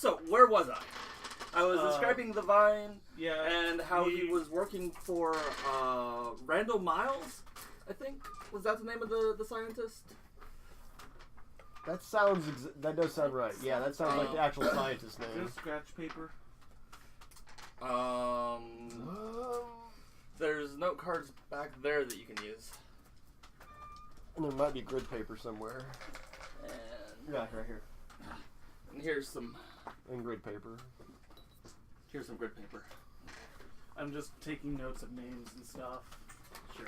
So, where was I? I was describing the Vine and how he was working for Randall Miles, I think. Was that the name of the scientist? That does sound right. Yeah, that sounds like the actual scientist's name. Just scratch paper. There's note cards back there that you can use. And there might be grid paper somewhere. And yeah, right here. And here's some. And grid paper. Here's some grid paper. I'm just taking notes of names and stuff. Sure.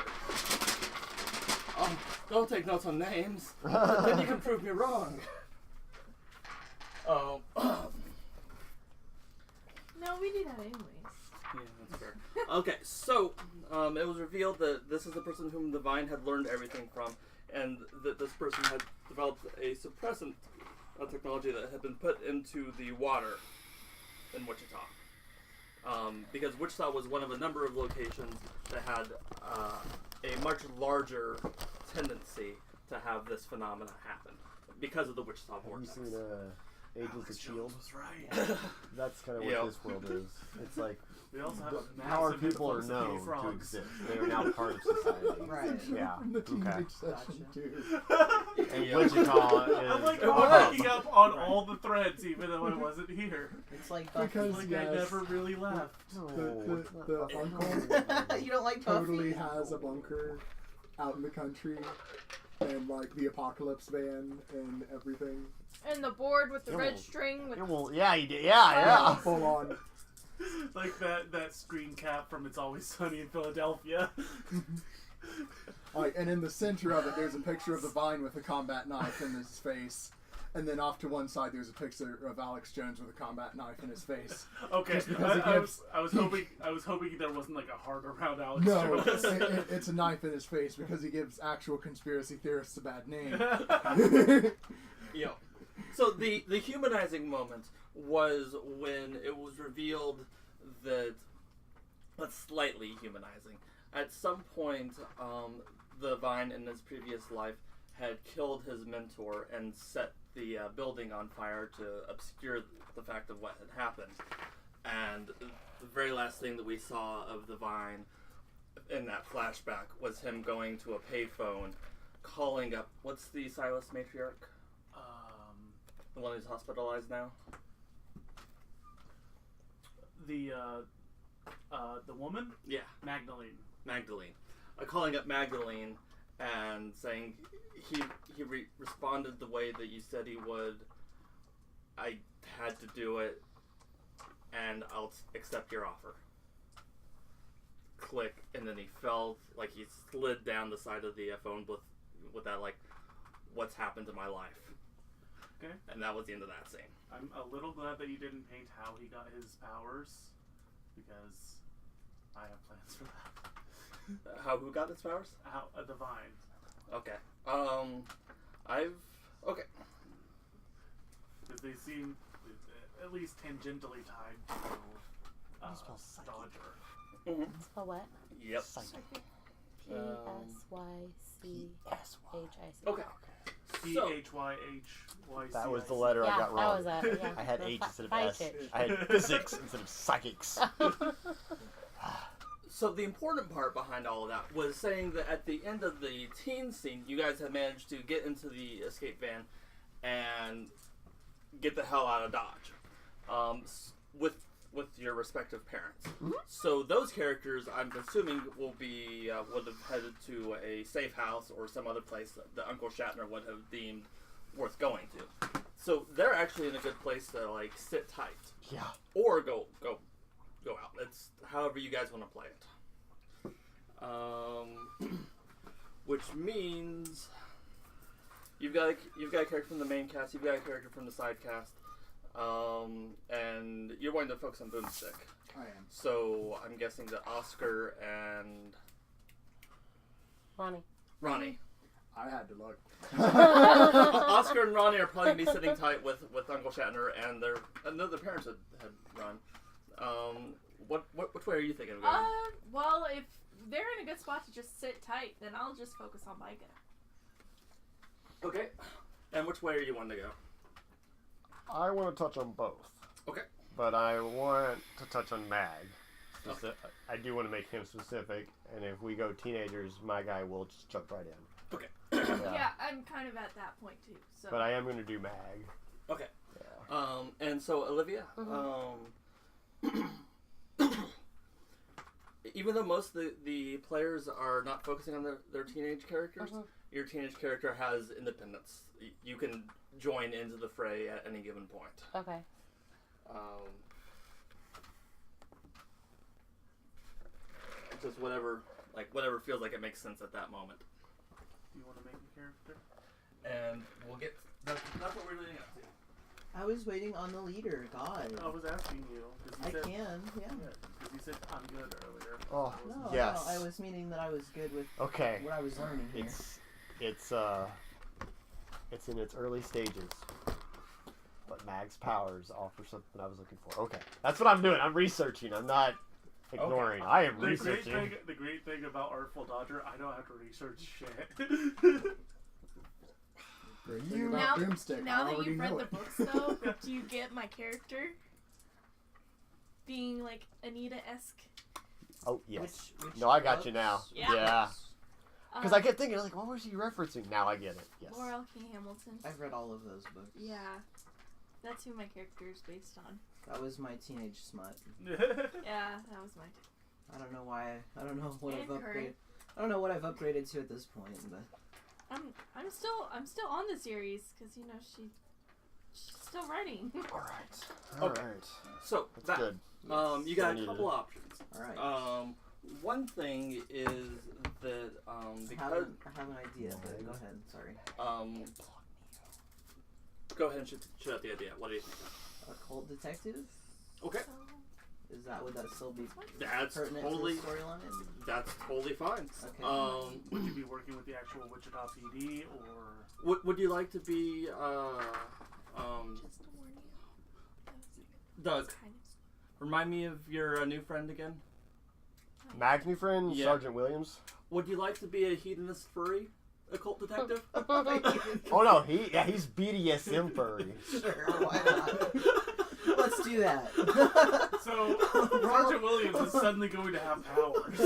Don't take notes on names. Then you can prove me wrong. Oh. No, we do that anyways. Yeah, that's fair. Okay, so it was revealed that this is the person whom the Vine had learned everything from, and that this person had developed a suppressant technology that had been put into the water in Wichita. Because Wichita was one of a number of locations that had a much larger tendency to have this phenomena happen because of the Wichita vortex. Have you seen Agents of S.H.I.E.L.D.? Right. That's kind of what this world is. It's like we also have a how our people are known to exist. They are now part of society. Right. Yeah. The teenage Okay. session too. And Wichita is... I'm like picking up on all the threads even though I wasn't here. It's like Because Like I never really left. The uncle you don't like Buffy? totally has a bunker out in the country, and like the apocalypse van and everything. And the board with the red string with yeah, he did. Yeah. Full on. Like that screen cap from It's Always Sunny in Philadelphia. And in the center of it, there's a picture of the Vine with a combat knife in his face. And then off to one side, there's a picture of Alex Jones with a combat knife in his face. Okay, I was hoping there wasn't like a heart around Alex No, Jones. it's a knife in his face because he gives actual conspiracy theorists a bad name. Yo. So the humanizing moment was when it was revealed that, that's slightly humanizing. At some point, the Vine in his previous life had killed his mentor and set the building on fire to obscure the fact of what had happened. And the very last thing that we saw of the Vine in that flashback was him going to a payphone, calling up, what's the Silas matriarch? The one who's hospitalized now? The woman? Yeah. Magdalene. Calling up Magdalene and saying he responded the way that you said he would. I had to do it, and I'll accept your offer. Click, and then he fell, like he slid down the side of the phone booth with that, like, what's happened to my life. Okay. And that was the end of that scene. I'm a little glad that you didn't paint how he got his powers, because I have plans for that. Who got his powers? How the Vine. Okay. Okay. Because they seem at least tangentially tied to Dodger. Mm-hmm. Spell what? Yep. P-S-Y-C-H-I-C. Okay. C-H-Y-H-Y-C. That was the letter I got wrong. That was yeah. I had H instead of S. Psychic. I had physics instead of psychics. So the important part behind all of that was saying that at the end of the teen scene, you guys had managed to get into the escape van and get the hell out of Dodge, with your respective parents. Mm-hmm. So those characters, I'm assuming, would have headed to a safe house or some other place that Uncle Shatner would have deemed worth going to. So they're actually in a good place to like sit tight. Yeah. Or go out. It's however you guys want to play it. Which means you've got a character from the main cast, you've got a character from the side cast, and you're wanting to focus on Boomstick. I am. So I'm guessing that Oscar and Ronnie. I had to look. Oscar and Ronnie are probably going to be sitting tight with Uncle Shatner, and their parents had run. Which way are you thinking of going? Well, if they're in a good spot to just sit tight, then I'll just focus on Micah. Okay. And which way are you wanting to go? I want to touch on both. Okay. But I want to touch on Mag. I do want to make him specific, and if we go teenagers, my guy will just jump right in. Okay. Yeah, I'm kind of at that point too. So. But I am going to do Mag. Okay. Yeah. And so Olivia, even though most of the players are not focusing on their teenage characters, your teenage character has independence. You can join into the fray at any given point. Okay. Just whatever feels like it makes sense at that moment. Do you want to make a character? And we'll get that's what we're leading up to. I was waiting on the leader. God. I was asking you. 'Cause you I said, can, yeah. Because you said I'm good earlier. Oh, No, yes. no, I was meaning that I was good with Okay. what I was learning here. It's in its early stages. But Mag's powers offer something I was looking for. Okay. That's what I'm doing. I'm researching. I'm not ignoring. I am researching. The great thing about Artful Dodger, I don't have to research shit. Great thing about Boomstick, Now I that already you've read know the it. books, though, do you get my character being like Anita-esque? Oh, yes. Which No, I got you now. books? Yeah. Because I kept thinking, like, what was he referencing? Now I get it. Yes. Laurel K. Hamilton. I've read all of those books. Yeah. That's who my character is based on. That was my teenage smut. Yeah, that was my. I don't know why. I don't know what I've And upgraded. current. I don't know what I've upgraded to at this point, but I'm still on the series because she's still writing. All right. Okay. All right. So That's that good. you got I a couple options. all right. One thing is that I because have an idea, but go ahead. Sorry. go ahead and shoot out the idea. What do you think? Occult detective? Okay, Would that still be that's pertinent totally to the storyline? that's totally fine. Okay. Would you be working with the actual Wichita PD or? Would you like to be Just to warn you. Doug? Kind Remind me of your new friend again. Mag's new friend, Yeah. Sergeant Williams. Would you like to be a hedonist furry occult detective? Oh no, he's BDSM furry. Sure, why not? Let's do that. So Sergeant Williams is suddenly going to have powers,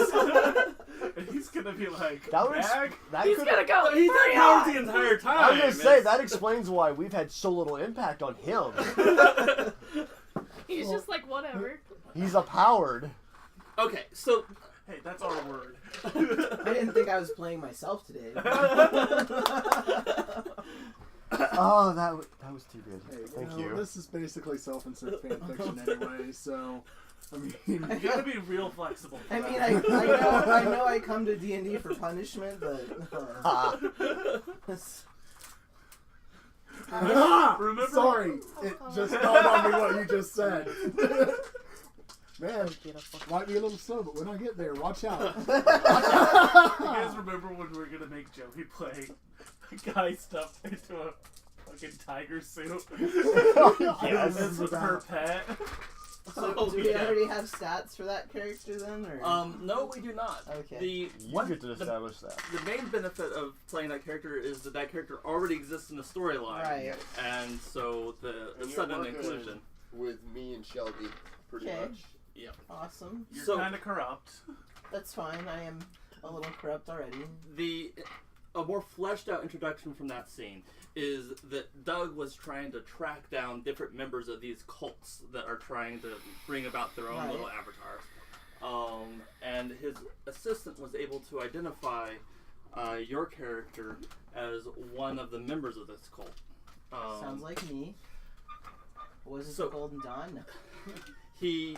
and he's gonna be like, That was Mag? He's gonna go. He's had powers the entire I time. was gonna say that explains why we've had so little impact on him. He's just like whatever. He's a powered. Okay, so Hey, that's our word. I didn't think I was playing myself today. Oh, that was too good. Hey, Thank know, you. This is basically self-insert fan fiction anyway, so I mean, You gotta be real flexible. I mean, I know I come to D&D for punishment, but Remember? Sorry, it just dawned on me what you just said. Man, might be a little slow, but when I get there, watch out. You guys remember when we were gonna make Joey play a guy stuffed into a fucking tiger suit? Yes. This was her pet. So, Oh, do we yeah. already have stats for that character then, or? no, we do not. Okay. The You get to establish that. the main benefit of playing that character is that character already exists in the storyline, Right. and so the And you're sudden working inclusion. with me and Shelby, pretty Okay. much. Yeah. Awesome. You're So- kind of corrupt. That's fine. I am a little corrupt already. A more fleshed out introduction from that scene is that Doug was trying to track down different members of these cults that are trying to bring about their own Right. little avatars. And his assistant was able to identify your character as one of the members of this cult. Sounds like me. Was it so- the Golden Dawn? No.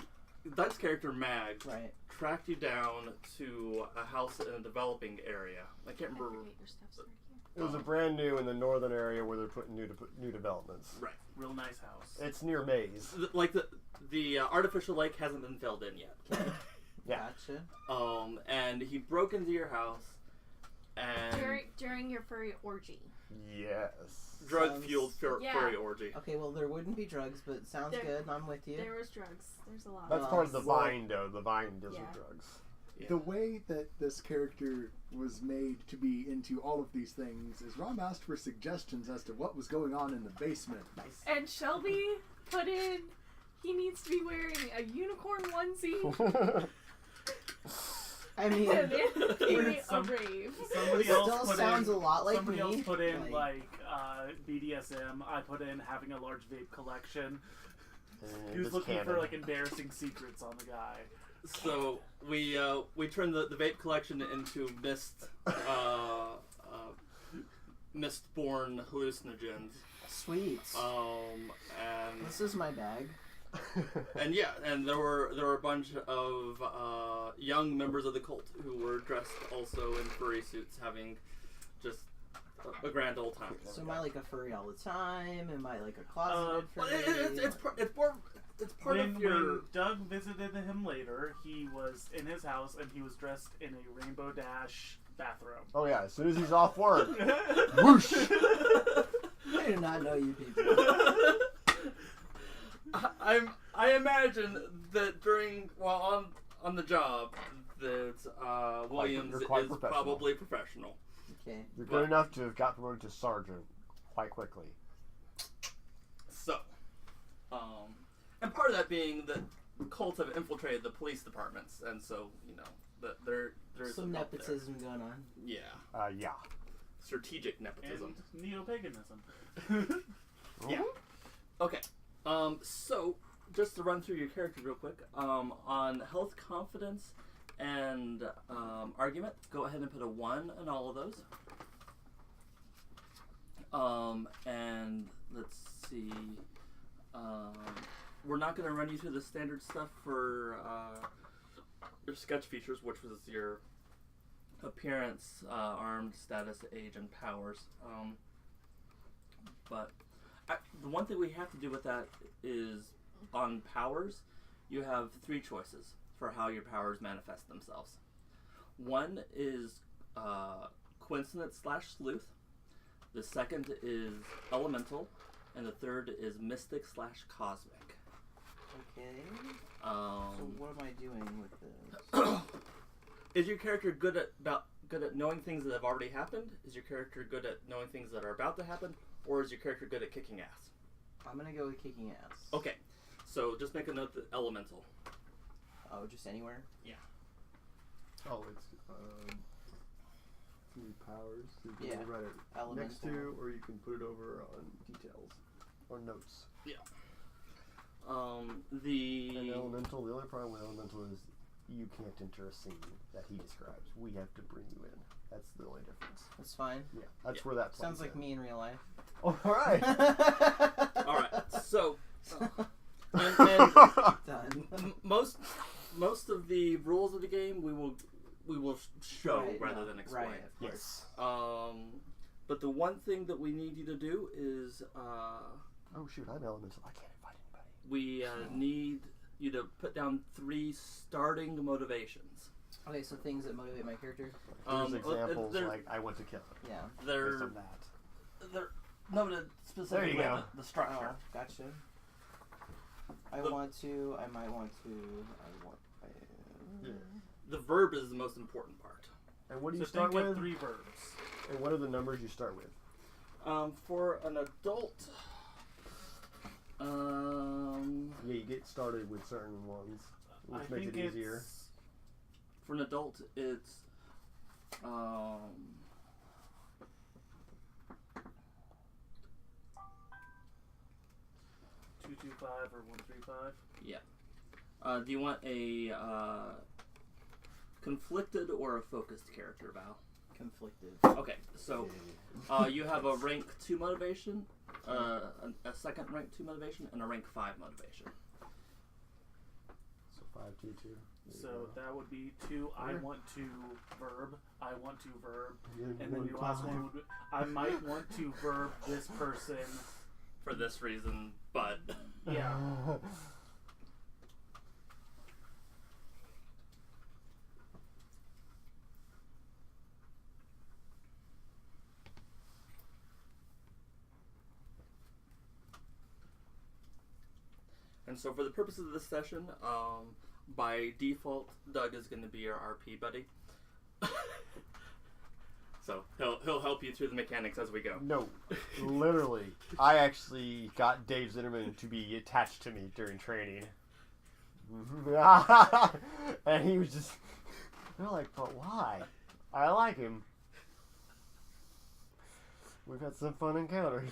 Doug's character Mag Right. tracked you down to a house in a developing area. I can't remember. Your stuff's right here. It was a brand new in the northern area where they're putting new developments. Right. Real nice house. It's near Maze. Like the artificial lake hasn't been filled in yet. Yeah. Gotcha. And he broke into your house and During your furry orgy. Yes. drug-fueled Yeah. furry orgy. Okay, well there wouldn't be drugs, but sounds There- good. I'm with you. There was drugs. There's a lot. That's part of the Well- vine, though. The vine deals Yeah. with drugs. Yeah. The way that this character was made to be into all of these things is Rob asked for suggestions as to what was going on in the basement. And Shelby put in He needs to be wearing a unicorn onesie I mean, and a Some- rave. Somebody it else still put sounds in, a lot like somebody me. else put in Like- BDSM. I put in having a large vape collection. And He was it's looking for canon. like embarrassing secrets on the guy. So we turned the vape collection into mist-born hallucinogens. Sweet. And This is my bag. and yeah, and there were a bunch of young members of the cult who were dressed also in furry suits, having just a grand old time. So am I like a furry all the time? Am I like a closeted Well, furry? it's part When of your. Doug visited him later, he was in his house and he was dressed in a Rainbow Dash bathrobe. Oh yeah, as soon as he's off work, whoosh! I do not know you people. I imagine that while on the job that Williams you're quite is professional. probably professional. Okay. You're good enough to have got promoted to sergeant quite quickly. So, and part of that being that cults have infiltrated the police departments, and so that there's Some a help there. nepotism going on. Yeah, Yeah. strategic nepotism. And neo-paganism. Yeah. Okay. So just to run through your character real quick, on health, confidence, and argument, go ahead and put a 1 in all of those. And let's see. We're not going to run you through the standard stuff for your sketch features, which was your appearance, armed, status, age, and powers. But the one thing we have to do with that is on powers, you have 3 choices for how your powers manifest themselves. One is coincidence/sleuth. The second is elemental, and the third is mystic/cosmic. Okay. So Um, what am I doing with this? is your character good at knowing things that have already happened? Is your character good at knowing things that are about to happen? Or is your character good at kicking ass? I'm gonna go with kicking ass. Okay, so just make a note that elemental. Oh, just anywhere? Oh, it's new powers. You can Yeah. write it Elemental. next to, or you can put it over on details or notes. And The elemental. The only problem with elemental is you can't enter a scene that he describes. We have to bring you in. That's the only difference. That's fine. Yeah, that's where that Sounds plays like in. me in real life. Oh, all right. all right. So, and Done. most of the rules of the game we will show Right, rather no, than explain. Right, of course. Yes. But the one thing that we need you to do is Oh shoot, I'm elemental. I can't invite anybody. we need you to put down 3 starting motivations. Okay, so things that motivate my character. There's examples they're- like I want to kill. Yeah. They're Based on that. they're noted specifically There you go. the structure. Oh, gotcha. I might want to. Yeah. The verb is the most important part. And what do So you start think of with? 3 verbs. And what are the numbers you start with? For an adult, Yeah, you get started with certain ones, which I makes think it easier. it's for an adult, it's 225 or 135. do you want a conflicted or a focused character, Val? Conflicted. Okay, so you have a rank 2 motivation, a second rank 2 motivation, and a rank 5 motivation. So 5, 2, 2. So that would be 2. I want to verb. I want to verb. And then your last one would be, I might want to verb this person. For this reason, but Yeah. and so for the purposes of this session, by default, Doug is going to be your RP buddy. So he'll help you through the mechanics as we go. No, literally. I actually got Dave Zinnerman to be attached to me during training. And he was just... They're like, but why? I like him. We've had some fun encounters.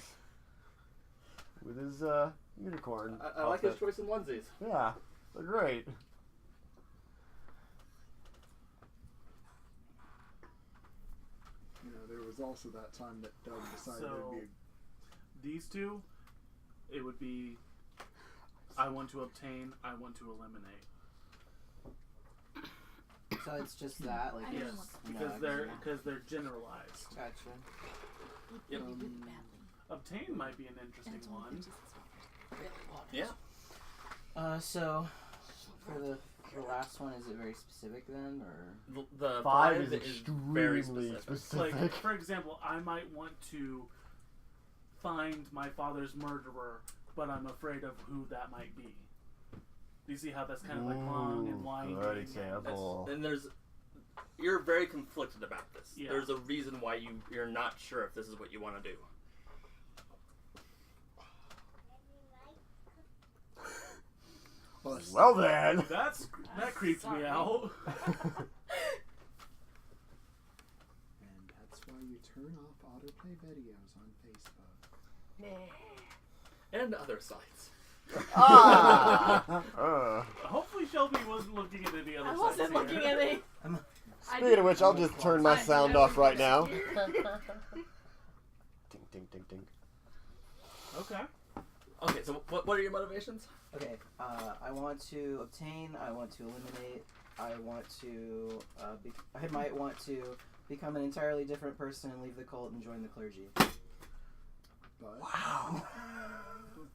With his unicorn. I like his outfit. choice in onesies. Yeah, they're great. You know, there was also that time that Doug decided it would be. These two, it would be I want to obtain, I want to eliminate. So it's just that, like, I don't Yes, want no, because they're generalized. Gotcha. Yep. Obtain might be an interesting one. Yeah. So for the last one, is it very specific then, or? The 5 5 is is extremely very specific. specific. Like, for example, I might want to find my father's murderer, but I'm afraid of who that might be. Do you see how that's kind of like long and winding? Good and- example. And you're very conflicted about this. Yeah. There's a reason why you're not sure if this is what you want to do. Well then. That creeps me out. And that's why you turn off autoplay videos on Facebook. And other sites. Hopefully Shelby wasn't looking at any other I sites wasn't here. looking at it. Speaking of which, I'll just turn my sound off right now. Ding, ding, ding, ding. Okay. Okay, so what are your motivations? Okay, I want to obtain, I want to eliminate, I want to, I might want to become an entirely different person and leave the cult and join the clergy. But Wow.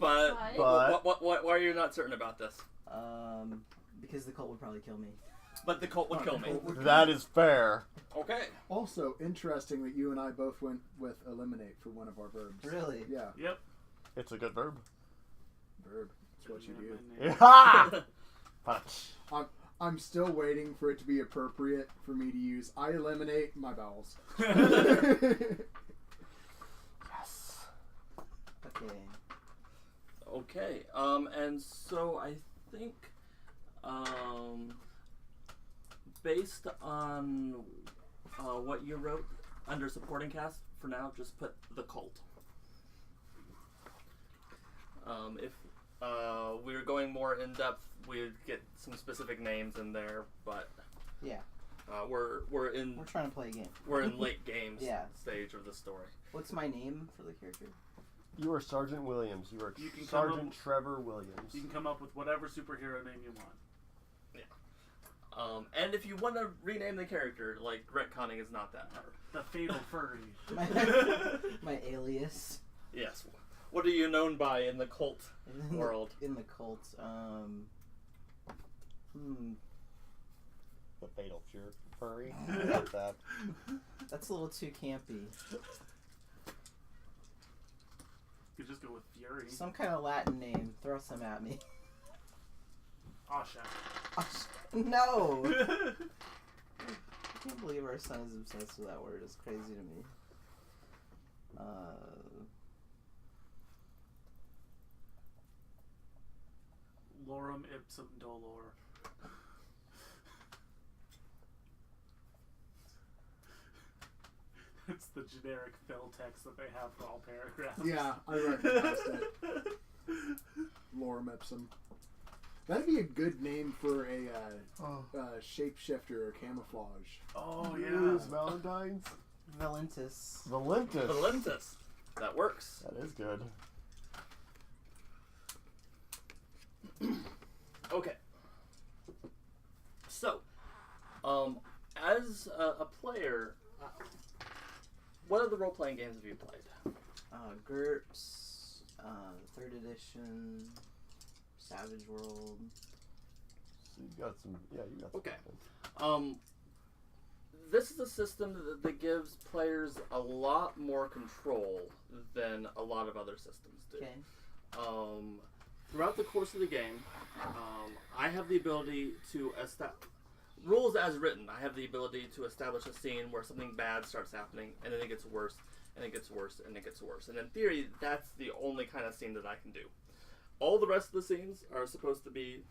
But why are you not certain about this? Because the cult would probably kill me. But the cult would kill me. That is fair. Okay. also interesting that you and I both went with eliminate for one of our verbs. Really? Yeah, Yep. It's a good verb. verb. That's what you do. Ha! Punch. I'm still waiting for it to be appropriate for me to use. I eliminate my bowels. Yes. Okay. Okay. And so I think, based on what you wrote under supporting cast, for now, just put the cult. If we were going more in depth, we'd get some specific names in there, but Yeah. we're in We're trying to play a game. we're in late games Yeah. stage of the story. What's my name for the character? You are Sergeant Williams. You are You can come Sergeant up- Trevor Williams. You can come up with whatever superhero name you want. And if you want to rename the character, like retconning is not that hard. The Fatal Furry. My alias. Yes. What are you known by in the cult world? In the cult. The Fatal Fury. I like that. That's a little too campy. You could just go with Fury. Some kind of Latin name. Throw some at me. Asha. No! I can't believe our son is obsessed with that word. It's crazy to me. Lorem ipsum dolor. It's the generic fill text that they have for all paragraphs. Yeah, I recognized it. Lorem ipsum. That'd be a good name for a shapeshifter or camouflage. Oh, yeah. Use Valentine's. Valentis. Valentis. Valentis. That works. That is good. Okay. So, as a player, what other role-playing games have you played? GURPS, 3rd edition, Savage World. So you got some. Yeah, you got. Okay. Some. This is a system that gives players a lot more control than a lot of other systems do. Okay. Throughout the course of the game, I have the ability to rules as written, I have the ability to establish a scene where something bad starts happening, and then it gets worse, and it gets worse, and it gets worse. And in theory, that's the only kind of scene that I can do. All the rest of the scenes are supposed to be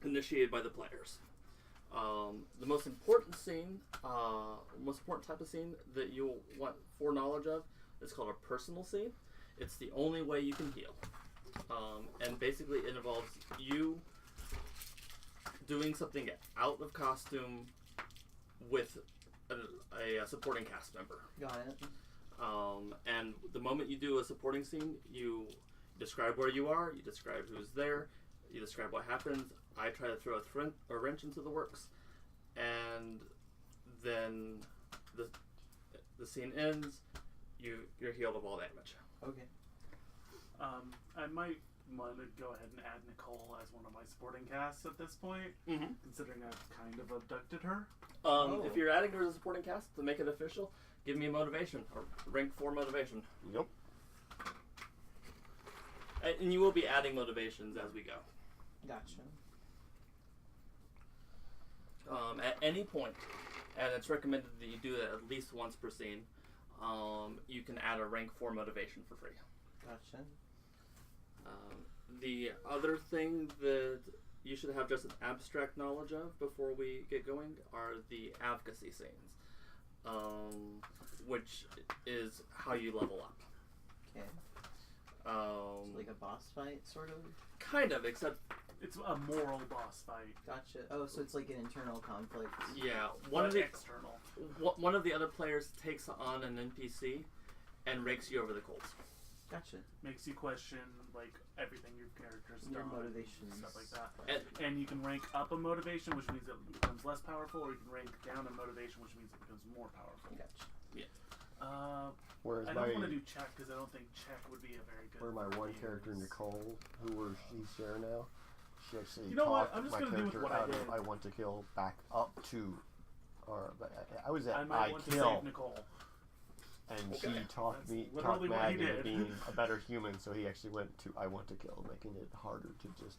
initiated by the players. The most important scene, most important type of scene that you'll want foreknowledge of is called a personal scene. It's the only way you can heal. And basically it involves you doing something out of costume with a supporting cast member. Got it. And the moment you do a supporting scene, you describe where you are, you describe who's there, you describe what happens. I try to throw a wrench into the works, and then the scene ends. You're healed of all damage. Okay. I might want to go ahead and add Nicole as one of my supporting casts at this point, considering I've kind of abducted her. If you're adding her as a supporting cast to make it official, give me a motivation or rank 4 motivation. Yep. And you will be adding motivations as we go. Gotcha. At any point, and it's recommended that you do it at least once per scene, you can add a rank 4 motivation for free. Gotcha. The other thing that you should have just an abstract knowledge of before we get going are the advocacy scenes, which is how you level up. Okay. So like a boss fight, sort of? Kind of, except... It's a moral boss fight. Gotcha. Oh, so it's like an internal conflict. Yeah. One of the external. One of the other players takes on an NPC and rakes you over the coals. Gotcha. Makes you question, like, everything your character's Your done. motivations. Stuff like that. And you can rank up a motivation, which means it becomes less powerful, or you can rank down a motivation, which means it becomes more powerful. Gotcha. Whereas I don't want to do check, because I don't think check would be a very good... Where my one use. character, Nicole, who she's there now, she actually You know what? talked I'm just my gonna do with character what I out of did. I want to kill back up to, or I was at I might I want to kill, save Nicole. and Okay. she talked That's me literally what he Mag into did. being a better human, so he actually went to I want to kill, making it harder to just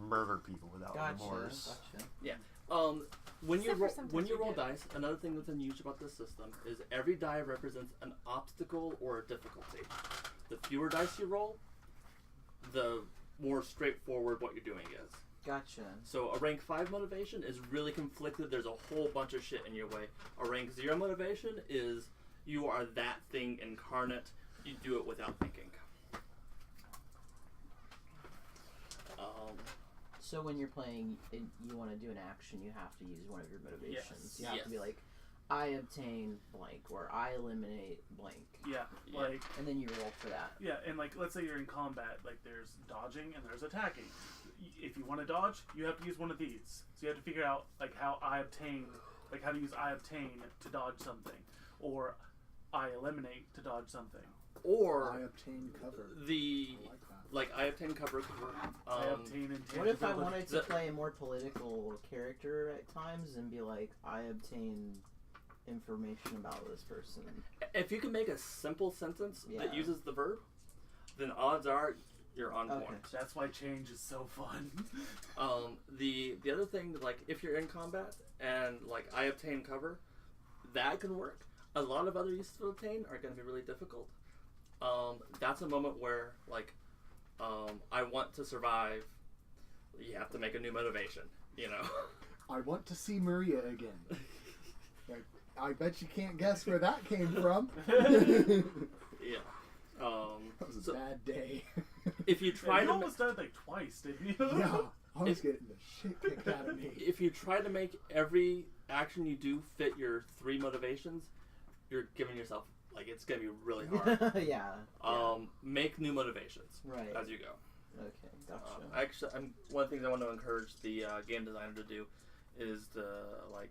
murder people without remorse. Gotcha. When you Except for sometimes you roll do. dice, another thing that's unusual about this system is every die represents an obstacle or a difficulty. The fewer dice you roll, the more straightforward what you're doing is. Gotcha. So a rank 5 motivation is really conflicted. There's a whole bunch of shit in your way. A rank 0 motivation is you are that thing incarnate. You do it without thinking. So when you're playing, you want to do an action, you have to use one of your motivations. Yes. You have to be like, I obtain blank, or I eliminate blank. Yeah, Yeah. like... And then you roll for that. Yeah, and like, let's say you're in combat, like there's dodging and there's attacking. If you want to dodge, you have to use one of these. So you have to figure out like how to use I obtain to dodge something, or I eliminate to dodge something. Or I obtain cover. the I like that. like I obtain cover. I obtain intangibility. What if I wanted to the- play a more political character at times and be like, I obtain information about this person? If you can make a simple sentence that Yeah. uses the verb, then odds are you're on Okay. point. That's why change is so fun. The other thing, like if you're in combat and like I obtain cover, that can work. A lot of other uses of obtain are going to be really difficult. That's a moment where like I want to survive. You have to make a new motivation. You know. I want to see Maria again. Like, I bet you can't guess where that came from. Yeah. That was a So bad day. if you try you to almost died like twice, didn't you? Yeah, I was getting the shit kicked out of me. if you try to make every action you do fit your 3 motivations, you're giving yourself like it's gonna be really hard. Yeah. Make new motivations Right. as you go. Okay, gotcha. Actually, one of the things I want to encourage the game designer to do is to like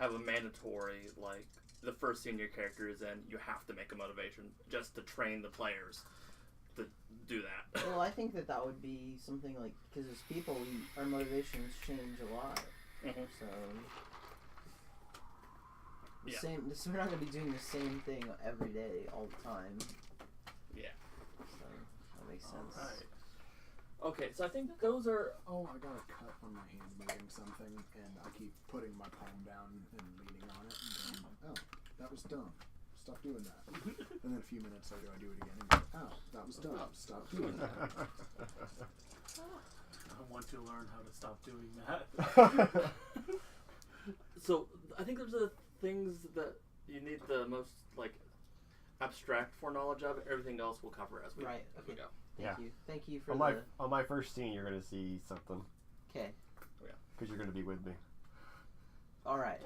have a mandatory like the first scene your character is in, you have to make a motivation just to train the players to do that. Well, I think that would be something like, because as people, our motivations change a lot. Mhm. So, Yeah. So we're not going to be doing the same thing every day, all the time. Yeah. So, that makes sense. Alright. Okay, so I think those are. Oh, I got a cut on my hand moving something, and I keep putting my palm down and leaning on it, and going, oh, that was dumb. Stop doing that. And then a few minutes later, I do it again, and go, oh, that was dumb. Stop doing that. I want to learn how to stop doing that. So I think those are the things that you need the most like abstract foreknowledge of. Everything else we'll cover as we Right, as we okay. go. Thank you for On my first scene, you're gonna see something Okay. because you're gonna be with me. All right.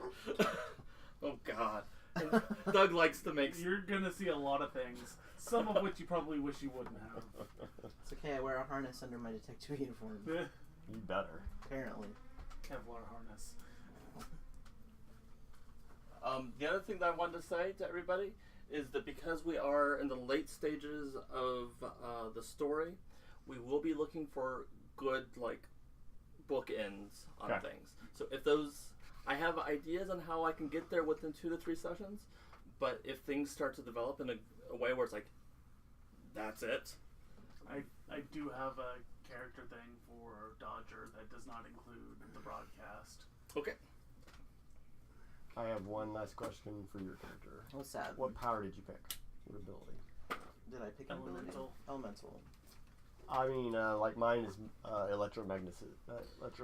Oh God. And Doug likes to make. You're gonna see a lot of things, some of which you probably wish you wouldn't have. It's okay. I wear a harness under my detective uniform. You better. Apparently. Kevlar harness. The other thing that I wanted to say to everybody is that because we are in the late stages of the story, we will be looking for good like bookends on Okay. things. So if those, I have ideas on how I can get there within 2 to 3 sessions, but if things start to develop in a way where it's like, that's it. I do have a character thing for Dodger that does not include the broadcast. Okay. I have one last question for your character. What's that? What power did you pick? What ability? Did I pick an ability? Elemental. Elemental. I mean, like mine is electromagnetic.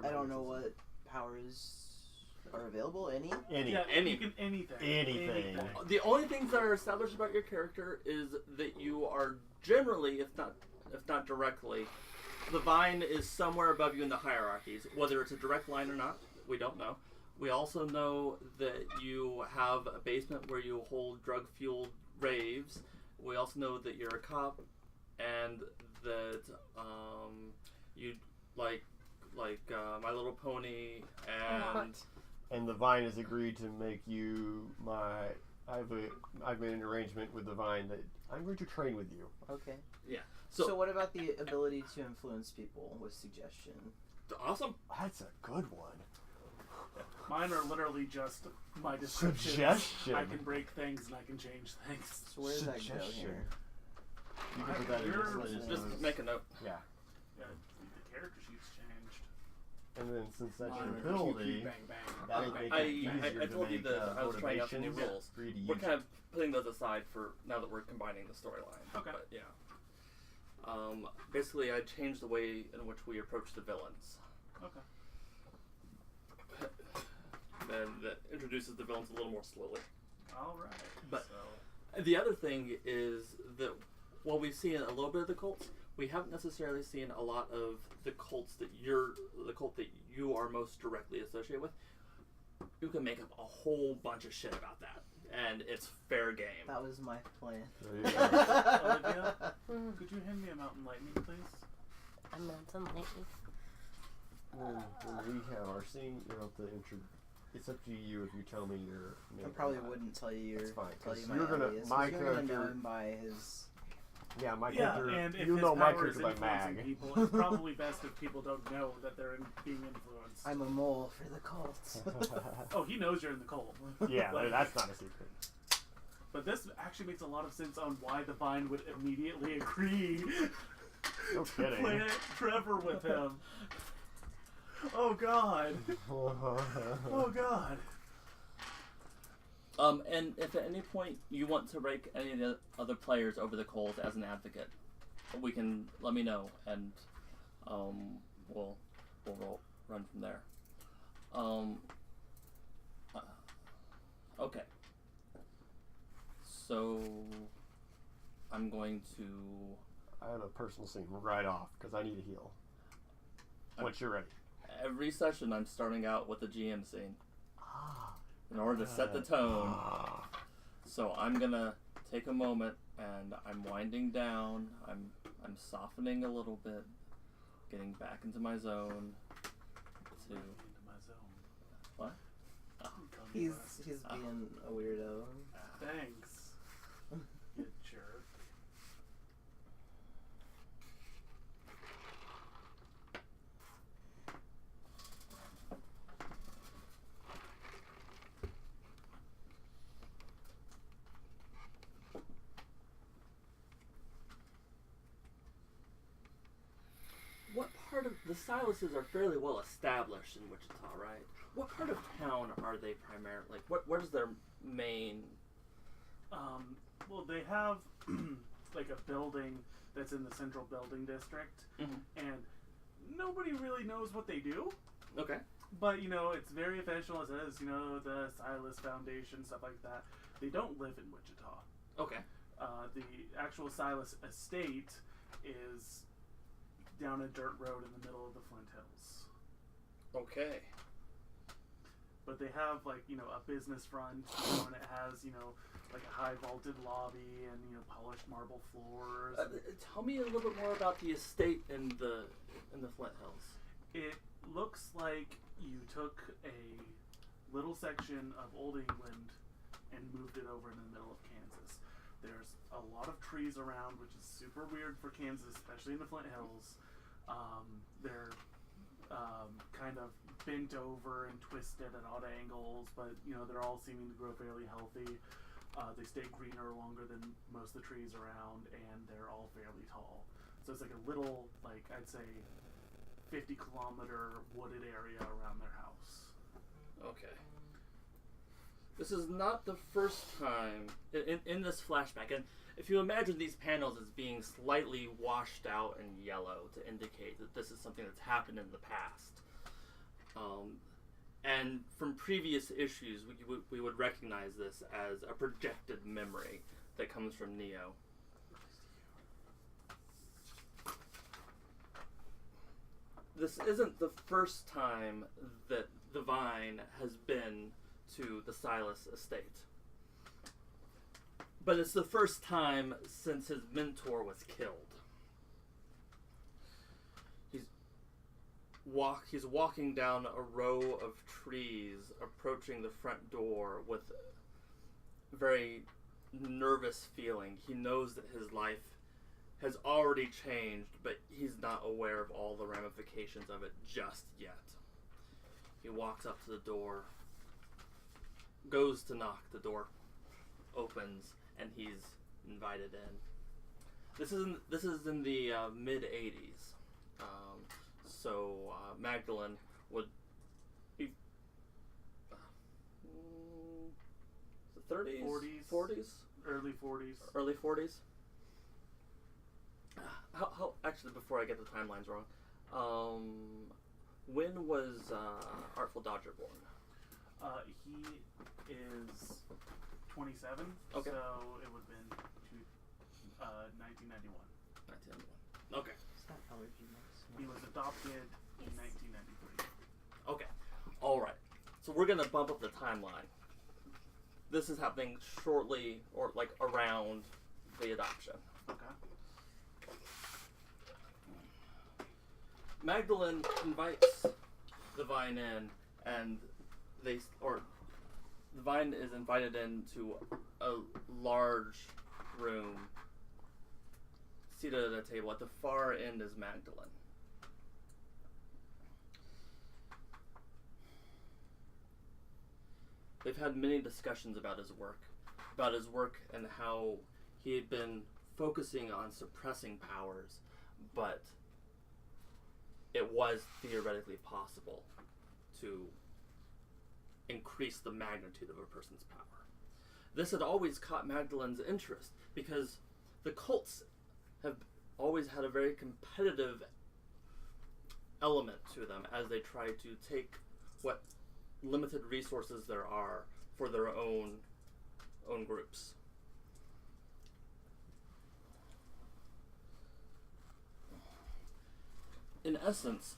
I don't know what powers are available. Any? Any. Yeah, Any. you can anything. Anything. The only things that are established about your character is that you are generally, if not directly, the vine is somewhere above you in the hierarchies. Whether it's a direct line or not, we don't know. We also know that you have a basement where you hold drug-fueled raves. We also know that you're a cop, and that you like My Little Pony and. And the Vine has agreed to make you my. I've made an arrangement with the Vine that I'm going to train with you. Okay. Yeah. So what about the ability to influence people with suggestion? Awesome. That's a good one. Mine are literally just my descriptions. Suggestion. I can break things and I can change things. So where does that go Suggestion. here? You can put that in You're- Just make a note. Yeah. Yeah, the character sheet's changed. And then since that's your Mine are ability, pew, pew, bang, bang. that'll Bang, make bang, it bang. easier I to told you make that I was trying out the new motivations rules. for you to We're use. kind of putting those aside for now that we're combining the storyline. Okay. But yeah. Basically, I changed the way in which we approach the villains. Okay. And that introduces the villains a little more slowly. Alright. But- so, The other thing is that while we've seen a little bit of the cults, we haven't necessarily seen a lot of the cults that the cult that you are most directly associated with. You can make up a whole bunch of shit about that, and it's fair game. That was my plan. There you go. Olivia, could you hand me a Mountain Lightning, please? A mountain lightning. When we have our scene, you don't have to it's up to you if you tell me your name. I probably wouldn't tell you your That's fine, tell 'cause you my you're gonna- alias, 'cause my you're gonna know character- him by his. Yeah, my Yeah, character. and if You his know my power is character by influencing Mag. people, it's probably best if people don't know that they're being influenced. I'm a mole for the cult. Oh, he knows you're in the cult. Yeah, Like, that's not a secret. But this actually makes a lot of sense on why the Vine would immediately agree No to kidding. plant Trevor with him. Oh God. Oh God. And if at any point you want to rake any of the other players over the coals as an advocate, we can let me know, and we'll run from there. Okay. So I'm going to. I have a personal scene right off because I need to heal. Once you're ready. Every session, I'm starting out with a GM scene in order to set the tone. So I'm gonna take a moment and I'm winding down. I'm softening a little bit, getting back into my zone. To Into my zone. what? he's being a weirdo. Thanks. You jerk. part of the Silases are fairly well established in Wichita, right? What part of town are they primarily? Like, what is their main? Well, they have like a building that's in the central building district, and nobody really knows what they do. Okay. But, you know, it's very official. It says, you know, the Silas Foundation, stuff like that. They don't live in Wichita. Okay. The actual Silas estate is down a dirt road in the middle of the Flint Hills. Okay. But they have, like, you know, a business front, you know, and it has, you know, like a high vaulted lobby and, you know, polished marble floors. Tell me a little bit more about the estate in the Flint Hills. It looks like you took a little section of Old England and moved it over in the middle of Kansas. There's a lot of trees around, which is super weird for Kansas, especially in the Flint Hills. They're kind of bent over and twisted at odd angles, but you know they're all seeming to grow fairly healthy. They stay greener longer than most of the trees around, and they're all fairly tall. So it's like a little, like I'd say, 50-kilometer wooded area around their house. Okay. This is not the first time in this flashback, and if you imagine these panels as being slightly washed out and yellow to indicate that this is something that's happened in the past. And from previous issues, we would recognize this as a projected memory that comes from Neo. This isn't the first time that the Vine has been to the Silas estate. But it's the first time since his mentor was killed. He's walking down a row of trees, approaching the front door with a very nervous feeling. He knows that his life has already changed, but he's not aware of all the ramifications of it just yet. He walks up to the door, goes to knock, the door opens, and he's invited in. This is in the mid-'80s. So Magdalene would be the 30s? 40s? Early 40s. Early 40s? How actually, before I get the timelines wrong, when was Artful Dodger born? He is 27, Okay. so it would have been 1991. 1991. Okay. He was adopted in 1993. Okay. All right. So we're gonna bump up the timeline. This is happening shortly, or like around the adoption. Okay. Magdalene invites the Vine in, and the Vine is invited into a large room, seated at a table. At the far end is Magdalene. They've had many discussions about his work and how he had been focusing on suppressing powers, but it was theoretically possible to increase the magnitude of a person's power. This had always caught Magdalene's interest because the cults have always had a very competitive element to them as they try to take what limited resources there are for their own groups. In essence,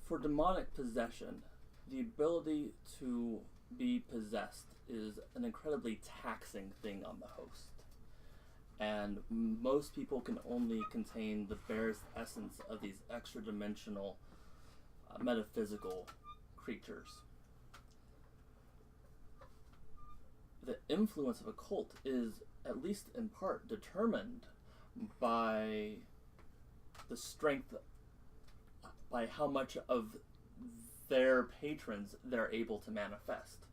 for demonic possession, the ability to be possessed is an incredibly taxing thing on the host. And most people can only contain the barest essence of these extra-dimensional metaphysical creatures. The influence of a cult is, at least in part, determined by the strength, by how much of their patrons they're able to manifest.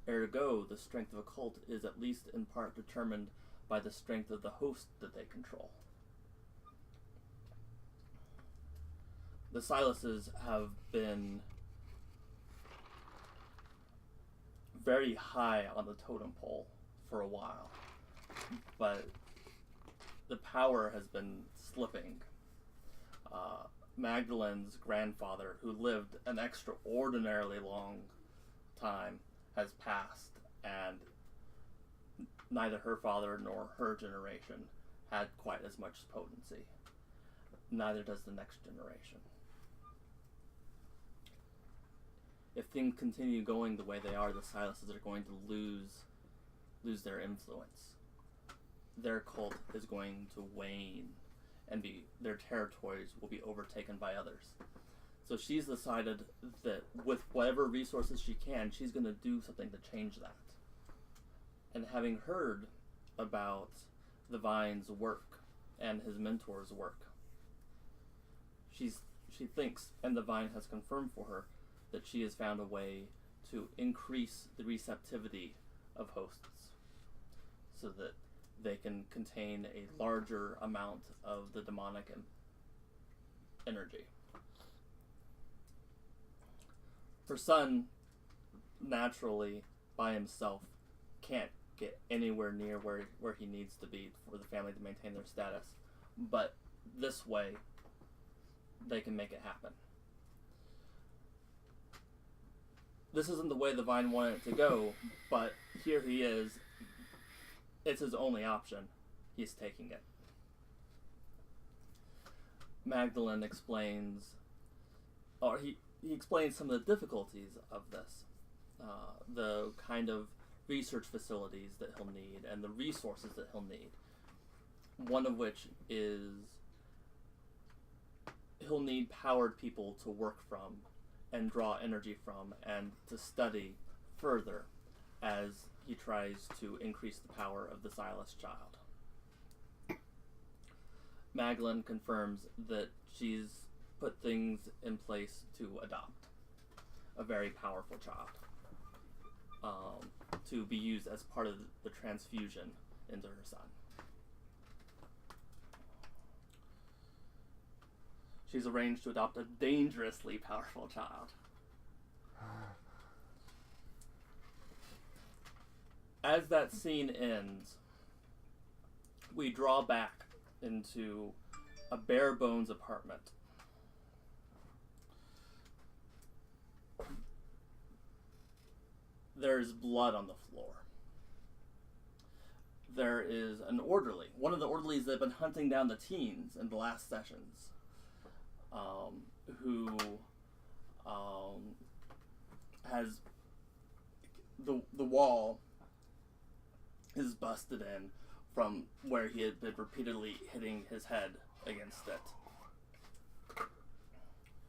Ergo, the strength of a cult is at least in part determined by the strength of the host that they control. the Silases have been very high on the totem pole for a while, but the power has been slipping. Magdalen's grandfather, who lived an extraordinarily long time, has passed, and neither her father nor her generation had quite as much potency. Neither does the next generation. If things continue going the way they are, the Silases are going to lose their influence. Their cult is going to wane, and their territories will be overtaken by others. So she's decided that with whatever resources she can, she's going to do something to change that. And having heard about the Vine's work and his mentor's work, she thinks, and the Vine has confirmed for her, that she has found a way to increase the receptivity of hosts so that they can contain a larger amount of the demonic energy. Her son, naturally, by himself, can't get anywhere near where he needs to be for the family to maintain their status. But this way, they can make it happen. This isn't the way the Vine wanted it to go, but here he is. It's his only option. He's taking it. Magdalen explains, or he explains some of the difficulties of this, the kind of research facilities that he'll need and the resources that he'll need. One of which is he'll need powered people to work from and draw energy from and to study further as he tries to increase the power of the Silas child. Magdalen confirms that she's put things in place to adopt a very powerful child, to be used as part of the transfusion into her son. She's arranged to adopt a dangerously powerful child. As that scene ends, we draw back into a bare bones apartment. There's blood on the floor. There is an orderly, one of the orderlies that have been hunting down the teens in the last sessions, who has the wall is busted in from where he had been repeatedly hitting his head against it.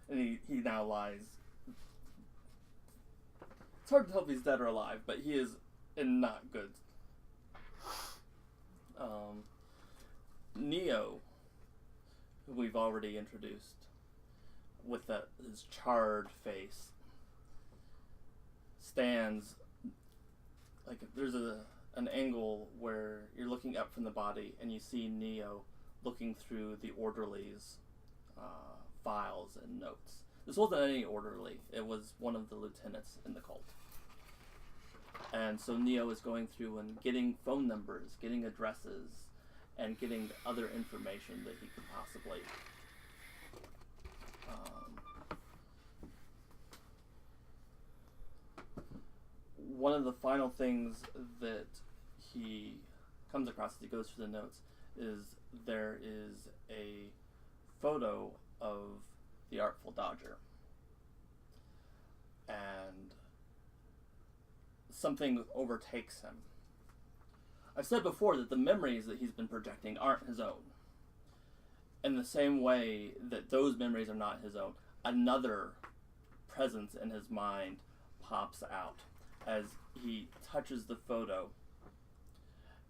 And he now lies. It's hard to tell if he's dead or alive, but he is in not good. Neo, who we've already introduced, with his charred face, stands like there's an angle where you're looking up from the body and you see Neo looking through the orderly's files and notes. This wasn't any orderly, it was one of the lieutenants in the cult. And so Neo is going through and getting phone numbers, getting addresses, and getting other information that he could possibly one of the final things that he comes across as he goes through the notes is there is a photo of the Artful Dodger. And something overtakes him. I've said before that the memories that he's been projecting aren't his own. In the same way that those memories are not his own, another presence in his mind pops out as he touches the photo,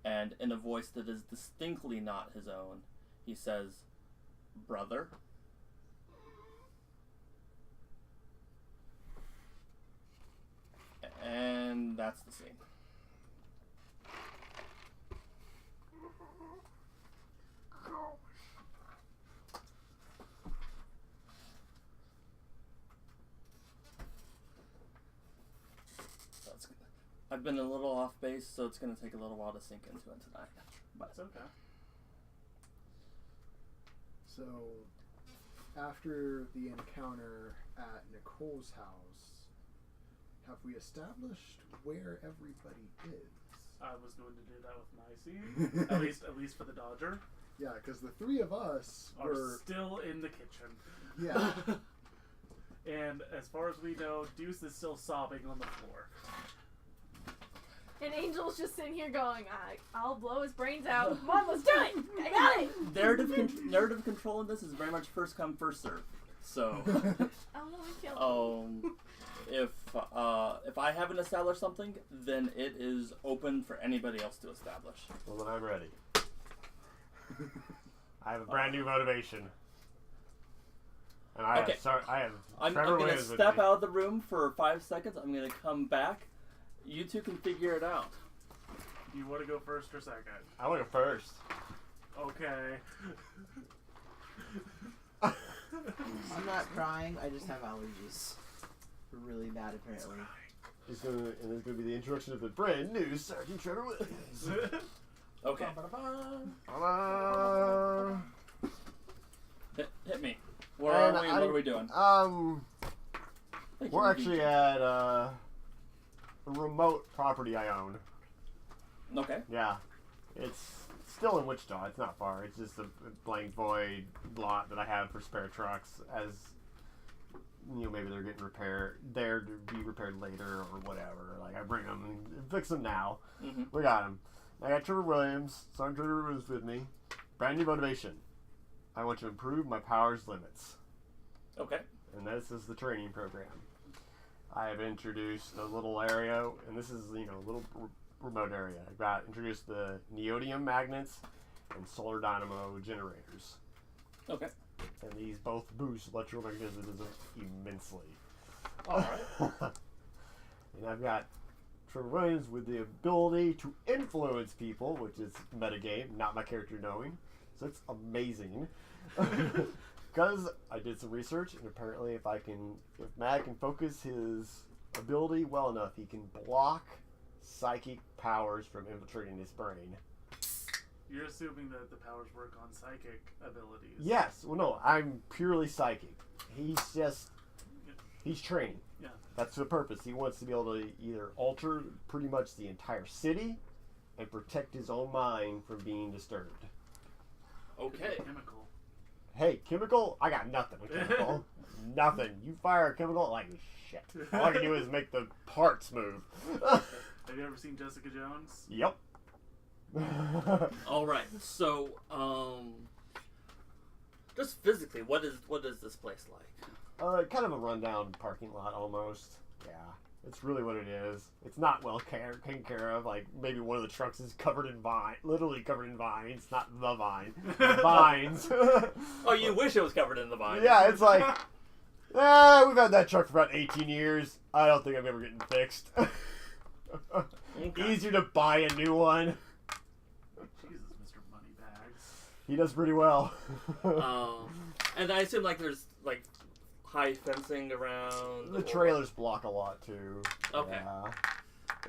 and in a voice that is distinctly not his own, he says, "Brother?" And that's the scene. I've been a little off base, so it's going to take a little while to sink into it tonight. But It's okay. So, after the encounter at Nicole's house, have we established where everybody is? I was going to do that with Nicey. at least for the Dodger. Yeah, because the three of us Are were... still in the kitchen. Yeah. And as far as we know, Deuce is still sobbing on the floor. And Angel's just sitting here going, I'll blow his brains out. Come on, let's do it! I got it! Narrative control in this is very much first come, first serve. So, Oh, no, I killed him. if I haven't established something, then it is open for anybody else to establish. Well, then I'm ready. I have a brand new motivation. And I Okay. I'm Trevor going to Williams with step me. out of the room for 5 seconds. I'm going to come back. You two can figure it out. Do you want to go first or second? I want to go first. Okay. I'm not crying. I just have allergies. Really bad, apparently. It's gonna be the introduction of the brand new Sergeant Trevor Williams. Okay. Ta-da. Hit me. Where And are we and what are we doing? We're actually at a remote property I own. Okay. Yeah. It's still in Wichita. It's not far. It's just a blank void lot that I have for spare trucks as, maybe they're getting repaired, there to be repaired later or whatever. Like, I bring them and fix them now. Mm-hmm. We got him. I got Trevor Williams. Sergeant Trevor Williams with me. Brand new motivation. I want to improve my powers limits. Okay. And this is the training program. I have introduced a little area, and this is, a little remote area. I've got introduced the neodymium magnets and solar dynamo generators. Okay. And these both boost electromagnetism immensely. Alright. And I've got Trevor Williams with the ability to influence people, which is metagame, not my character knowing. So it's amazing. Because I did some research, and apparently if Mag can focus his ability well enough, he can block psychic powers from infiltrating his brain. You're assuming that the powers work on psychic abilities. Yes. Well, no, I'm purely psychic. He's training. Yeah. That's the purpose. He wants to be able to either alter pretty much the entire city and protect his own mind from being disturbed. Okay. Chemical. Hey, chemical? I got nothing with chemical. Nothing. You fire a chemical, like shit. All I can do is make the parts move. Have you ever seen Jessica Jones? Yep. Alright. So, just physically, what is this place like? Kind of a rundown parking lot almost. Yeah. It's really what it is. It's not well taken care of. Like, maybe one of the trucks is covered in literally covered in vines. Not the vine. The vines. Oh, you wish it was covered in the vine. Yeah, it's like, we've had that truck for about 18 years. I don't think I'm ever getting fixed. Okay. Easier to buy a new one. Jesus, Mr. Moneybags. He does pretty well. And I assume, there's, high fencing around. The trailers block a lot, too. Okay.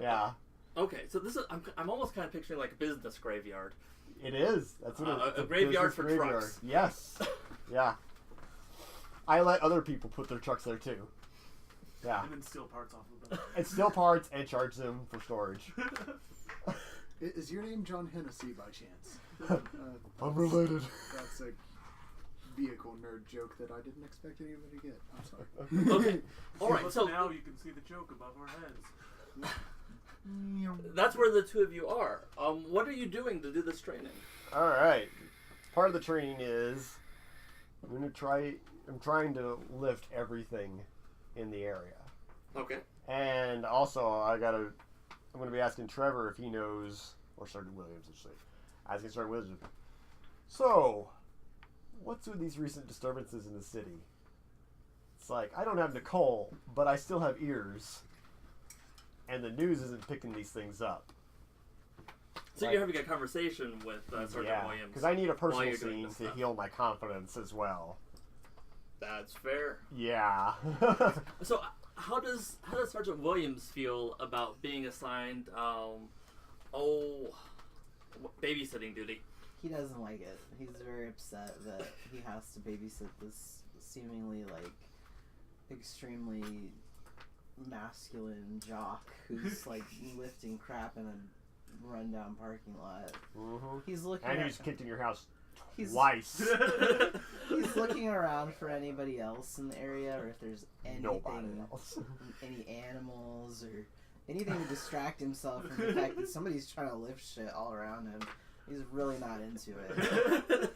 Yeah. Okay, so this is, I'm almost kind of picturing, a business graveyard. It is. That's what A graveyard for business trucks. Yes. Yeah. I let other people put their trucks there, too. Yeah. And then steal parts off of them. And steal parts and charge them for storage. Is your name John Hennessy by chance? Unrelated. That's a vehicle nerd joke that I didn't expect anyone to get. I'm sorry. Okay. Alright, But so now you can see the joke above our heads. that's where the two of you are. What are you doing to do this training? Alright. Part of the training is I'm trying to lift everything in the area. Okay. And also I'm gonna be asking Trevor if he knows, or Sergeant Williams actually. Asking Sergeant Williams. So, what's with these recent disturbances in the city? It's like, I don't have Nicole, but I still have ears. And the news isn't picking these things up. So you're having a conversation with Sergeant Williams. Because I need a while personal you're doing scene this to stuff. heal my confidence as well. That's fair. Yeah. So how does Sergeant Williams feel about being assigned babysitting duty? He doesn't like it. He's very upset that he has to babysit this seemingly like extremely masculine jock who's like lifting crap in a rundown parking lot. Mm-hmm. He's looking. And at, he's kicked in your house he's twice. he's looking around for anybody else in the area, or if there's Nobody anything, else. any animals or anything to distract himself from the fact that somebody's trying to lift shit all around him. He's really not into it.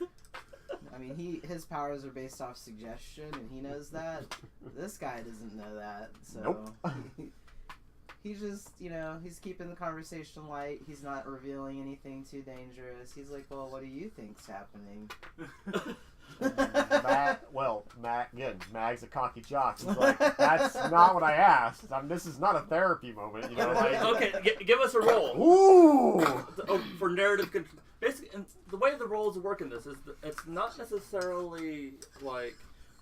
I mean, his powers are based off suggestion, and he knows that. This guy doesn't know that, so Nope. he's just, he's keeping the conversation light. He's not revealing anything too dangerous. He's like, well, what do you think's happening? Mag's a cocky jock. He's like, that's not what I asked. This is not a therapy moment, like... Okay, give us a roll. Ooh! For narrative control. Basically, and the way the rolls work in this is that it's not necessarily like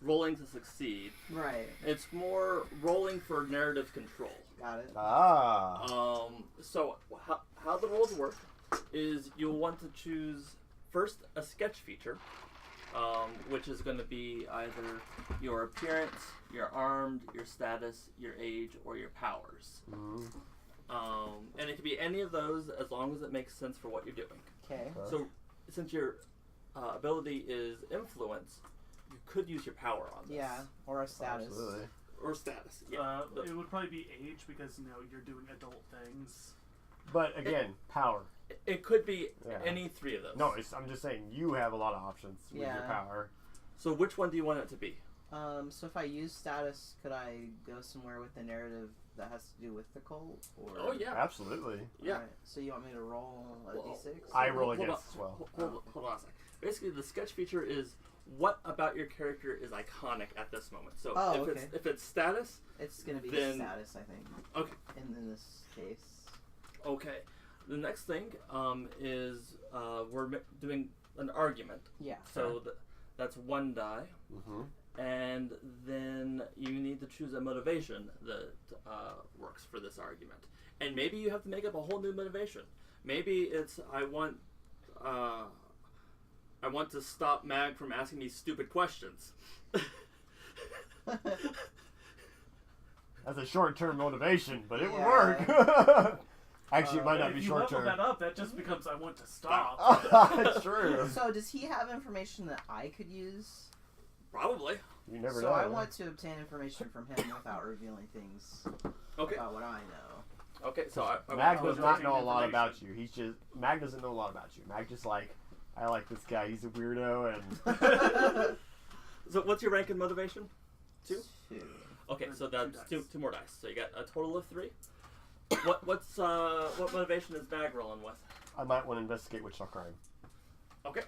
rolling to succeed. Right. It's more rolling for narrative control. Got it. So how the rolls work is you'll want to choose first a sketch feature, which is going to be either your appearance, your armed, your status, your age, or your powers. Mm-hmm. And it can be any of those as long as it makes sense for what you're doing. Okay. So since your ability is influence, you could use your power on this. Yeah, or a status. Absolutely. Or status. Yeah. It would probably be age because you're doing adult things. But again, power. It could be Yeah. any three of those. No, I'm just saying you have a lot of options with your power. So which one do you want it to be? So if I use status, could I go somewhere with the narrative that has to do with the cult? Or... Oh yeah. Absolutely. Yeah. Alright, so you want me to roll a d6? I roll Hold against on. as well. Hold on a sec. Basically, the sketch feature is what about your character is iconic at this moment. So if it's status, It's gonna be then- status, I think. Okay. In this case. Okay. The next thing is we're doing an argument. Yeah. So that's one die. Mm-hmm. And then you need to choose a motivation that works for this argument. And maybe you have to make up a whole new motivation. Maybe it's I want to stop Mag from asking me stupid questions. That's a short-term motivation, but it would Yeah. work. Actually, it might not be If you level short-term. that up, that just becomes I want to stop. That's true. So does he have information that I could use? Probably. You never So know. I want to obtain information from him without revealing things Okay. about what I know. Okay. So I Mag want does to not obtain know a lot information. about you. Mag doesn't know a lot about you. Mag just like, I like this guy. He's a weirdo, and So what's your rank in motivation? 2? 2. Okay, Or so two that's dice. two more dice. So you got a total of 3. What motivation is Mag rolling with? I might want to investigate witch crime. Okay.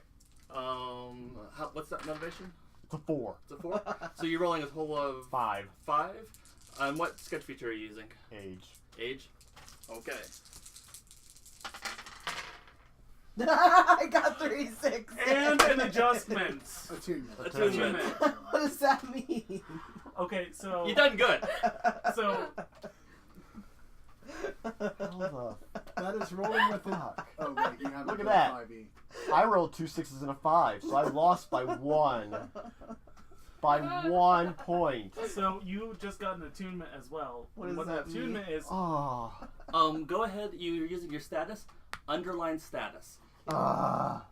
What's that motivation? It's a 4. It's a 4. So you're rolling a total of 5. 5. And what sketch feature are you using? Age. Age. Okay. I got 36. And an adjustment. Attunement. Attunement. What does that mean? Okay, so You done good. so Hold That is rolling with it. Fuck. Oh, wait, you have Look a at that. 5e. I rolled 2 6s and a 5, so I lost by 1. By 1 point. so you just got an attunement as well. What does What that the attunement is? Oh. Go ahead. You're using your status. Underline status.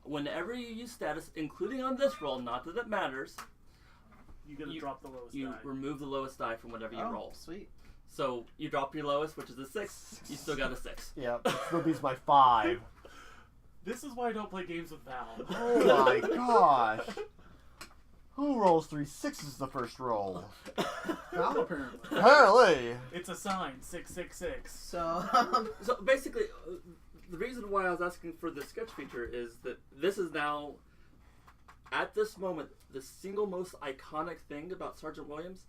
Whenever you use status, including on this roll, not that it matters, You're gonna drop the lowest you die. remove the lowest die from whatever you Oh, roll. sweet. So you drop your lowest, which is a 6. You still got a 6. Yeah, it still beats my 5. This is why I don't play games with Val. Oh my gosh. Who rolls 3 6s the first roll? Val, apparently. Apparently. It's a sign, 666. So, So basically, the reason why I was asking for the sketch feature is that this is now, at this moment, the single most iconic thing about Sergeant Williams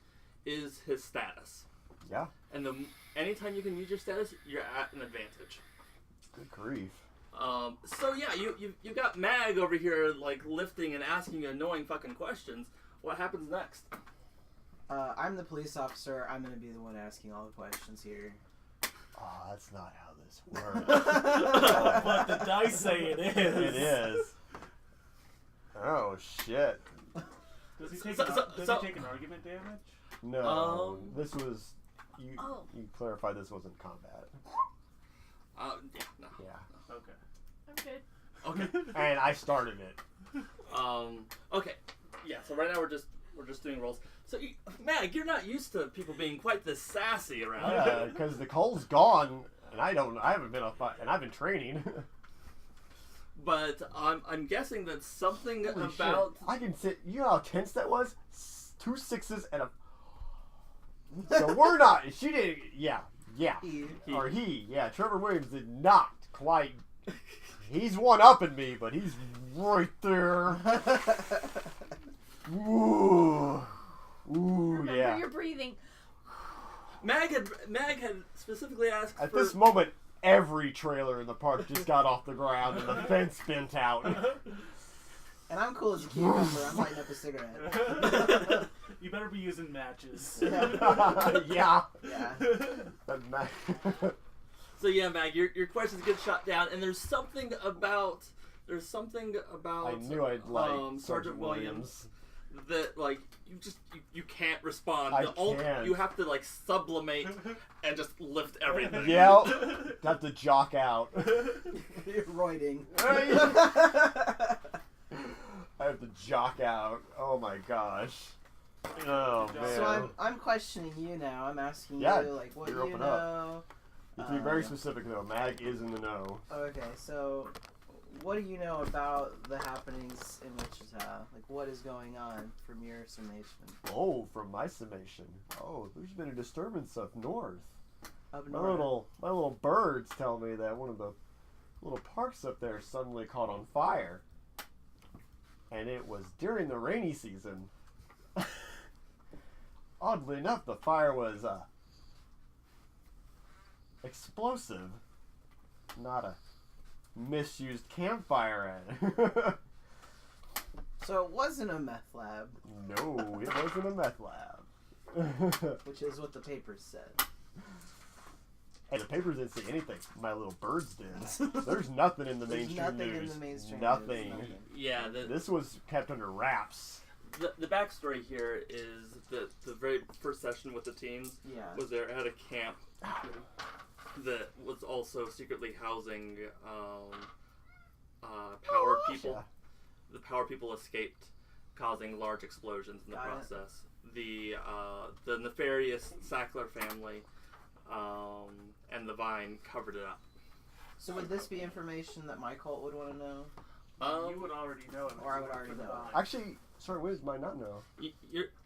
is his status. Yeah. And anytime you can use your status, you're at an advantage. Good grief. So yeah, you got Mag over here like lifting and asking you annoying fucking questions. What happens next? I'm the police officer. I'm gonna be the one asking all the questions here. Oh, that's not how this works. But the dice say it is. It is. Oh shit. Does he take, So- an, so- does so- he take an argument damage? No, this was. You Oh. you clarified this wasn't combat. Yeah, no. Yeah. Okay. I'm good. Okay. And I started it. Okay. Yeah. So right now we're just doing rolls. So Mag, you're not used to people being quite this sassy around. Yeah, because Nicole's gone, and I haven't been and I've been training. But I'm guessing that something Holy about shit. I can sit. You know how tense that was? 2 6s and a. So we're not. She didn't. Yeah. He. Or he. Yeah. Trevor Williams did not quite. He's one upping me, but he's right there. Ooh. Ooh. Remember Yeah. your breathing. Mag had specifically asked At for this moment, every trailer in the park just got off the ground and the fence bent out. And I'm cool as a cucumber. I'm lighting up a cigarette. You better be using matches. Yeah. Yeah. But So yeah, Mag, your questions get shot down, and there's something about I knew I'd like Sergeant Williams that like you can't respond. I only can't. you have to like sublimate and just lift everything. Yeah. Got to jock out. You're roiding. I have to jock out. Oh my gosh. Oh man. So I'm questioning you now. I'm asking Yeah, you like what do you're you open up. know? You have to be very specific though. Mag is in the know. Okay, so what do you know about the happenings in Wichita? Like what is going on from your summation? Oh, from my summation. Oh, there's been a disturbance up north. Up My north. little birds tell me that one of the little parks up there suddenly caught on fire. And it was during the rainy season. Oddly enough, the fire was explosive, not a misused campfire ad. So it wasn't a meth lab, No, it wasn't a meth lab. which is what the papers said. Hey, the papers didn't say anything. My little birds did. There's nothing in the There's mainstream nothing news. in the mainstream Nothing. news. Yeah, This was kept under wraps. the backstory here is that the very first session with the teams Yeah. was there at a camp that was also secretly housing powered people. Yeah. The power people escaped, causing large explosions in the Got it. process. The nefarious Sackler family and the Vine covered it up. So would this be information that my cult would want to know? You would already know it. Or I would already know. Actually, sorry, Wiz might not know.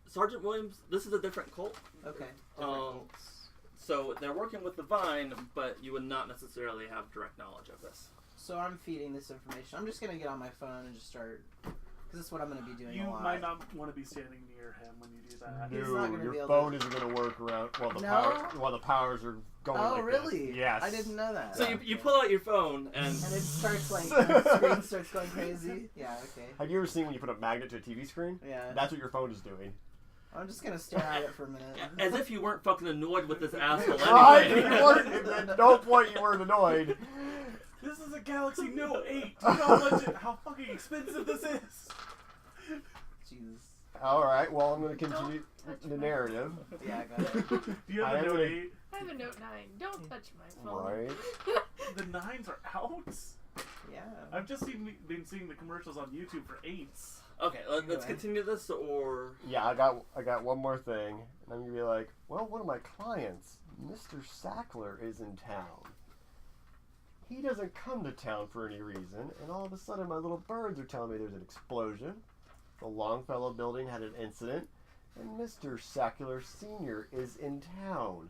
Sergeant Williams, this is a different cult, Okay. so they're working with the Vine, but you would not necessarily have direct knowledge of this. So I'm feeding this information. I'm just gonna get on my phone and just start, because that's what I'm gonna be doing You a lot. might not want to be standing near him when you do that. He's not gonna be your able phone to- isn't going to work around No? while the powers are going. Oh like really? This. Yes. I didn't know that. So you pull out your phone and And it starts like the screen starts going crazy. Yeah. Okay. Have you ever seen when you put a magnet to a TV screen? Yeah. That's what your phone is doing. I'm just gonna stare at it for a minute. as if you weren't fucking annoyed with this asshole Right? You anyway. weren't, at no point you weren't annoyed. This is a Galaxy Note 8. Do you know how fucking expensive this is? Jesus. All right. Well, I'm going to continue Don't touch the my narrative. Yeah, I got it. Do you have I a Note would- 8? I have a Note 9. Don't touch my phone. Right. The 9s are out? Yeah. I've just been seeing the commercials on YouTube for 8s. Okay, let's Anyway. continue this, or Yeah, I got one more thing, and I'm gonna be like, well, one of my clients, Mr. Sackler, is in town. He doesn't come to town for any reason, and all of a sudden my little birds are telling me there's an explosion. The Longfellow building had an incident, and Mr. Sackler Sr. is in town.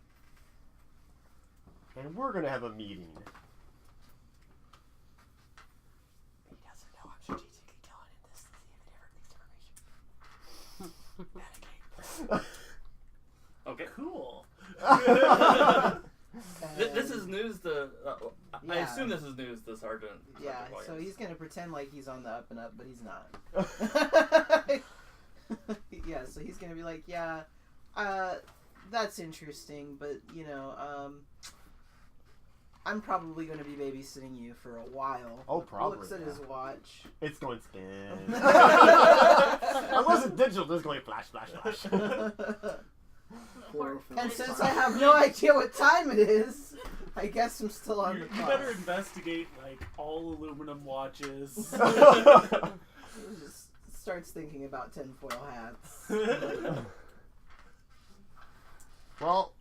And we're gonna have a meeting. He doesn't know I'm strategically telling him this to see if it ever leaks information. okay. Cool. This is news to. I Yeah. assume this is news to Sergeant. Yeah, Sergeant so Williams. he's gonna pretend like he's on the up and up, but he's not. Yeah, so he's gonna be like, yeah, That's interesting, but you know, I'm probably going to be babysitting you for a while. Oh, probably. Looks at his watch. It's going to spin. Unless it's digital, it's going flash, flash, flash. And since I have no idea what time it is, I guess I'm still on the You clock. better investigate like all aluminum watches. He just starts thinking about tinfoil hats. Well,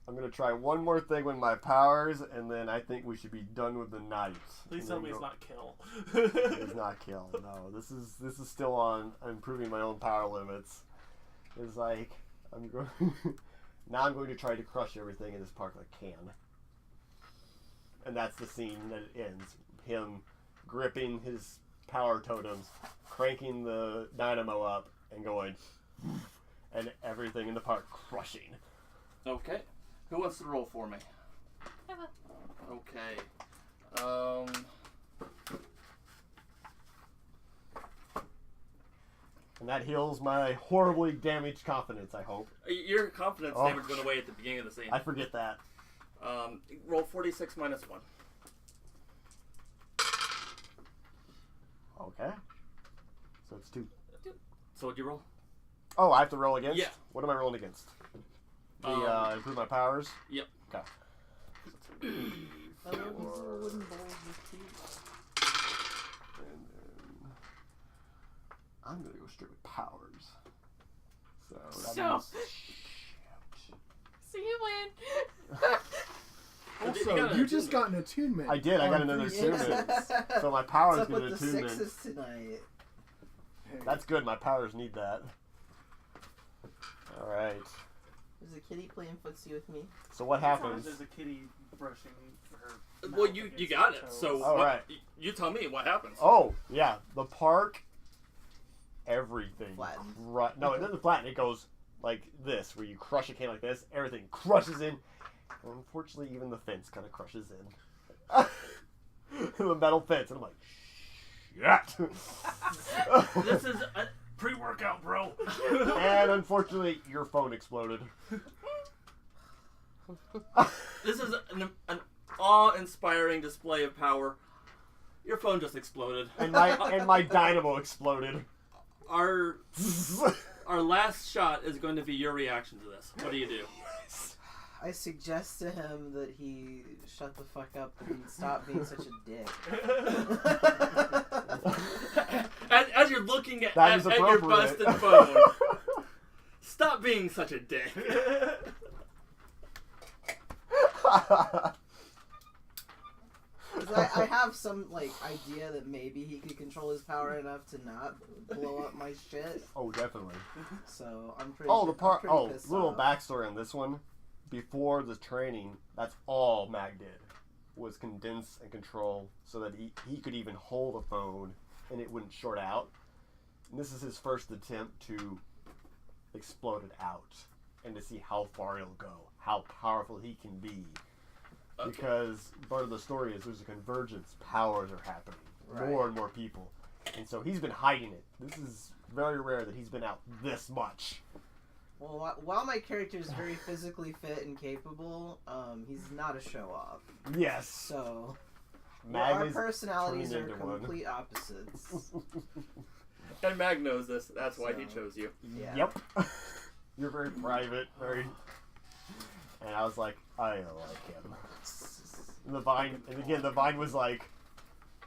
I'm going to try one more thing with my powers, and then I think we should be done with the night. Please tell me it's not kill. It's not kill. No, this is still on improving my own power limits. It's like I'm going now. I'm going to try to crush everything in this park like I can, and that's the scene that it ends. Him gripping his power totems, cranking the dynamo up, and going, and everything in the park crushing. Okay. Who wants to roll for me? Okay. And that heals my horribly damaged confidence, I hope. Your confidence damage went away at the beginning of the scene. I forget that. Roll 46 minus 1. Okay. So it's 2. So what'd you roll? Oh, I have to roll against? Yeah. What am I rolling against? The improve my powers? Yep. Okay. And then I'm gonna go straight with powers. So that means So you win. Also, you just got an attunement. I did. I got on another 3 attunement. sixes. So my powers What's up get with an the attunement. sixes tonight? Hey, That's good. My powers need that. All right. There's a kitty playing footsie with me. So what happens? There's a kitty brushing her. Well, mouth you against got her it. toes. So All what, right. You tell me what happens. Oh yeah, the park. Everything. Flattens. No, it doesn't flatten. It goes like this, where you crush a can like this. Everything crushes in. And unfortunately, even the fence kind of crushes in. The metal fence, and I'm like, shit. This is Pre-workout, bro. And unfortunately, your phone exploded. this is an awe-inspiring display of power. Your phone just exploded. And my dynamo exploded. Our last shot is going to be your reaction to this. What do you do? I suggest to him that he shut the fuck up and stop being such a dick. As you're looking at That is your appropriate. busted phone, stop being such a dick. I have some idea that maybe he could control his power enough to not blow up my shit. Oh, definitely. So I'm pretty. Oh, the part. I'm pretty Oh, pissed little off. backstory on this one. Before the training, that's all Mag did, was condense and control so that he could even hold a phone and it wouldn't short out. And this is his first attempt to explode it out and to see how far he'll go, how powerful he can be. Okay. Because part of the story is there's a convergence, powers are happening, Right. more and more people. And so he's been hiding it. This is very rare that he's been out this much. Well, while my character is very physically fit and capable, he's not a show-off. Yes. So Mag our is personalities are turning into one. complete opposites. And Mag knows this. That's why he So- chose you. Yeah. Yep. You're very private, very. And I was like, I like him. And the vine, and again, the vine was like,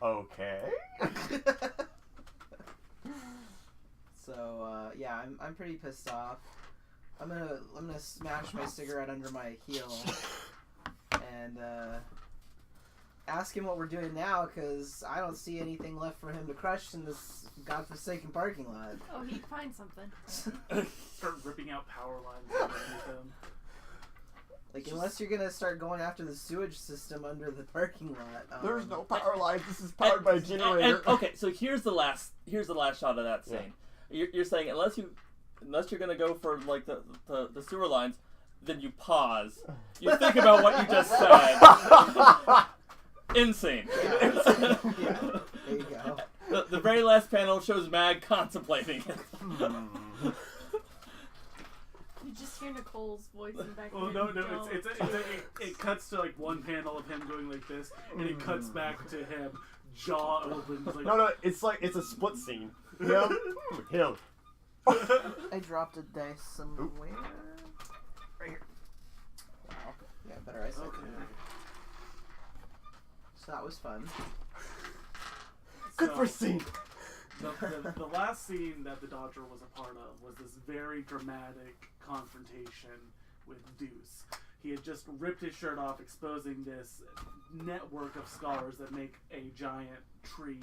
okay. So yeah, I'm pretty pissed off. I'm gonna smash my cigarette under my heel and ask him what we're doing now, because I don't see anything left for him to crush in this godforsaken parking lot. Oh, he'd find something. Start ripping out power lines underneath them. Unless you're gonna start going after the sewage system under the parking lot. There's no power lines. This is powered by a generator. And, okay, so here's the last shot of that scene. Yeah. You're saying unless you're gonna go for like the sewer lines, then you pause. You think about what you just said. Insane. Yeah. Yeah. There you go. The very last panel shows Mag contemplating it. You just hear Nicole's voice in the back. Oh no, it cuts to like one panel of him going like this, and it cuts back to him, jaw open. Like, No, it's like it's a split scene. Him. I dropped a dice somewhere. Right here. Wow. Yeah, better eyesight. Okay. So that was fun. Good for scene. The last scene that the Dodger was a part of was this very dramatic confrontation with Deuce. He had just ripped his shirt off, exposing this network of scars that make a giant tree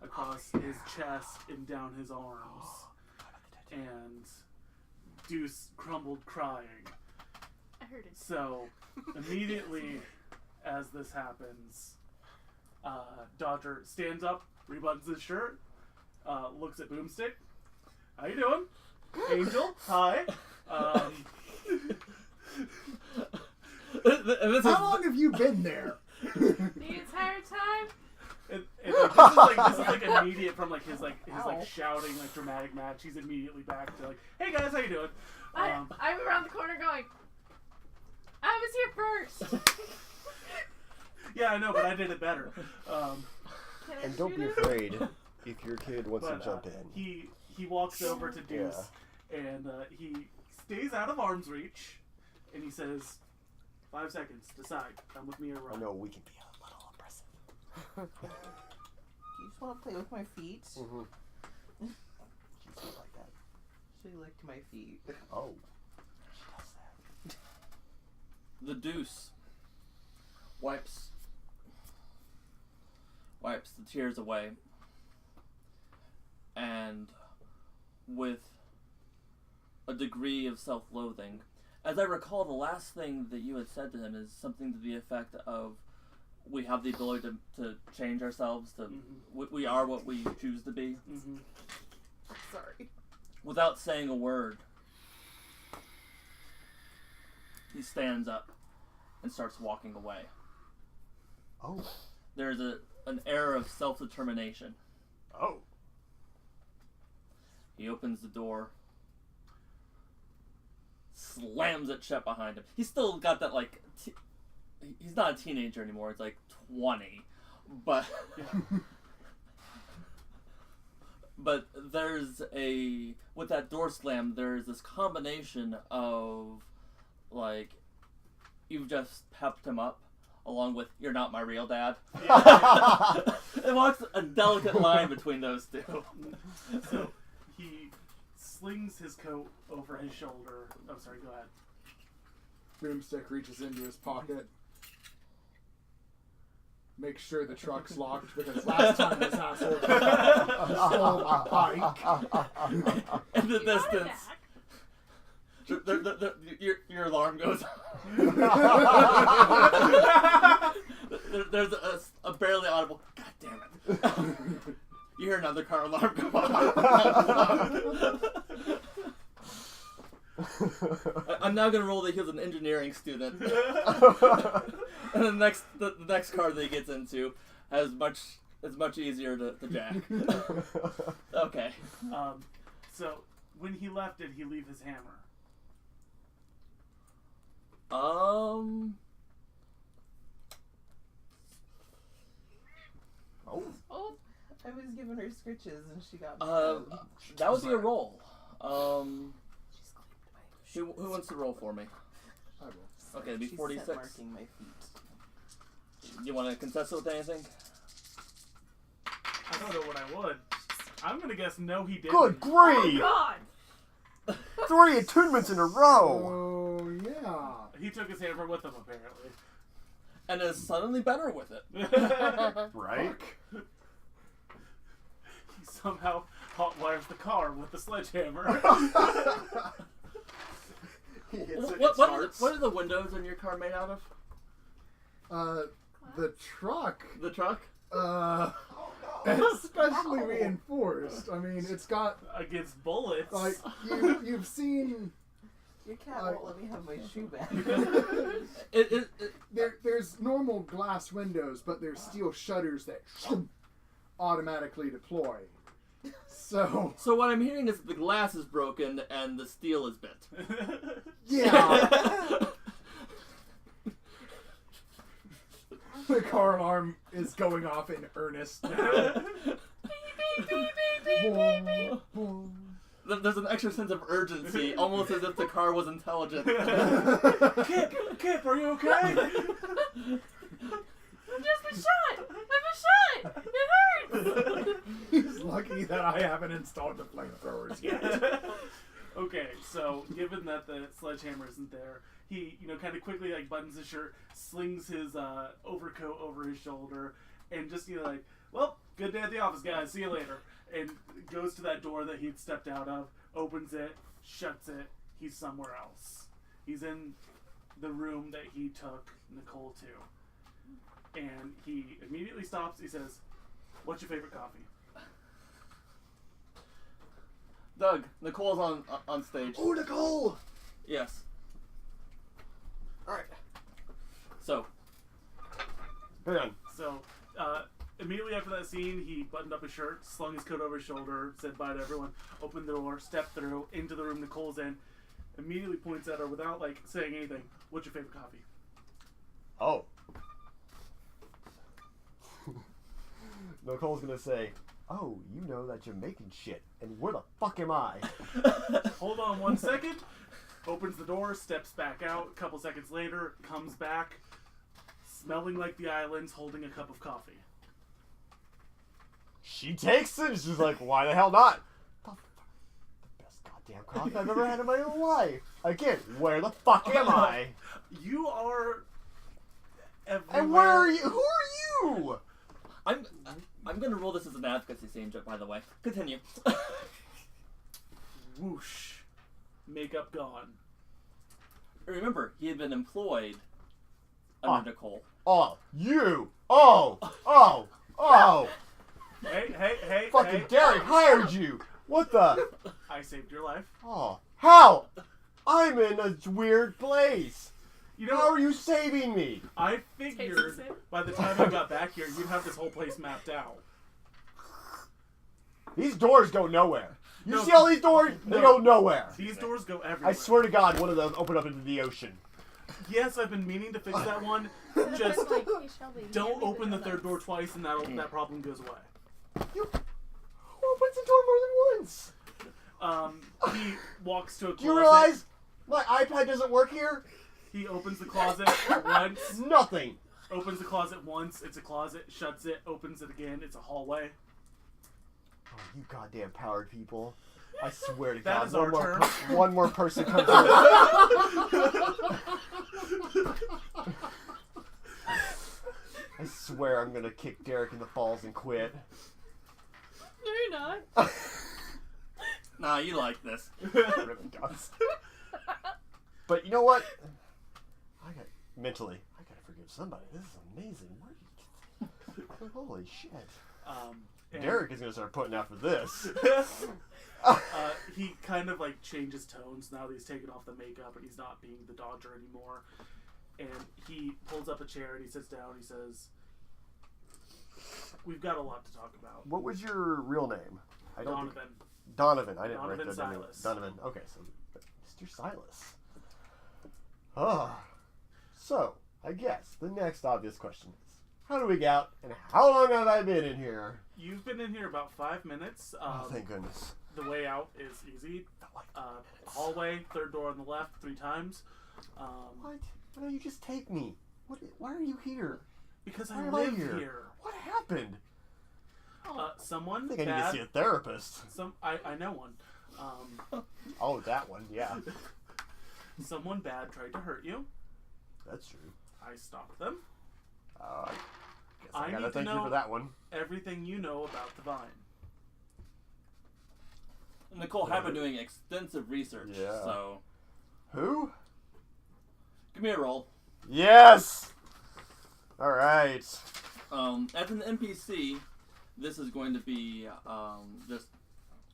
across his chest and down his arms. And Deuce crumbled crying. I heard it. So, immediately as this happens, Dodger stands up, rebuttons his shirt, looks at Boomstick. How you doing? Angel, hi. How long have you been there? The entire time? This is like immediate from like his shouting like dramatic match. He's immediately back to like, hey guys, how you doing? I'm around the corner going, I was here first. Yeah, I know, but I did it better. Can I And don't shoot be him? afraid if your kid wants to But jump in. he walks over to Deuce and he stays out of arm's reach, and he says, 5 seconds, decide, come with me or I run. know we can be a little oppressive. Do you just want to play with my feet? Mm-hmm. She's like that. She licked my feet. Oh. She does that. The Deuce wipes the tears away, and with a degree of self-loathing, as I recall, the last thing that you had said to him is something to the effect of, we have the ability to change ourselves, to we are what we choose to be. Mm-hmm. Sorry. Without saying a word, he stands up and starts walking away. Oh. There's an air of self-determination. Oh. He opens the door, slams it shut behind him. He's still got that, like, he's not a teenager anymore. It's like 20. But, but with that door slam, there's this combination of, like, you've just pepped him up, along with, you're not my real dad. It walks a delicate line between those two. So he slings his coat over his shoulder. Oh, sorry, go ahead. Boomstick reaches into his pocket. Make sure the truck's locked, because last time this asshole stole my bike. In the You got it distance, back. your alarm goes on. There's a barely audible, God damn it. You hear another car alarm go on. I'm now gonna roll that he was an engineering student. And the next car that he gets into is much easier to jack. Okay. So when he left, did he leave his hammer? Oh. Oh, I was giving her scritches and she got that would be a roll. She's clipped my Who wants to roll for me? I will. Okay, it'd be She's 46. scent marking my feet. You want to contest it with anything? I don't know what I would. I'm gonna guess no, he didn't. Good oh grief! God! 3 attunements in a row! Oh, yeah. He took his hammer with him, apparently. And is suddenly better with it. Right? He somehow hotwires the car with the sledgehammer. He hits it, What it starts. are the windows in your car made out of? The truck, The truck? especially reinforced. I mean, it's got, Against bullets. like, you've seen, Your cat won't let me have my shoe back. there's normal glass windows, but there's steel shutters that automatically deploy. So So what I'm hearing is that the glass is broken and the steel is bent. yeah, the car alarm is going off in earnest now. There's an extra sense of urgency, almost as if the car was intelligent. Kip, are you okay? I'm just been shot! I've been shot! It hurts! He's lucky that I haven't installed the flamethrowers yet. Okay, so given that the sledgehammer isn't there, he, kind of quickly like buttons his shirt, slings his overcoat over his shoulder, and just like, well, good day at the office, guys. See you later. And goes to that door that he'd stepped out of, opens it, shuts it. He's somewhere else. He's in the room that he took Nicole to, and he immediately stops. He says, "What's your favorite coffee?" Doug, Nicole's on stage. Oh, Nicole! Yes. Alright. So, Hang on. So, immediately after that scene, he buttoned up his shirt, slung his coat over his shoulder, said bye to everyone, opened the door, stepped through into the room Nicole's in, immediately points at her without like saying anything. "What's your favorite coffee?" Oh. Nicole's gonna say, "Oh, you know that Jamaican shit, and where the fuck am I?" Hold on 1 second. Opens the door, steps back out. A couple seconds later, comes back, smelling like the islands, holding a cup of coffee. She takes it, and she's like, "Why the hell not?" The best goddamn coffee I've ever had in my whole life. Again, where the fuck am I? You are everywhere. And where are you? Who are you? I'm gonna roll this as an advocacy scene, by the way. Continue. Whoosh. Makeup gone. Remember, he had been employed under Nicole. Oh, you. Oh. Hey. Fucking hey. Derek hired you. What the? I saved your life. Oh. How? I'm in a weird place. You know, How are you saving me? I figured by the time I got back here, you'd have this whole place mapped out. These doors go nowhere. You No. see all these doors? They No. go nowhere. These doors go everywhere. I swear to God, one of them opened up into the ocean. Yes, I've been meaning to fix that one. Just Like, hey, Shelby, don't hand me open the third donuts. door twice, and that problem goes away. Who opens the door more than once? He walks to a closet. Do you realize my iPad doesn't work here? He opens the closet once. Nothing. Opens the closet once. It's a closet. Shuts it. Opens it again. It's a hallway. Oh, you goddamn powered people. I swear to That God, is our turn. One more person comes in. I swear I'm gonna kick Derek in the balls and quit. No, you're not. Nah, you like this. Rip guns. But you know what? I gotta forgive somebody. This is amazing. Where did you get holy shit. And Derek is gonna start putting out for this. he kind of like changes tones now that he's taken off the makeup and he's not being the Dodger anymore. And he pulls up a chair and he sits down. He says, "We've got a lot to talk about." What was your real name? Donovan. Donovan. I didn't Donovan write that down. Silas. Donovan. Okay, so Mr. Silas. Oh. So, I guess the next obvious question is, how do we get out, and how long have I been in here? You've been in here about 5 minutes. Oh, thank goodness. The way out is easy. Not like 5 minutes. Hallway, third door on the left, 3 times. What? Why don't you just take me? Why are you here? Because Why I am live here? here. What happened? Someone I think I need to bad. see a therapist. I know one. Oh, that one, yeah. Someone bad tried to hurt you. That's true. I stopped them. I guess I I gotta need to thank you know- for that one. Everything you know about the vine. Nicole had been doing extensive research, Yeah. so Who? give me a roll. Yes! Alright. As an NPC, this is going to be just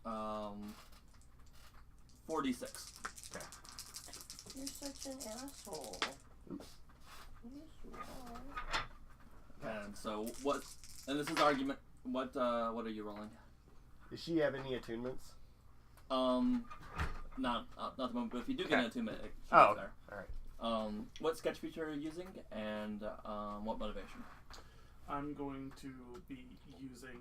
4d6. You're such an asshole. Oops. Yes, you are. And so what? And this is argument. What are you rolling? Does she have any attunements? Not at the moment, but if you do get an attunement, she's Oh, there. alright. What sketch feature are you using, and what motivation? I'm going to be using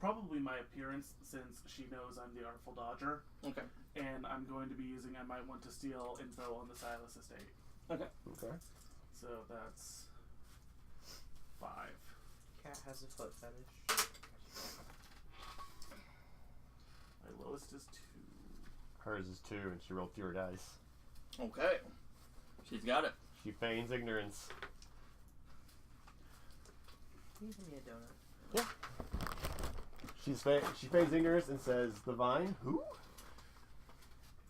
probably my appearance, since she knows I'm the Artful Dodger. Okay. And I'm going to be using, I might want to steal info on the Silas estate. Okay. Okay. So that's 5. Cat has a foot fetish. My lowest is 2. Hers is 2, and she rolled fewer dice. Okay. She's got it. She feigns ignorance. Can you give me a donut? Yeah. She feigns ignorance and says, "The vine? Who?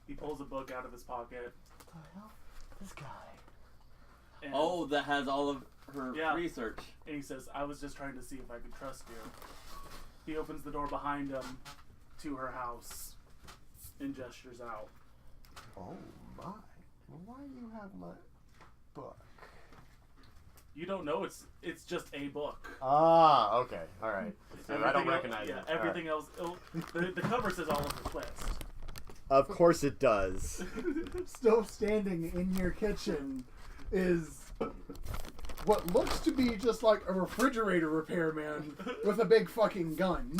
He pulls a book out of his pocket. What the hell? This guy." And, Oh, that has all of her Yeah. research. And he says, I was just trying to see if I could trust you. He opens the door behind him to her house and gestures out. Oh my! Why do you have my book? You don't know it's just a book. Ah, okay, all right. So I don't Everything recognize else, it. Yeah, everything else. The cover says Oliver Twist. Of course it does. Still standing in your kitchen is what looks to be just like a refrigerator repairman with a big fucking gun.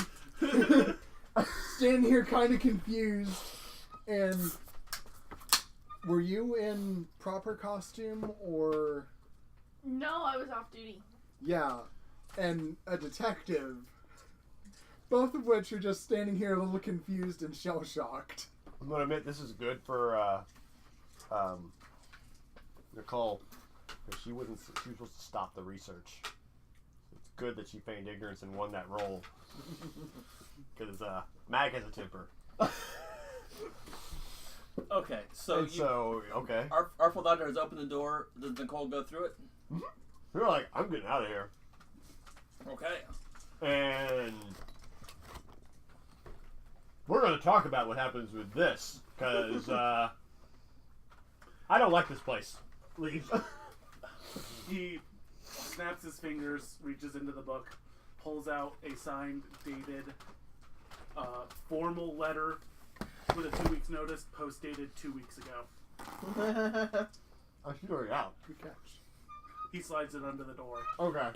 Standing here kind of confused. And were you in proper costume or... No, I was off duty. Yeah, and a detective. Both of which are just standing here a little confused and shell-shocked. I'm gonna admit this is good for Nicole, because she was supposed to stop the research. It's good that she feigned ignorance and won that role, because Mag has a temper. Okay, so okay. Artful Dodger has opened the door. Does Nicole go through it? You're like, I'm getting out of here, Okay. and we're gonna talk about what happens with this, because I don't like this place. Leave. He snaps his fingers, reaches into the book, pulls out a signed, dated, formal letter with a 2 weeks notice, post-dated 2 weeks ago. Oh, she's already out. Good catch. He slides it under the door. Okay.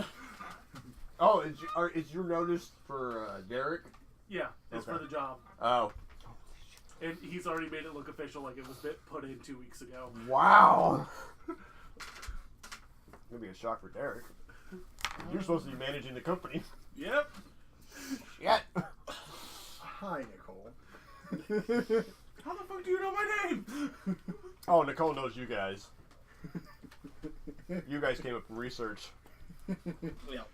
Oh, is your notice for Derek? Yeah, it's Okay. for the job. Oh. And he's already made it look official, like it was put in 2 weeks ago. Wow. Gonna be a shock for Derek. You're supposed to be managing the company. Yep. Shit. Hi, Nicole. How the fuck do you know my name? Oh, Nicole knows you guys. You guys came up from research. Yeah.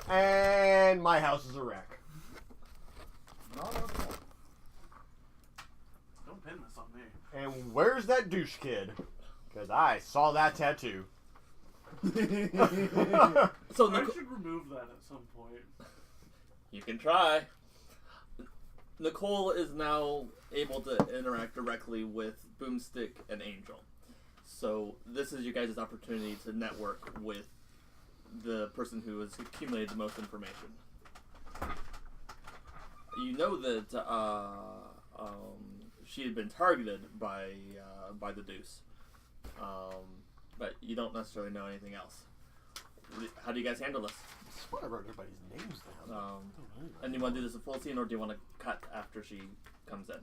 And my house is a wreck. Not our fault. Don't pin this on me. And where's that douche kid? Because I saw that tattoo. So I should remove that at some point. you can try. Nicole is now able to interact directly with Boomstick and Angel. So this is you guys' opportunity to network with the person who has accumulated the most information. You know that she had been targeted by the Deuce, but you don't necessarily know anything else. How do you guys handle this? I swear I wrote everybody's names down. And you want to do this a full scene, or do you want to cut after she comes in?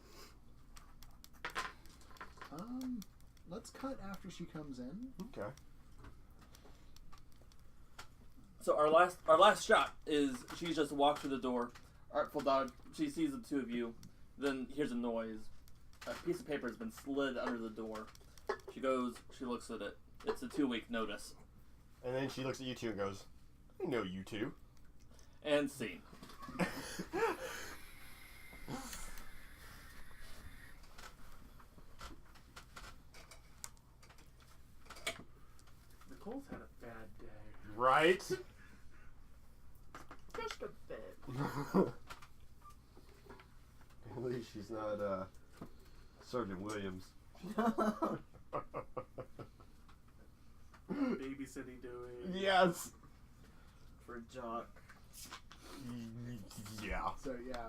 Let's cut after she comes in. Okay. So our last shot is she just walks through the door. Artful Dog, she sees the two of you, then hears a noise. A piece of paper has been slid under the door. She goes, she looks at it. It's a 2-week notice. And then she looks at you two and goes, I know you two. And scene. Nicole's had a bad day. Right? Just a bit. At least she's not Sergeant Williams. Babysitting doing. Yes. for Jock. Yeah. So yeah,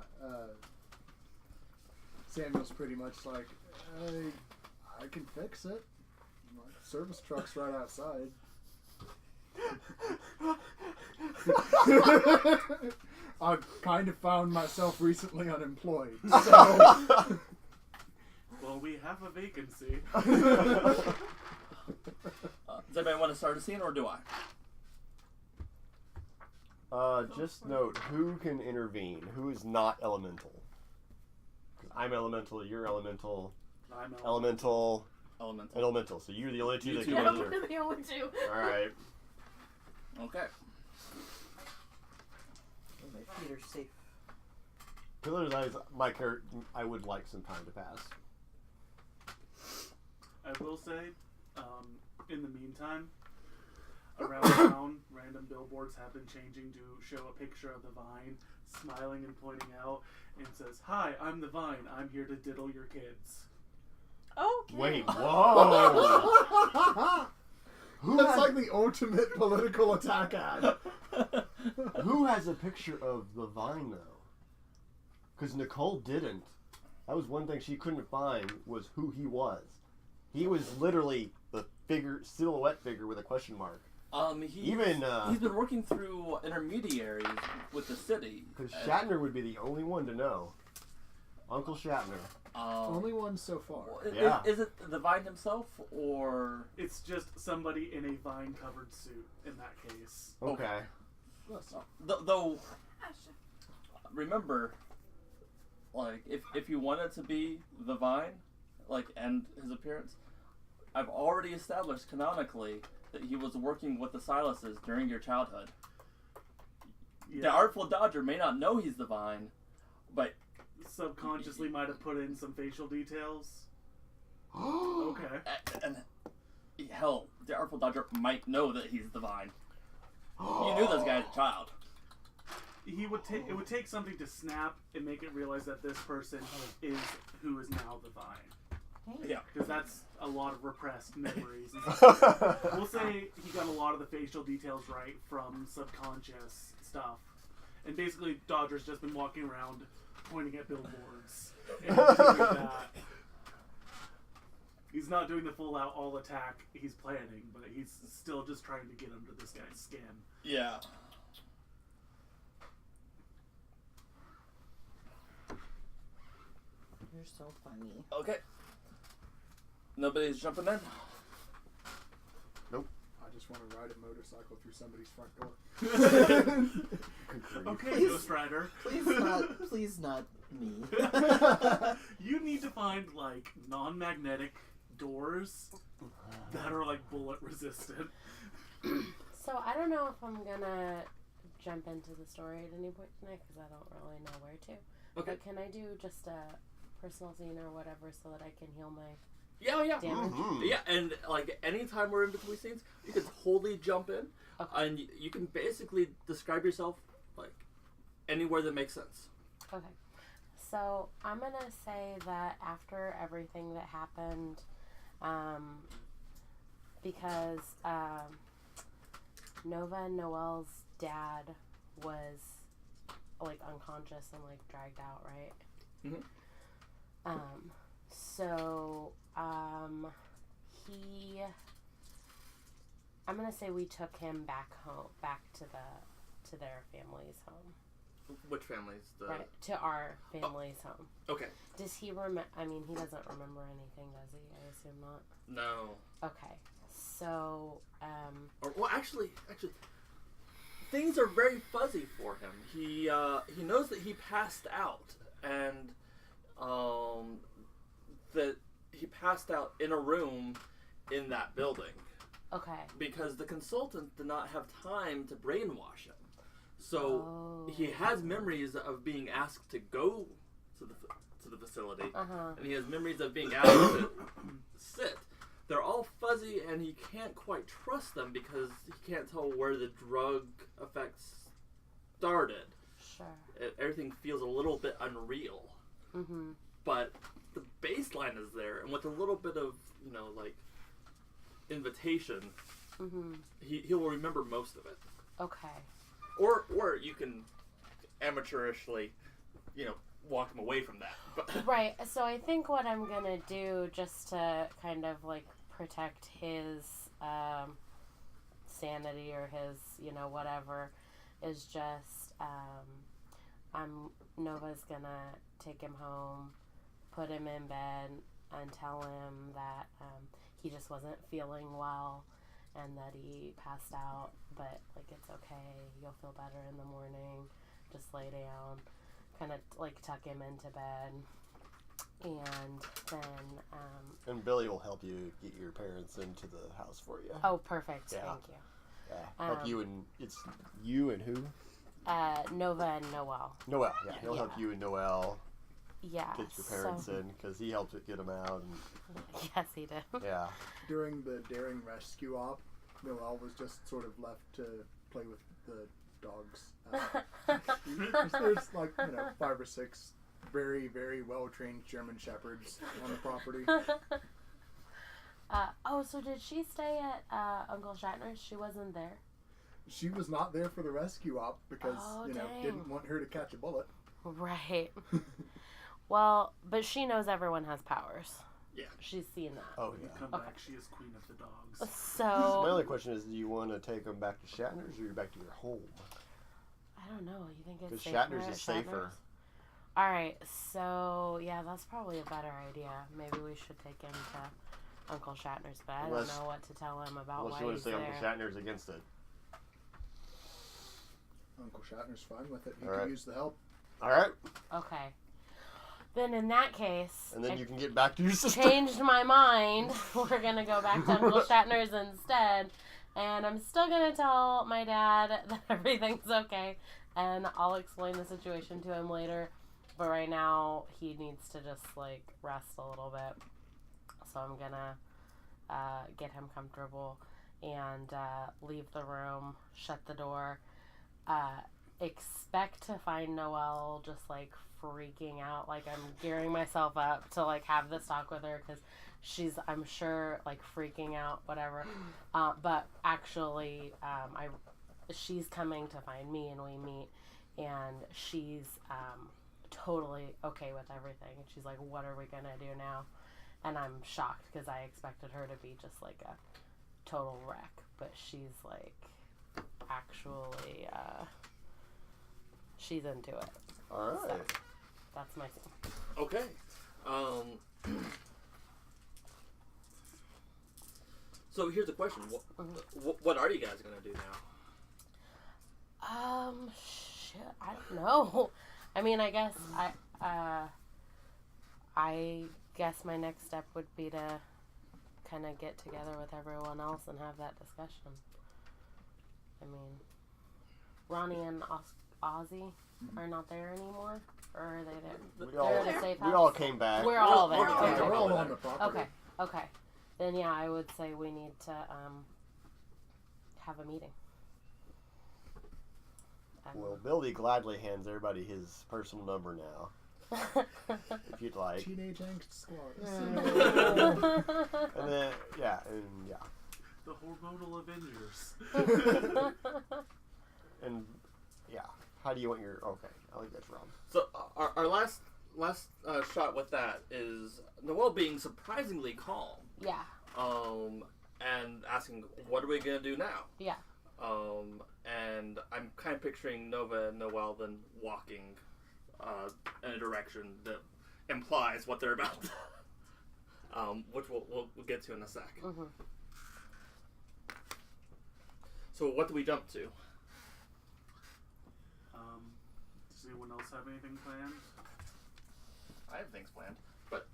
Samuel's pretty much like, I can fix it. My service truck's right outside. I've kind of found myself recently unemployed. So. Well, we have a vacancy. Does anybody want to start a scene, or do I? Just note, who can intervene? Who is not elemental? 'Cause I'm elemental, you're elemental, I'm elemental, Elemental. and elemental. So you're the only two You that two can are enter. We're the only two. Alright. Okay. My feet are safe. Pillar's Eyes, my character, I would like some time to pass. I will say, in the meantime, around town, random billboards have been changing to show a picture of the Vine, smiling and pointing out, and it says, "Hi, I'm the Vine. I'm here to diddle your kids." Okay. Wait, whoa! That's like the ultimate political attack ad. Who has a picture of the Vine, though? Because Nicole didn't. That was one thing she couldn't find, was who he was. He was literally the silhouette figure with a question mark. He's been working through intermediaries with the city. Because Shatner would be the only one to know. Uncle Shatner. Only one so far. Yeah. Is it the Vine himself, or It's just somebody in a vine-covered suit in that case. Okay. though? Remember, like if you wanted to be the Vine, like, and his appearance, I've already established canonically that he was working with the Silases during your childhood. Yeah. The Artful Dodger may not know he's the Vine, but Subconsciously might have put in some facial details. Okay. and hell, the Artful Dodger might know that he's the Vine. You knew this guy as a child. It would take something to snap and make it realize that this person is who is now the Vine. Yeah. Because that's a lot of repressed memories. We'll say he got a lot of the facial details right from subconscious stuff. And basically, Dodger's just been walking around pointing at billboards and doing that. He's not doing the full-out all-attack he's planning, but he's still just trying to get under this guy's skin. Yeah. You're so funny. Okay. Nobody's jumping in? I just want to ride a motorcycle through somebody's front door. Okay, Please. Ghost Rider. Please not me. You need to find, like, non-magnetic doors that are, like, bullet-resistant. So I don't know if I'm gonna jump into the story at any point tonight because I don't really know where to. Okay. But can I do just a personal scene or whatever so that I can heal my Yeah. damage? Yeah, and like anytime we're in between scenes, you can totally jump in, Okay. and you can basically describe yourself like anywhere that makes sense. Okay. So I'm gonna say that after everything that happened, because Nova and Noelle's dad was like unconscious and like dragged out, right? Mhm. So I'm gonna say we took him back to their family's home. Which family's the? Right, to our family's home. Okay. Does he remember? I mean, he doesn't remember anything, does he? I assume not. No. Okay, so Or well, actually, things are very fuzzy for him. He knows that he passed out, and that he passed out in a room in that building okay, because the consultant did not have time to brainwash him. So he has memories of being asked to go to the facility, and he has memories of being asked to sit. They're all fuzzy, and he can't quite trust them because he can't tell where the drug effects started. sure. Everything feels a little bit unreal. Mm-hmm. But the baseline is there, and with a little bit of, like, invitation, Mm-hmm. he will remember most of it. Okay. Or you can amateurishly, walk him away from that. But Right. So I think what I'm gonna do, just to kind of like protect his sanity or his, whatever, is just Nova's gonna take him home, put him in bed, and tell him that he just wasn't feeling well and that he passed out, but like it's okay, you'll feel better in the morning, just lay down, kind of like tuck him into bed, and then And Billy will help you get your parents into the house for you. oh, perfect. Yeah. Thank you. Yeah. Help you and it's you and who? Nova and Noel. Noel. Yeah. He'll Yeah. help you and Noel Yeah. get your parents in because he helped get them out. And, Yes, he did. yeah. During the daring rescue op, Noel was just sort of left to play with the dogs. There's like 5 or 6 very, very well-trained German shepherds on the property. So did she stay at Uncle Shatner's? She wasn't there? She was not there for the rescue op because dang. didn't want her to catch a bullet. Right. Well, but she knows everyone has powers. Yeah. She's seen that. Oh, When you yeah. come Okay. back, she is queen of the dogs. My So, only question is, do you want to take them back to Shatner's or back to your home? I don't know. You think it's Because safer Shatner's at is safer. Alright, so, yeah, that's probably a better idea. Maybe we should take him to Uncle Shatner's, but I Unless- don't know what to tell him about Unless why you want he's to say there. Uncle Shatner's against it. Uncle Shatner's fine with it. He All could right. use the help. All right. Okay. Then in that case, And then I you can get back to your sister. changed my mind. We're gonna go back to Uncle Shatner's instead, and I'm still gonna tell my dad that everything's okay, and I'll explain the situation to him later. But right now, he needs to just like rest a little bit. So I'm gonna get him comfortable and leave the room, shut the door. Expect to find Noelle just like freaking out, like I'm gearing myself up to like have this talk with her because she's, I'm sure, like freaking out, whatever. But actually, she's coming to find me, and we meet, and she's totally okay with everything. And she's like, "What are we gonna do now?" And I'm shocked because I expected her to be just like a total wreck, but she's like actually she's into it. All right. So, that's my thing. okay. So here's the question: what are you guys gonna do now? Shit, I don't know. I mean, I guess I guess my next step would be to kind of get together with everyone else and have that discussion. I mean, Ronnie and Ozzy are not there anymore, or are they there? They're in a safe house. We all came back. We're all there. Okay. Yeah, we're all on the property. Okay. Then yeah, I would say we need to have a meeting. Well, Billy gladly hands everybody his personal number now, if you'd like. Teenage Angst Squad. And then, yeah. The hormonal Avengers. And, yeah. How do you want your... Okay, I'll leave that to Rob. So our last shot with that is Noelle being surprisingly calm. Yeah. And asking, what are we gonna do now? Yeah. And I'm kind of picturing Nova and Noelle then walking in a direction that implies what they're about to, which we'll get to in a sec. Mm-hmm. So what do we jump to? Does anyone else have anything planned? I have things planned, but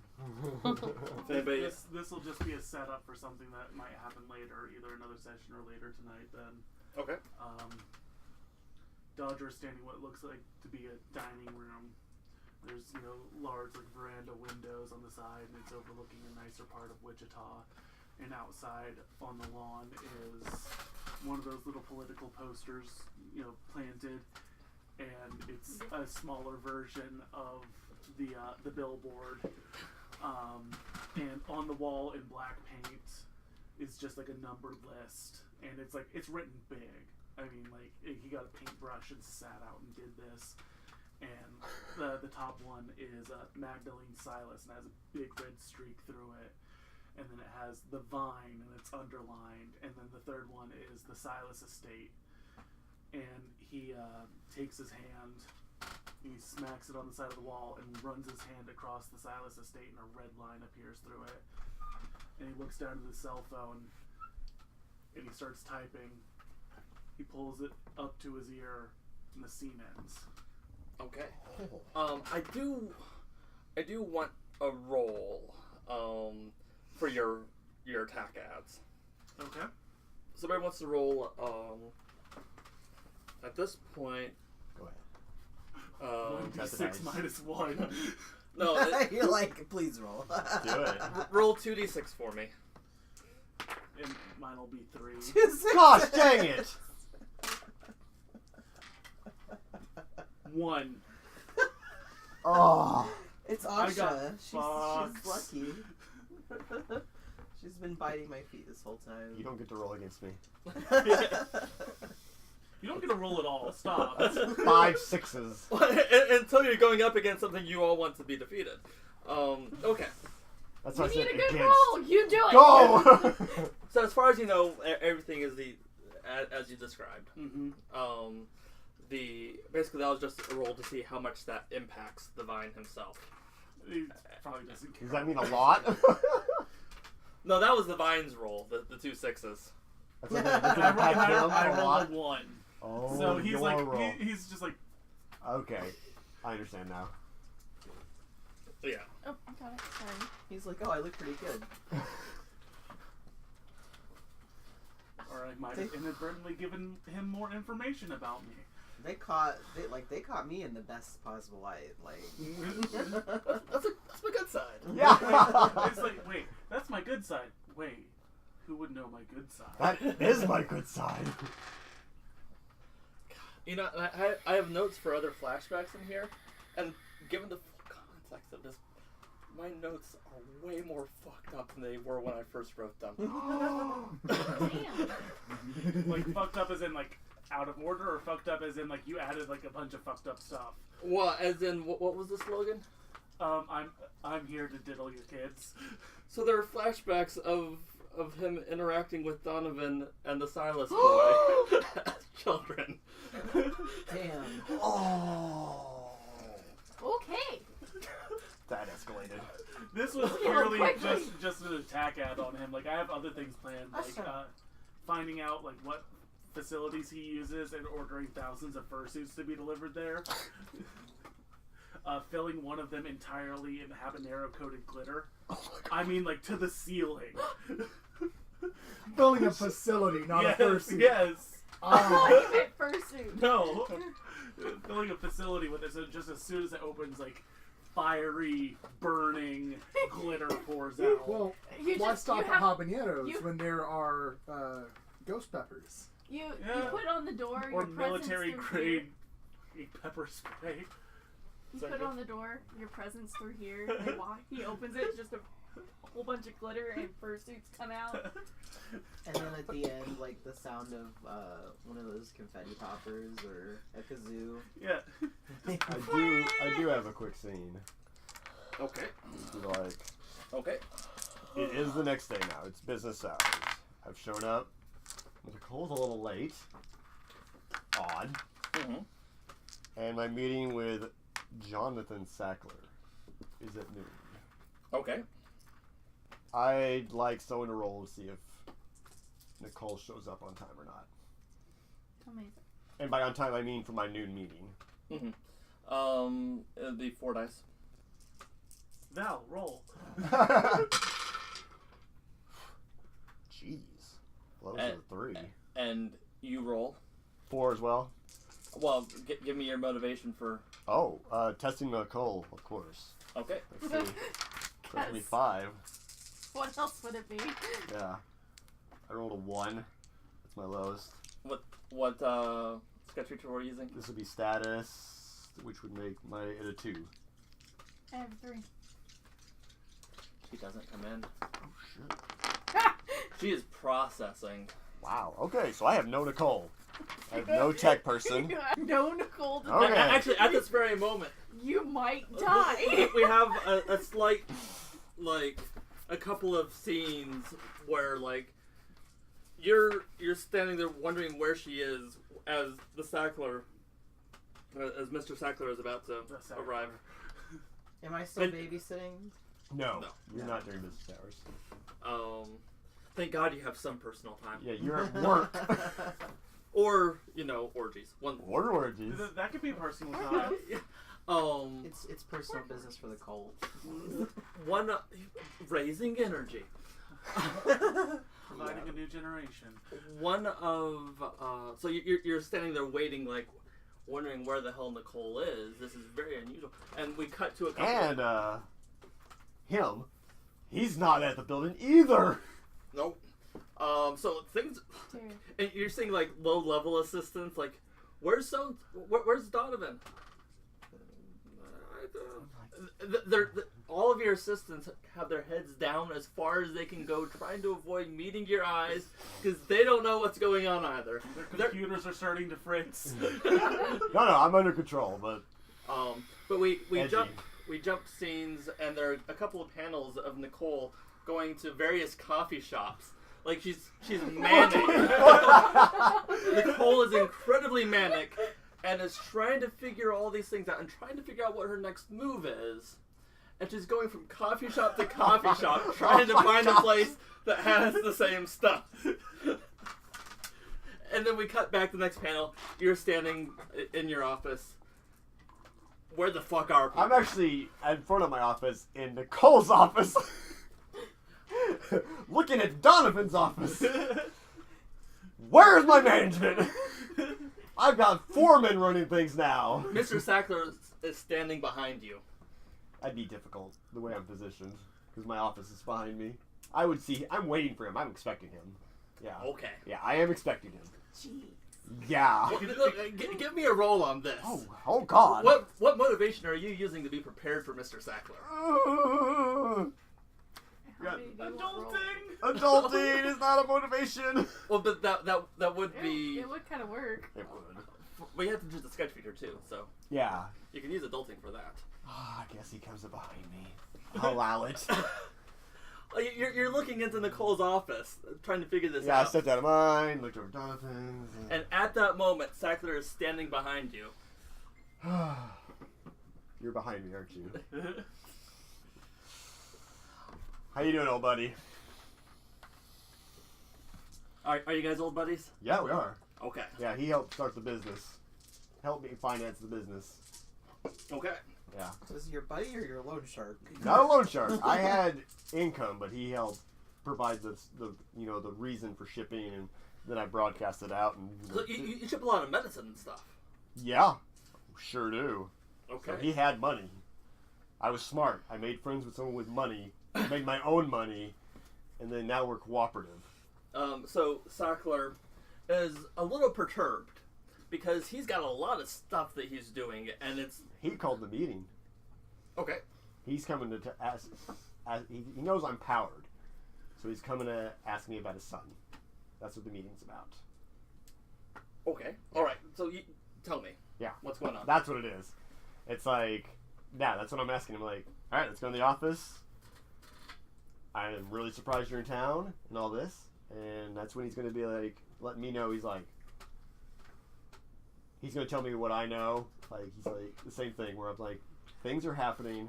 if anybody, This will just be a setup for something that might happen later, either another session or later tonight. Then okay. Dodger is standing what looks like to be a dining room. There's large like veranda windows on the side, and it's overlooking a nicer part of Wichita. And outside on the lawn is one of those little political posters, planted, and it's a smaller version of the billboard. And on the wall in black paint is just like a numbered list, and it's written big. I mean, like, he got a paintbrush and sat out and did this. And the top one is Magdalene Silas and has a big red streak through it. And then it has the vine and it's underlined. And then the third one is the Silas estate. And he takes his hand and he smacks it on the side of the wall and runs his hand across the Silas estate and a red line appears through it. And he looks down at his cell phone and he starts typing. He pulls it up to his ear and the scene ends. Okay. I do want a roll for your attack ads. Okay. Somebody wants to roll at this point. Go ahead. 1d6 minus 1. No, You're like, please roll. Do it. roll 2d6 for me. And mine will be 3. Gosh dang it! 1. Oh. It's I got Asha. She's lucky. She's been biting my feet this whole time. You don't get to roll against me. You don't get to roll at all. Stop. 5 6s. Until you're going up against something you all want to be defeated. Okay. That's You what I need said a good against. roll. You do it. Go! So as far as you know, everything is as you described. Mm-hmm. Basically that was just a roll to see how much that impacts the vine himself. He probably doesn't care. Does that mean a lot? No, that was the vine's roll. The 2 6s. That's like, does it impact him I a rolled lot? a 1. Oh, So he's your like, roll. he's just like, Okay, I understand now. Yeah. Oh, I got it. Sorry. He's like, oh, I look pretty good. or I might have inadvertently given him more information about me. They caught me in the best possible light. Like, That's my good side. Yeah. It's like, wait, that's my good side. Wait, who would know my good side? That is my good side. You know, I have notes for other flashbacks in here, and given the full context of this, my notes are way more fucked up than they were when I first wrote them. Damn. Like fucked up as in like out of order, or fucked up as in like you added like a bunch of fucked up stuff. Well, as in, what was the slogan? I'm here to diddle your kids. So there are flashbacks of him interacting with Donovan and the Silas boy as children. damn. Oh. Okay. That escalated. This was purely just an attack ad on him. Like I have other things planned, like finding out like what facilities he uses and ordering thousands of fursuits to be delivered there. Filling one of them entirely in habanero coated glitter. I mean, like to the ceiling. Building a facility, not a fursuit. Yes. Oh, you meant fursuit. No. Filling a facility with it, so just as soon as it opens, like fiery, burning glitter pours out. Well, You why just- stop you at have- habaneros you- when there are ghost peppers? You Yeah. put on the door Or your presents military through grade pepper spray. here. You Sorry, put go- on the door your presents through here. They walk. He opens it. Just a whole bunch of glitter and fursuits come out. And then at the end, like the sound of one of those confetti poppers or a kazoo. Yeah. I do have a quick scene. Okay. Like, Okay. it is the next day now. It's business hours. I've shown up. Nicole's a little late. Odd. Mm-hmm. And my meeting with Jonathan Sackler is at noon. Okay. I'd like someone to roll to see if Nicole shows up on time or not. Amazing. And by on time, I mean for my noon meeting. Mm-hmm. It'd be 4 dice. Val, roll. Jeez. Well, those are 3. And you roll. 4 as well? Well, give me your motivation for... Oh, testing Nicole, of course. Okay. Let's see. So it's gonna be 5. What else would it be? Yeah. I rolled a 1. That's my lowest. What sketch feature were you using? This would be status, which would make it a 2. I have 3. She doesn't come in. Oh, shit. She is processing. Wow. Okay, so I have no Nicole. I have no tech person. You have no Nicole. To Okay. Actually, at this very moment, You might die. we have a slight, like, a couple of scenes where, like, you're standing there wondering where she is as the Sackler, as Mr. Sackler is about to arrive. Am I still And- babysitting? No, No. you're not during business hours. Thank God you have some personal time. Yeah, you're at work. Or, orgies. One. Water orgies. That could be personal time. It's personal business for the cult. One, raising energy. Providing a new generation. One of, so you're standing there waiting, like, wondering where the hell Nicole is. This is very unusual. And we cut to a couple. And, him, he's not at the building either. Nope. So things, Dude. and you're seeing, like, low-level assistants, like, where's Donovan? All of your assistants have their heads down as far as they can go, trying to avoid meeting your eyes, because they don't know what's going on either. Their computers are starting to fritz. No, I'm under control, but But we edgy. jump scenes, and there are a couple of panels of Nicole going to various coffee shops. Like, she's manic. Nicole is incredibly manic and is trying to figure all these things out and trying to figure out what her next move is. And she's going from coffee shop to coffee shop trying to find a place that has the same stuff. And then we cut back to the next panel. You're standing in your office. Where the fuck are people? I'm actually in front of my office in Nicole's office. Looking at Donovan's office. Where's my management? I've got foremen running things now. Mr. Sackler is standing behind you. That'd be difficult the way I'm positioned because my office is behind me. I'm waiting for him. I'm expecting him. Yeah. Okay. Yeah, I am expecting him. Jeez. Yeah. Look, give me a roll on this. Oh God. What motivation are you using to be prepared for Mr. Sackler? How many do you want rolled? Adulting is not a motivation. Well, but that would be. It would kind of work. It would. We have to do the sketch feature too, so Yeah. you can use adulting for that. I guess he comes up behind me. I'll allow it. You're looking into Nicole's office, trying to figure this Yeah, I out. stepped out of mine, looked over Donovan's. And at that moment, Sackler is standing behind you. You're behind me, aren't you? How you doing, old buddy? Are you guys old buddies? Yeah, we are. Okay. Yeah, he helped start the business. Helped me finance the business. Okay. Yeah. Was he your buddy or your loan shark? Not a loan shark. I had income, but he helped provide the reason for shipping, and then I broadcast it out. And So you ship a lot of medicine and stuff. yeah, sure do. Okay. So he had money. I was smart. I made friends with someone with money. I made my own money, and then now we're cooperative. So Sackler is a little perturbed because he's got a lot of stuff that he's doing, and it's He called the meeting. okay. He's coming to ask. He knows I'm powered, so he's coming to ask me about his son. That's what the meeting's about. Okay. All right. So you tell me. Yeah. What's going on? That's what it is. It's like, yeah, that's what I'm asking him. Like, all right, let's go in the office. I'm really surprised you're in town and all this. And that's when he's going to be like, letting me know. He's like, he's going to tell me what I know. Like, he's like, the same thing where I'm like, things are happening.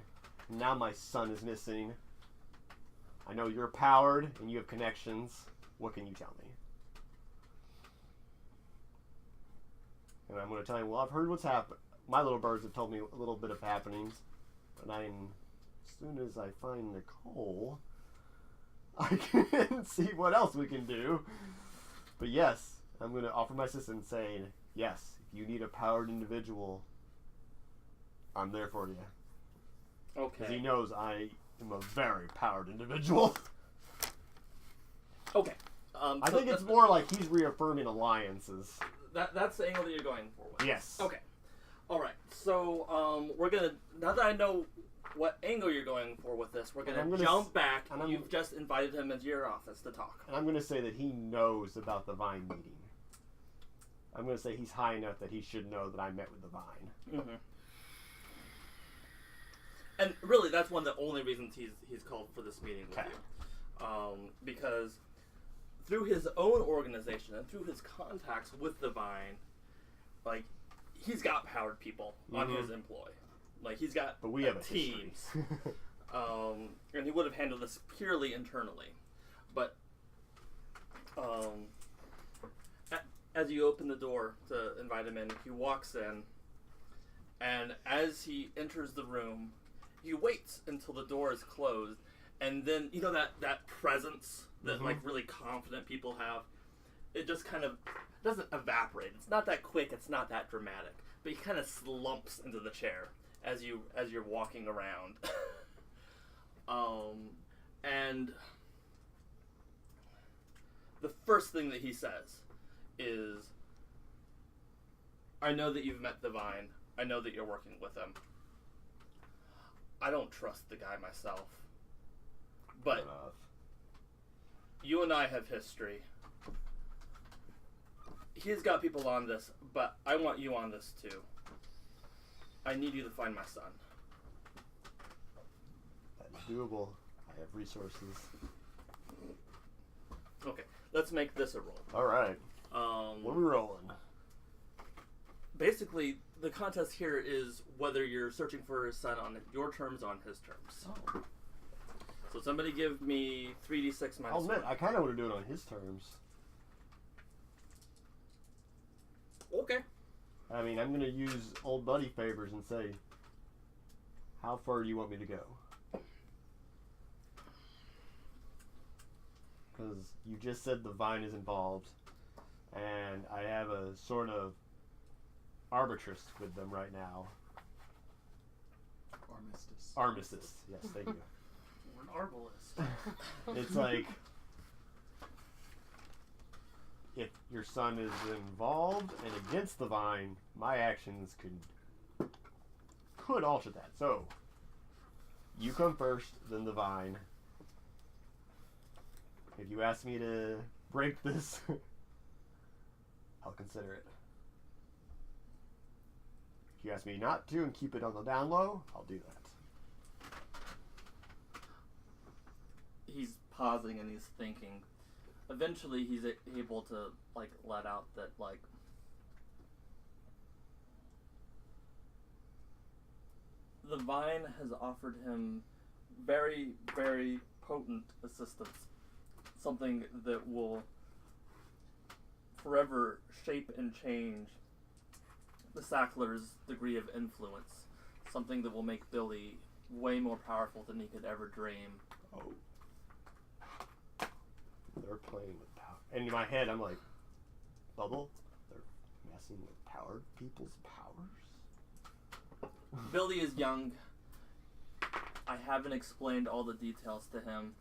Now my son is missing. I know you're powered and you have connections. What can you tell me? And I'm going to tell him, well, I've heard what's happened. My little birds have told me a little bit of happenings. And as soon as I find Nicole, I can see what else we can do. But yes, I'm going to offer my assistance saying, yes, if you need a powered individual, I'm there for you. Because he Okay. knows I am a very powered individual. Okay. I think it's more like he's reaffirming alliances. that's the angle that you're going for. With. Yes. Okay. All right. So we're gonna now that I know what angle you're going for with this, we're I'm gonna gonna jump back. and I'm- You've just invited him into your office to talk. And I'm going to say that he knows about the Vine meeting. I'm going to say he's high enough that he should know that I met with the Vine. Mm-hmm. And really, that's one of the only reasons he's called for this meeting with you. Because through his own organization and through his contacts with the Vine, like, he's got powered people on his employ. Like, he's got but we have teams. And he would have handled this purely internally. But as you open the door to invite him in, he walks in, and as he enters the room, he waits until the door is closed, and then, you know, that presence that, like, really confident people have, it just kind of doesn't evaporate. It's not that quick, it's not that dramatic, but he kind of slumps into the chair as you're walking around. And the first thing that he says is, I know that you've met the Vine. I know that you're working with him. I don't trust the guy myself. But you and I have history. He's got people on this, but I want you on this too. I need you to find my son. That's doable. I have resources. Okay, let's make this a roll. Alright. What are we rolling? Basically, the contest here is whether you're searching for his son on your terms, on his terms. Oh. So somebody give me 3d6 minus I'll admit, 1. I kind of want to do it on his terms. Okay. I mean, I'm going to use old buddy favors and say, how far do you want me to go? Because you just said the Vine is involved, and I have a sort of arbitrist with them right now. Armistice. Yes, thank you. We're an arbalist. It's like, if your son is involved and against the Vine, my actions could alter that. So, you come first, then the Vine. If you ask me to break this, I'll consider it. If you ask me not to and keep it on the down low, I'll do that. He's pausing and he's thinking. Eventually, he's able to, like, let out that, like, the Vine has offered him very, very potent assistance. Something that will forever shape and change the Sackler's degree of influence. Something that will make Billy way more powerful than he could ever dream. Oh. They're playing with power. And in my head, I'm like, Bubble? They're messing with powered people's powers? Billy is young. I haven't explained all the details to him.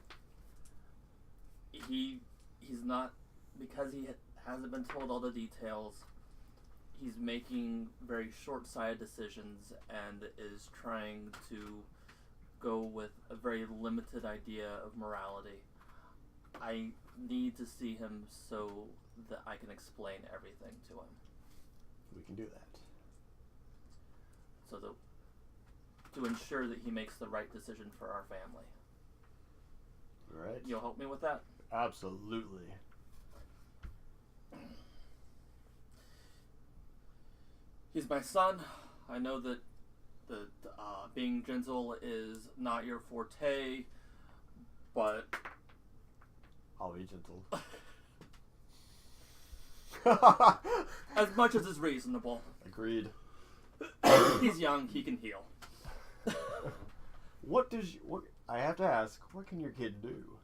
He's not, because he hasn't been told all the details, he's making very short-sighted decisions and is trying to go with a very limited idea of morality. I need to see him so that I can explain everything to him. We can do that. So to ensure that he makes the right decision for our family. All right. You'll help me with that? Absolutely. He's my son. I know that being gentle is not your forte, but I'll be gentle. as much as is reasonable. Agreed. He's young. He can heal. What I have to ask, what can your kid do?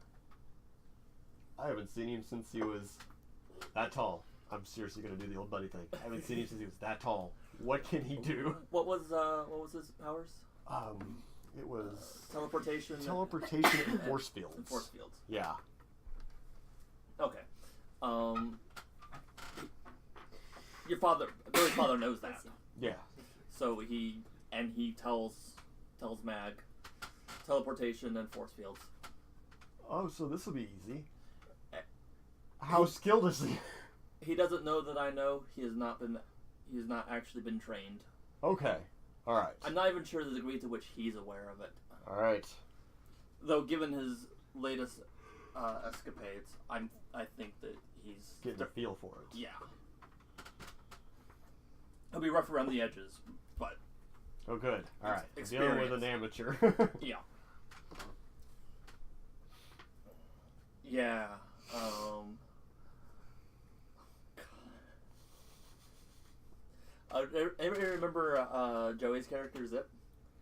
I haven't seen him since he was that tall. I'm seriously gonna do the old buddy thing. I haven't seen him since he was that tall. What can he do? What was his powers? It was Teleportation and force fields. And force fields. Yeah. Okay. Billy's father knows that. Yeah. So he tells Mag teleportation and force fields. Oh, so this will be easy. How skilled is he? He doesn't know that I know. He has not actually been trained. Okay. All right. I'm not even sure the degree to which he's aware of it. All right. Though, given his latest escapades, I think that he's Getting a feel for it. Yeah. He'll be rough around the edges, but. Oh, good. All right. Experience. Dealing with an amateur. Yeah. Yeah. Everybody remember Joey's character Zip?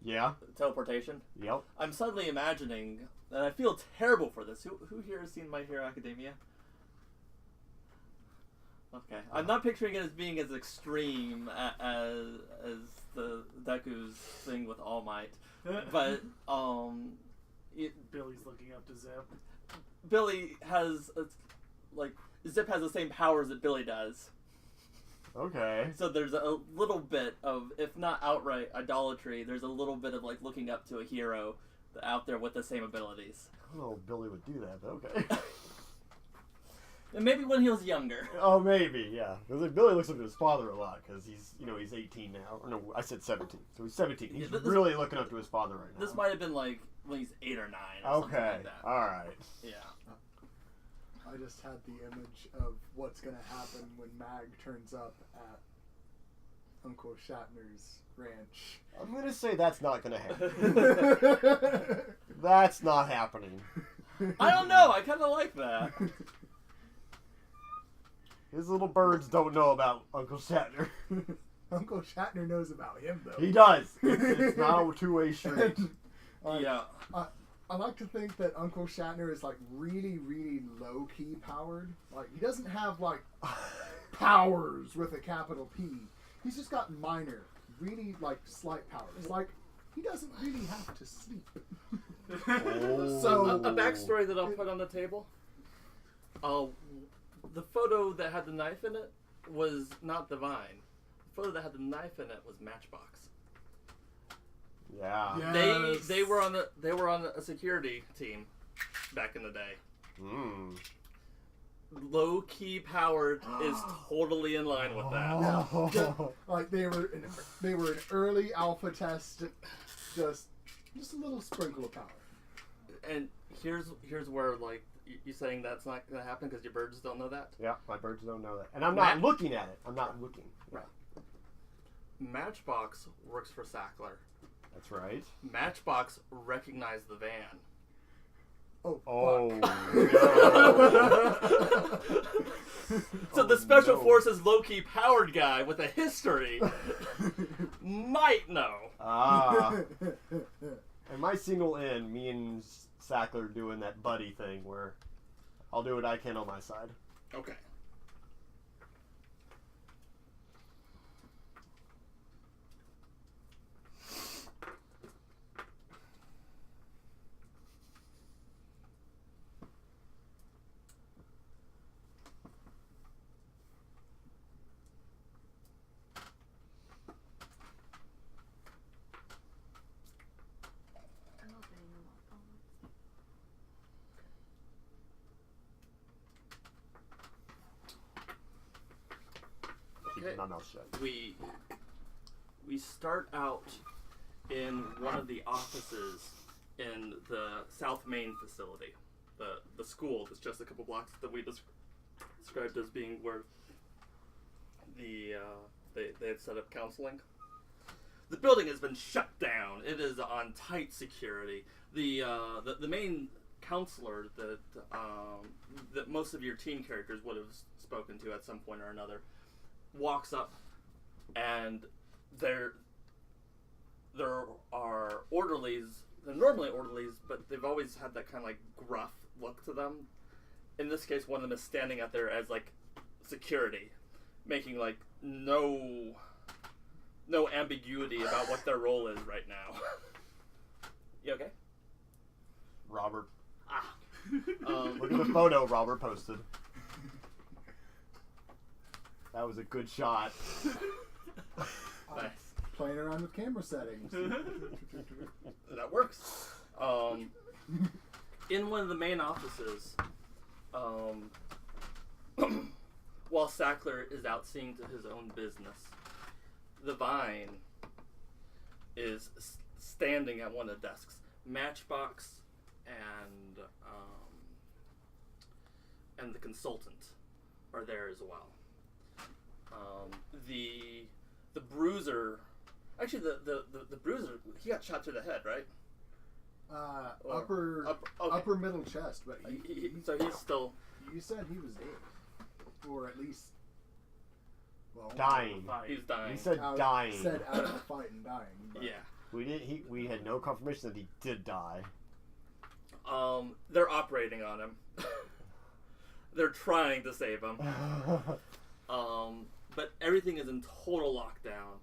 Yeah. Teleportation? Yep. I'm suddenly imagining, and I feel terrible for this. Who here has seen My Hero Academia? Okay. I'm not picturing it as being as extreme as the Deku's thing with All Might. But, Billy's looking up to Zip. Billy has, Zip has the same powers that Billy does. Okay. So there's a little bit of, if not outright idolatry, there's a little bit of, looking up to a hero out there with the same abilities. I don't know if Billy would do that, but okay. And maybe when he was younger. Oh, maybe, yeah. Because Billy looks up to his father a lot, because he's 18 now. Or no, I said 17. So he's 17. He's really looking up to his father right now. This might have been, when he's 8 or 9 or something like that. Alright. Yeah. I just had the image of what's going to happen when Mag turns up at Uncle Shatner's ranch. I'm going to say that's not going to happen. That's not happening. I don't know. I kind of like that. His little birds don't know about Uncle Shatner. Uncle Shatner knows about him, though. He does. It's not a two-way street. Yeah. I like to think that Uncle Shatner is really, really low-key powered. He doesn't have powers with a capital P. He's just got minor, really slight powers. He doesn't really have to sleep. So a backstory that I'll put on the table. The photo that had the knife in it was not Divine. The photo that had the knife in it was Matchbox. Yeah. Yes. They were on a security team back in the day. Low key powered is totally in line with that. They were an early alpha test, just a little sprinkle of power. And here's where you saying that's not gonna happen because your birds don't know that. Yeah, my birds don't know that, and I'm not looking at it. I'm not looking. Right. Matchbox works for Sackler. That's right. Matchbox recognized the van. Oh, no. So the Special Forces low-key powered guy with a history might know. And my single in, me and Sackler doing that buddy thing where I'll do what I can on my side. Okay. Keeping my mouth shut. We start out in one of the offices in the South Main facility, the school that's just a couple blocks that we described as being where they had set up counseling. The building has been shut down. It is on tight security. The main counselor that most of your teen characters would have spoken to at some point or another walks up, and there are orderlies. They're normally orderlies, but they've always had that kind of gruff look to them. In this case, one of them is standing out there as security, making no ambiguity about what their role is right now. You okay? Robert. Look at the photo Robert posted. That was a good shot. Nice. Playing around with camera settings. That works. In one of the main offices, while Sackler is out seeing to his own business, the Vine is standing at one of the desks. Matchbox and the consultant are there as well. The bruiser, actually the bruiser, he got shot through the head, right? Upper middle chest, but so he's still. You said he was dead, or at least. Well, dying. He's dying. He said out, dying. Said out of the fight and dying. But. Yeah. We had no confirmation that he did die. They're operating on him. They're trying to save him. But everything is in total lockdown.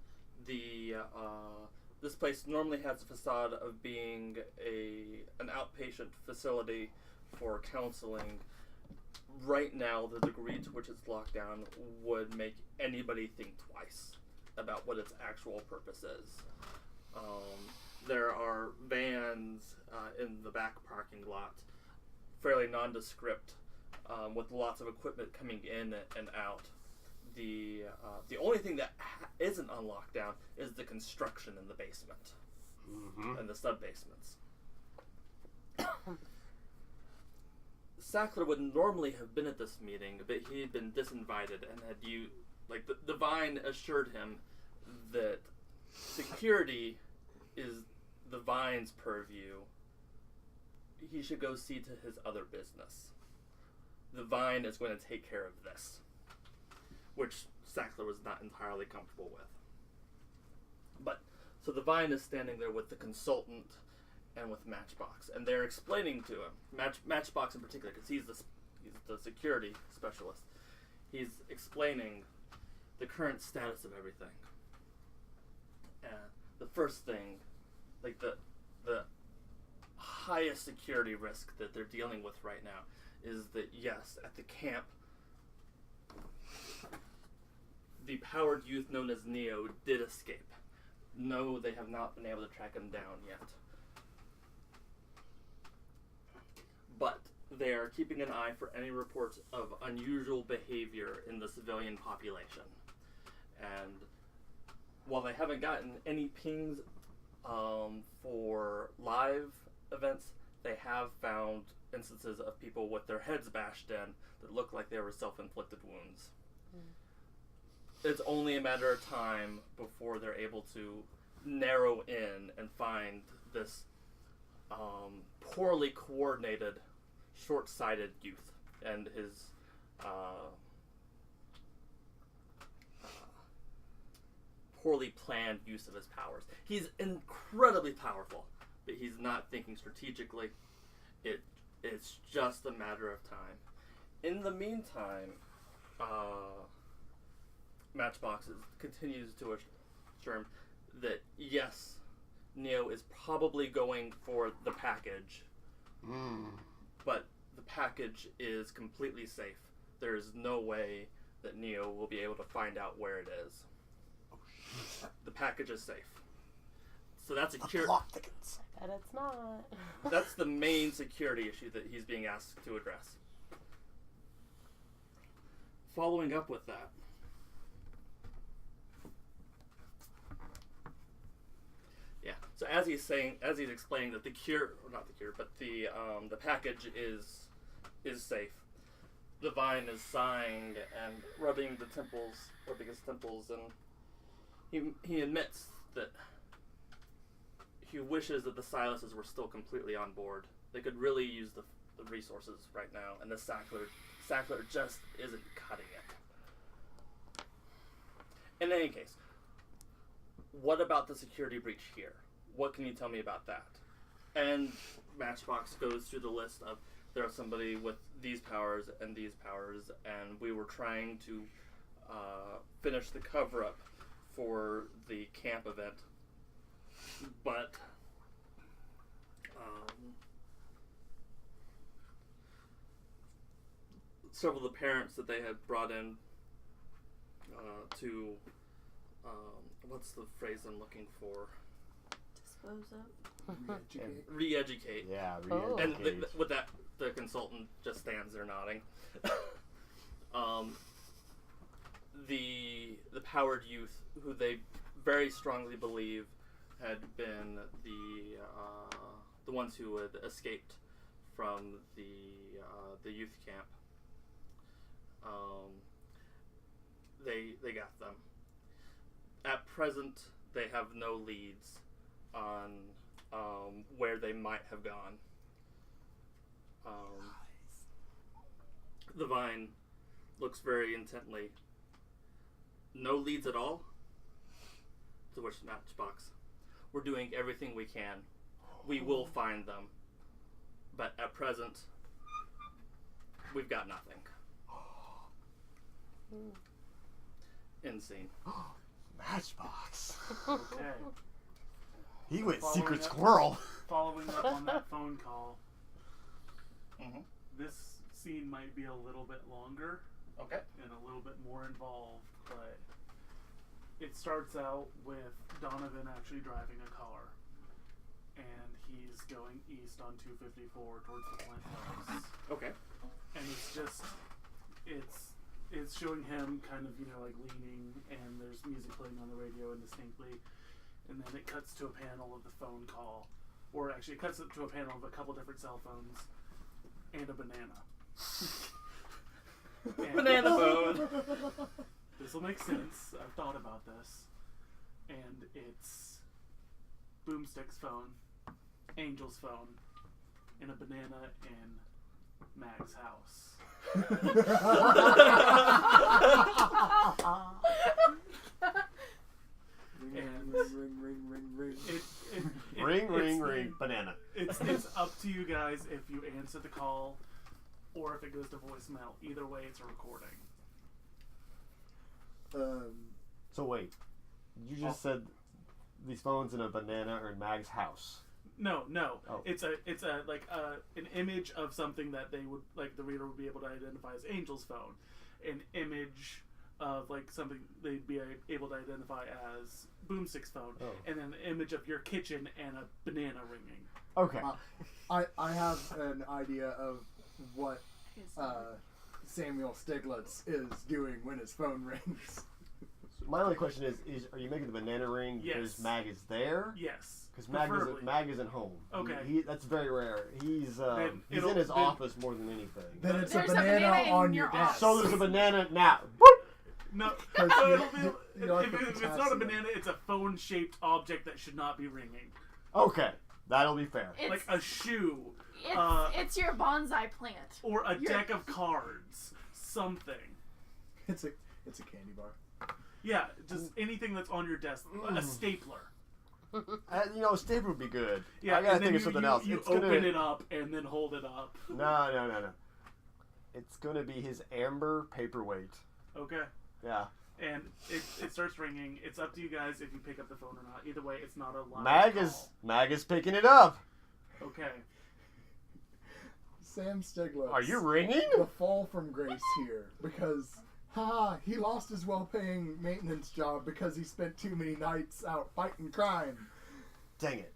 This place normally has a facade of being an outpatient facility for counseling. Right now, the degree to which it's locked down would make anybody think twice about what its actual purpose is. There are vans in the back parking lot, fairly nondescript, with lots of equipment coming in and out. The only thing that isn't on lockdown is the construction in the basement and the sub-basements. Sackler would normally have been at this meeting, but he had been disinvited and the Vine assured him that security is the Vine's purview. He should go see to his other business. The Vine is going to take care of this, which Sackler was not entirely comfortable with. But so the Vine is standing there with the consultant and with Matchbox, and they're explaining to him, Matchbox in particular, because he's the security specialist. He's explaining the current status of everything. And the first thing, like the highest security risk that they're dealing with right now is that, yes, at the camp, the powered youth known as Neo did escape. No, they have not been able to track him down yet. But they are keeping an eye for any reports of unusual behavior in the civilian population. And while they haven't gotten any pings for live events, they have found instances of people with their heads bashed in that look like they were self-inflicted wounds. It's only a matter of time before they're able to narrow in and find this poorly coordinated, short-sighted youth and his poorly planned use of his powers. He's incredibly powerful, but he's not thinking strategically. It's just a matter of time. In the meantime, Matchbox continues to assure him that, yes, Neo is probably going for the package, but the package is completely safe. There is no way that Neo will be able to find out where it is. The package is safe. So that's a plot thickens. And it's not. That's the main security issue that he's being asked to address. Following up with that, so as he's explaining that the package is safe. The Vine is sighing and rubbing his temples, and he admits that he wishes that the Silas's were still completely on board. They could really use the resources right now, and the Sackler just isn't cutting it. In any case, what about the security breach here? What can you tell me about that? And Matchbox goes through the list of, there's somebody with these powers, and we were trying to finish the cover-up for the camp event, but several of the parents that they had brought in to what's the phrase I'm looking for? Dispose of? Re-educate. Yeah, re-educate. And with that, the consultant just stands there nodding. the powered youth, who they very strongly believe had been the ones who had escaped from the youth camp. They got them. At present, they have no leads on where they might have gone. The Vine looks very intently. No leads at all? To which Matchbox, we're doing everything we can. We will find them. But at present, we've got nothing. Insane. Matchbox. Okay. He went Following secret up- squirrel. Following up on that phone call, Mm-hmm. this scene might be a little bit longer Okay. and a little bit more involved, but it starts out with Donovan actually driving a car, and he's going east on 254 towards the plant house. Okay. And it's showing him kind of, like leaning, and there's music playing on the radio indistinctly, and then it cuts to a panel of the phone call, or actually it cuts to a panel of a couple different cell phones and a banana. And Banana phone. this will make sense. I've thought about this. And it's Boomstick's phone, Angel's phone, and a banana in Mag's house. And Ring. Ring, banana. It's up to you guys if you answer the call or if it goes to voicemail. Either way, it's a recording. So wait, you just said these phones in a banana are in Mag's house. No. Oh. It's an image of something that they would the reader would be able to identify as Angel's phone, an image of something they'd be able to identify as Boomstick's phone, and then an image of your kitchen and a banana ringing. Okay. I have an idea of what Samuel Stiglitz is doing when his phone rings. My only question is are you making the banana ring because Yes. Mag is there? Yes. Because Preferably. Mag isn't home. Okay. That's very rare. He's in it'll- his then- office more than anything. Then it's There's a a banana, banana in on your your desk. So there's a banana now. No, Because so you- it'll be, you like if the it's not a potassium. banana, it's a phone-shaped object that should not be ringing. Okay, that'll be fair. It's, Like a shoe, it's your bonsai plant. or a deck of cards. Something. It's a candy bar. Yeah, just anything that's on your desk. A stapler. A stapler would be good. Yeah, I gotta and then think of something else. You It's open gonna... it up and then hold it up. No. It's gonna be his amber paperweight. Okay. Yeah. And it starts ringing. It's up to you guys if you pick up the phone or not. Either way, it's not a live call. Mag is picking it up. Okay. Sam Stiglitz. Are you ringing? The fall from grace here because he lost his well-paying maintenance job because he spent too many nights out fighting crime. Dang it.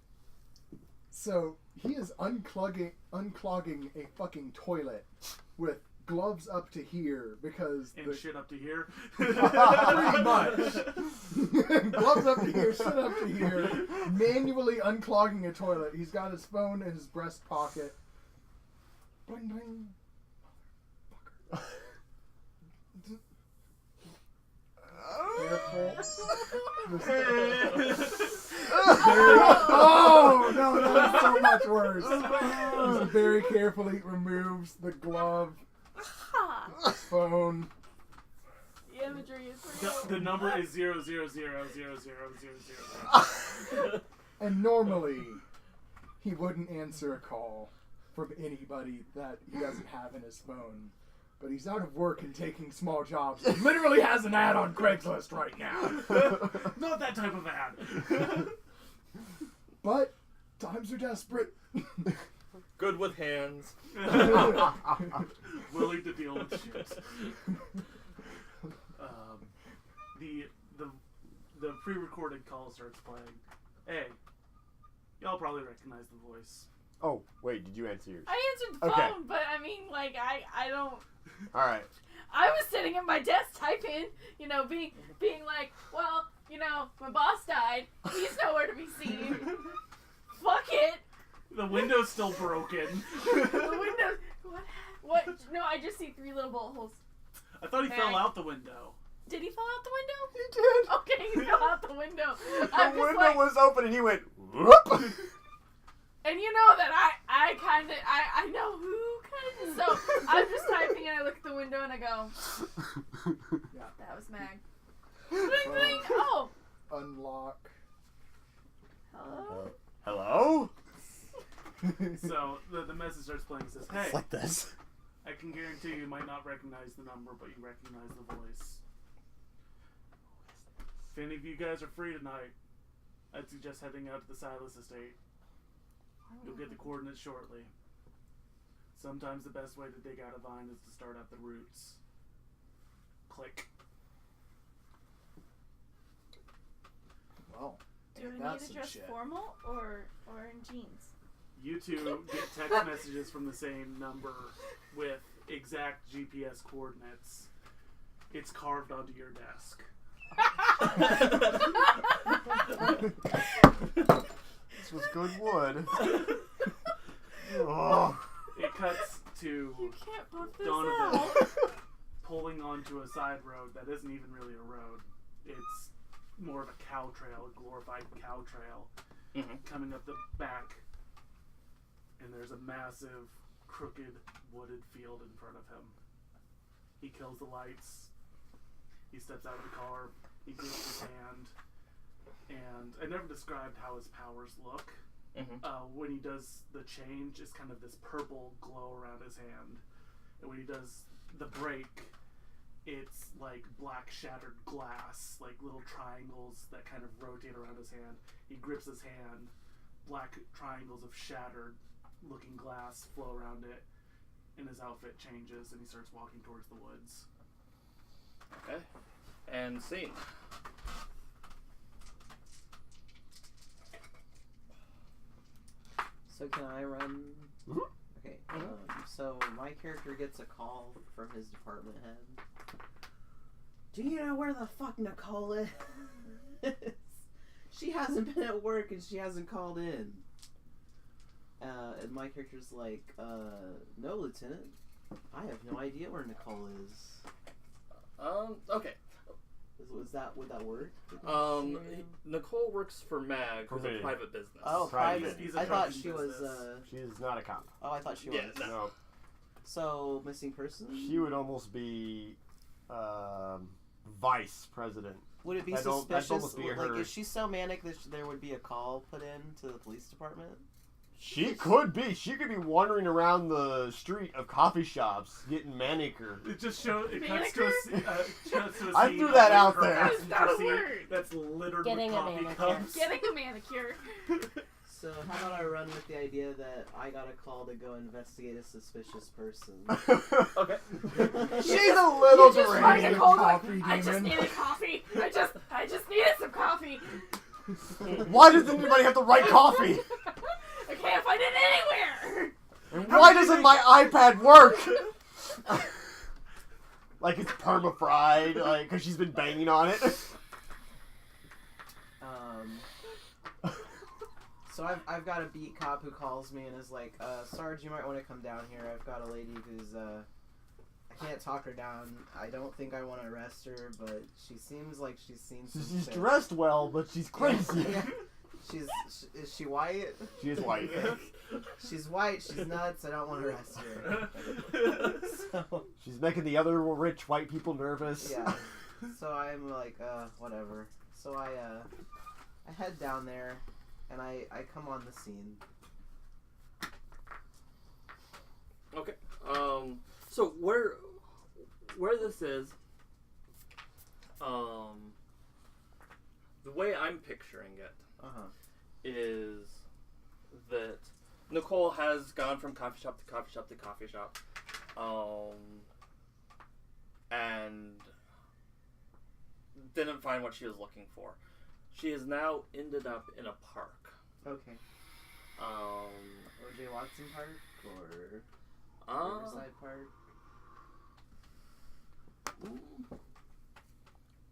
So he is unclogging a fucking toilet with gloves up to here because And shit up to here. pretty much gloves up to here, shit up to here, manually unclogging a toilet. He's got his phone in his breast pocket. Bling bling. Careful. Oh no, that was so much worse. He very carefully removes the glove, phone. The imagery is pretty The number is 0000000. And normally, he wouldn't answer a call from anybody that he doesn't have in his phone. But he's out of work and taking small jobs. He literally has an ad on Craigslist right now. Not that type of ad. But times are desperate. Good with hands. Willing to deal with shit. The pre-recorded call starts playing. Hey, y'all probably recognize the voice. Oh, wait, did you answer yours? I answered the Okay. phone, but I mean, like, I don't. All right. I was sitting at my desk typing, being like, well, my boss died. He's nowhere to be seen. Fuck it. The window's still broken. The window. What? No, I just see 3 little bullet holes. I thought he fell out the window. Did he fall out the window? He did. Okay, he fell out the window. The I'm just window like, was open and he went, whoop. and you know that I know who kind of. So I'm just typing and I look at the window and I go, Yeah. that was Mag. Bling, bling. Oh. Unlock. Hello. Hello? So the message starts playing and says, hey, It's like this. I can guarantee you might not recognize the number, but you recognize the voice. If any of you guys are free tonight, I'd suggest heading out to the Silas estate. You'll get the coordinates shortly. Sometimes the best way to dig out a vine is to start at the roots. Click. Well, Do ain't I that need to some dress shit. formal or in jeans? You two get text messages from the same number with exact GPS coordinates. It's carved onto your desk. This was good wood. Oh. It cuts to You can't put this Donovan out. pulling onto a side road that isn't even really a road. It's more of a cow trail, a glorified cow trail, coming up the back. And there's a massive, crooked, wooded field in front of him. He kills the lights. He steps out of the car. He grips his hand. And I never described how his powers look. When he does the change, it's kind of this purple glow around his hand. And when he does the break, it's like black shattered glass, like little triangles that kind of rotate around his hand. He grips his hand. Black triangles of shattered looking glass flow around it, and his outfit changes and he starts walking towards the woods. Okay. And scene. So can I run? Mhm. Okay. So my character gets a call from his department head. Do you know where the fuck Nicole is? She hasn't been at work and she hasn't called in. And my character's like, no, Lieutenant. I have no idea where Nicole is. Okay. Would that work? Nicole works for Mag, For who's a me. private business. Oh, Private. private. He's a I thought trucking she was. business. She's not a cop. Oh, I thought she Yeah, was. no. No. So missing person. She would almost be vice president. Would it be That'd suspicious? almost be Like, her. is she so manic that there would be a call put in to the police department? She could be. She could be wandering around the street of coffee shops getting manicure. It just shows. It cuts to a scene. I threw that out her there. passenger That's not a seat word. That's littered Getting with a coffee manicure. cups. Getting a manicure. So how about I run with the idea that I got a call to go investigate a suspicious person? Okay. She's a little You just deranged. find Nicole like, Coffee I just demon. needed coffee. I just needed some coffee. Why does anybody have to write coffee? I can't find it anywhere. And why doesn't my iPad work? Like it's perma-fried, like, because she's been banging on it. So I've got a beat cop who calls me and is like, Sarge, you might want to come down here. I've got a lady who's, I can't talk her down. I don't think I want to arrest her, but she seems like she's seen some She's shit. dressed well, but she's crazy. Yeah. Is she white? She is white. She's white, she's nuts, I don't want to arrest her. So, She's making the other rich white people nervous. yeah. So I'm like, whatever. So I head down there, and I come on the scene. Okay. So where this is, the way I'm picturing it is that Nicole has gone from coffee shop to coffee shop to coffee shop, and didn't find what she was looking for. She has now ended up in a park. Okay. Um, OJ Watson Park or Riverside Park?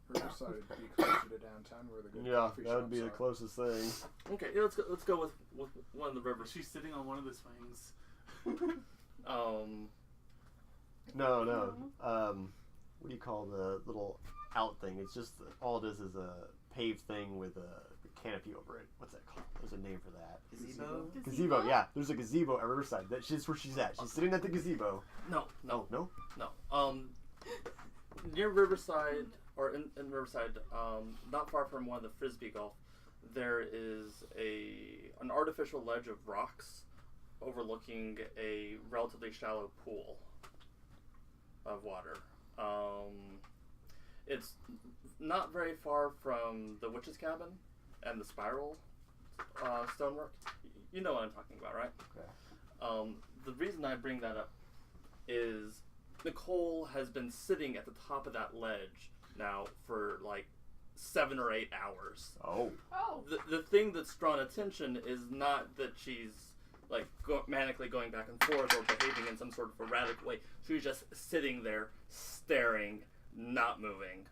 Riverside would be closer to downtown where the good Yeah, coffee that would be the shops closest thing. Okay, yeah, let's go with one of the rivers. She's sitting on one of the swings. No. What do you call the little out thing? It's just all it is a paved thing with a canopy over it. What's that called? There's a name for that. Gazebo. Yeah, there's a gazebo at Riverside. That's where she's at. She's sitting at the gazebo. No. Near Riverside, or in Riverside, not far from one of the frisbee golf, there is an artificial ledge of rocks overlooking a relatively shallow pool of water. It's not very far from the witch's cabin and the spiral stonework. You know what I'm talking about, right? Okay. The reason I bring that up is Nicole has been sitting at the top of that ledge now for like 7 or 8 hours. Oh. The thing that's drawn attention is not that she's like manically going back and forth or behaving in some sort of erratic way. She's just sitting there, staring, not moving.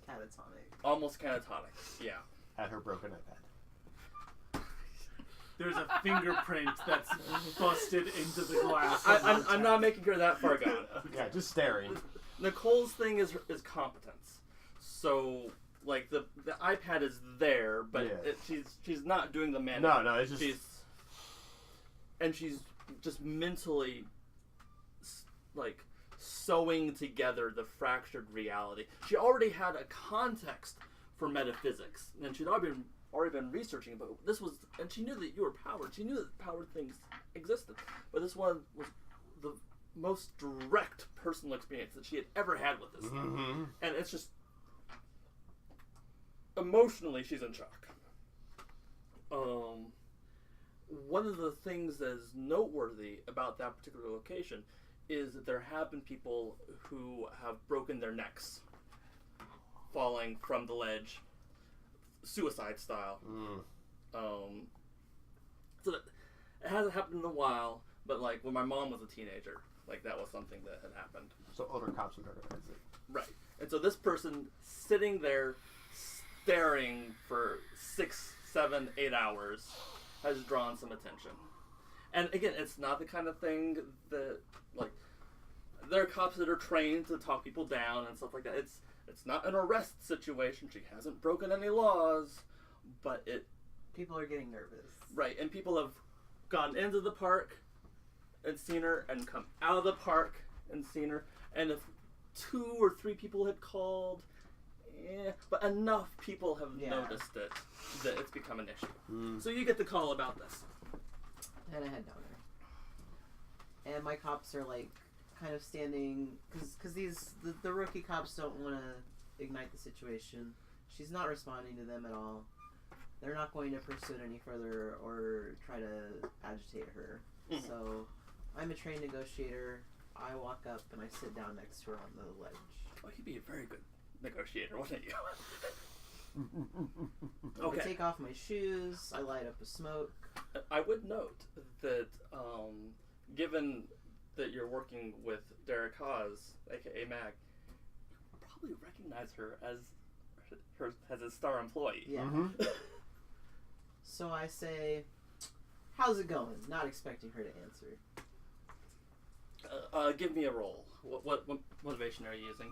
Catatonic. Almost catatonic, yeah. At her broken iPad. There's a fingerprint that's busted into the glass. I'm not making her that far gone. Yeah, just staring. Nicole's thing is competence. So, like, the iPad is there, but Yeah. she's not doing the man. No, it's just... She's just mentally, like, sewing together the fractured reality. She already had a context for metaphysics, and she'd already been researching, but this was, and she knew that you were powered. She knew that powered things existed, but this one was the most direct personal experience that she had ever had with this thing. And it's just, emotionally, she's in shock. One of the things that is noteworthy about that particular location is that there have been people who have broken their necks falling from the ledge, suicide style. So that, it hasn't happened in a while, but like when my mom was a teenager, like that was something that had happened. So older cops would recognize it. Right. And so this person sitting there staring for 6, 7, 8 hours has drawn some attention. And again, it's not the kind of thing that, like, there are cops that are trained to talk people down and stuff like that. It's not an arrest situation. She hasn't broken any laws, but people are getting nervous. Right, and people have gone into the park and seen her and come out of the park and seen her. And if 2 or 3 people had called, but enough people have noticed it that it's become an issue. So you get the call about this. And a head downer. And my cops are like kind of standing, because the rookie cops don't want to ignite the situation. She's not responding to them at all. They're not going to pursue it any further or try to agitate her. So I'm a trained negotiator. I walk up and I sit down next to her on the ledge. Oh, you'd be a very good negotiator, wouldn't you? I take off my shoes. I light up a smoke. I would note that given that you're working with Derek Hawes, aka Mag, you probably recognize her as a star employee. Yeah. So I say, "How's it going?" Not expecting her to answer. Give me a roll. What motivation are you using?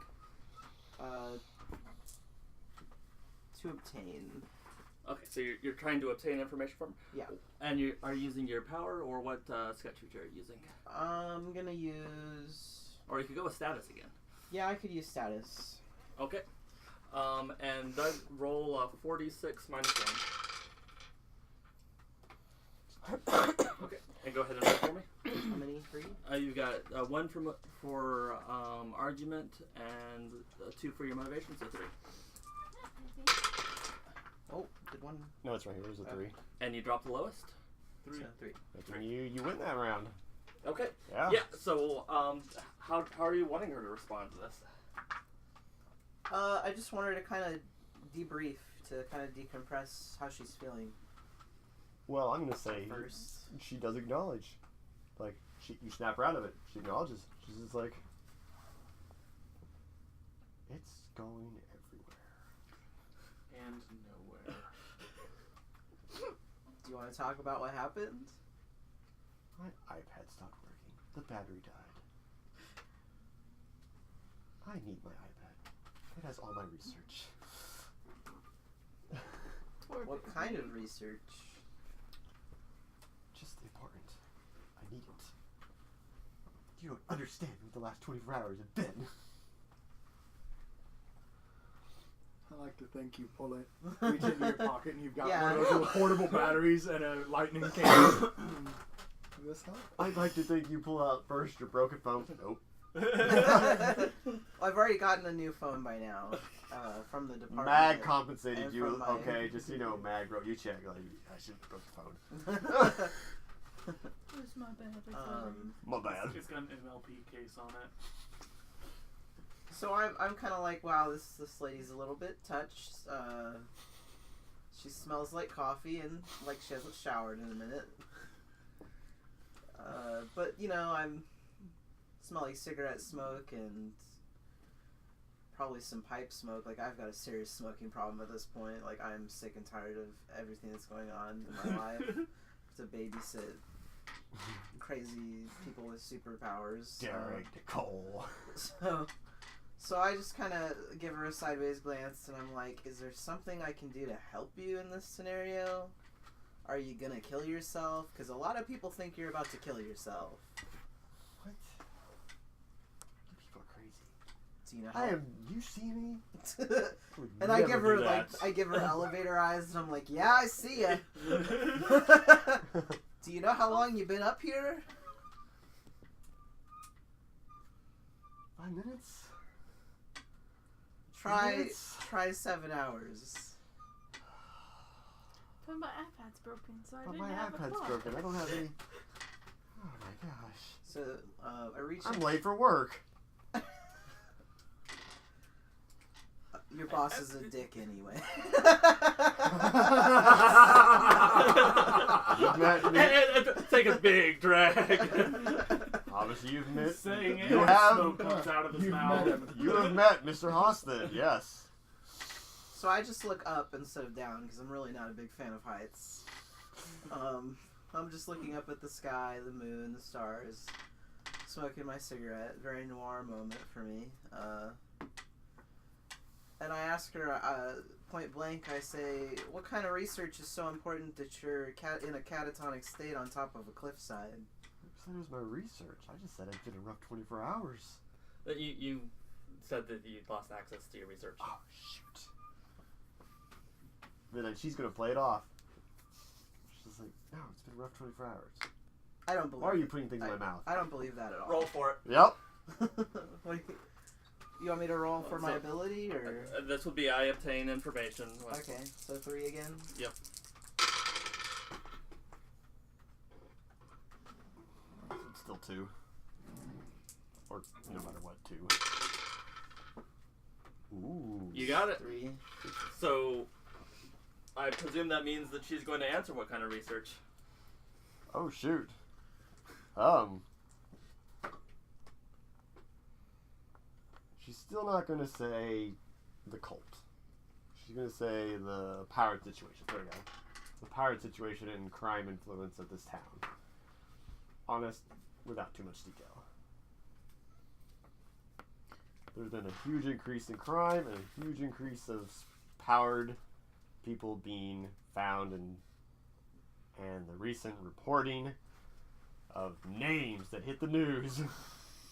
To obtain. Okay, so you're trying to obtain information from her? Yeah. And you are using your power, or what sketch feature are you using? I'm gonna use... Or you could go with status again. Yeah, I could use status. Okay. And Doug, roll 46 minus 1. Okay, and go ahead and roll for me. How many? 3? You've got 1 for argument and 2 for your motivation, so 3. Oh, did one? No, it's right here. There's a 3. And you drop the lowest? 3. So 3. And you win that round. Okay. Yeah. Yeah. So, how are you wanting her to respond to this? I just want her to kind of debrief, to kind of decompress how she's feeling. Well, I'm gonna say First. she does acknowledge. Like, you snap her out of it. She acknowledges. She's just like, it's going everywhere. And nowhere. Do you want to talk about what happened? My iPad stopped working. The battery died. I need my iPad. It has all my research. What kind of research? Just important. I need it. You don't understand what the last 24 hours have been. I like to think you pull it, reach into your pocket, and you've got Yeah. one of those little portable batteries and a lightning cable. This help? I'd like to think you pull out first your broken phone. Nope. I've already gotten a new phone by now from the department. Mag compensated and you. from my- Okay, just so you know, Mag wrote you a check. Like, I should have broke the phone. It's my bad. It's My bad. It's got an MLP case on it. So I'm kind of like, wow, this lady's a little bit touched. She smells like coffee and like she hasn't showered in a minute. But you know, I'm smelling cigarette smoke and probably some pipe smoke. Like, I've got a serious smoking problem at this point. Like, I'm sick and tired of everything that's going on in my life. To babysit crazy people with superpowers. Derek Nicole. So I just kind of give her a sideways glance, and I'm like, is there something I can do to help you in this scenario? Are you gonna kill yourself? Because a lot of people think you're about to kill yourself. What? You people are crazy. Do you know how? You see me? Would And I never give her do like, that. I give her elevator eyes, and I'm like, yeah, I see ya. Do you know how long you've been up here? 5 minutes? Try 7 hours. But my iPad's broken, so I But didn't my have a iPad's clock. broken. I don't have any. Oh my gosh. So I reach. I'm late for work. Your boss is a dick anyway. You've met me. Take a big drag. Obviously, you've met. Saying it, You and have. smoke comes out of his You've mouth. met him. You have met Mr. Hostin. Yes. So I just look up instead of down because I'm really not a big fan of heights. I'm just looking up at the sky, the moon, the stars, smoking my cigarette. Very noir moment for me. And I ask her point blank. I say, "What kind of research is so important that you're in a catatonic state on top of a cliffside?" That was my research. I just said I'd been a rough 24 hours. You said that you lost access to your research. Oh shoot. Then she's gonna play it off. She's like, no, it's been a rough 24 hours. I don't believe. Why are you putting things in my mouth? I don't believe that at all. Roll for it. Yep. You want me to roll for my ability or? This would be I obtain information. Okay, so 3 again. Yep. It's still 2. Or no matter what, 2. Ooh. You got it. 3. So, I presume that means that she's going to answer what kind of research. Oh shoot. She's still not gonna say the cult. She's gonna say the pirate situation. There we go. The pirate situation and crime influence of this town. Honest, without too much detail. There's been a huge increase in crime and a huge increase of powered people being found and the recent reporting of names that hit the news.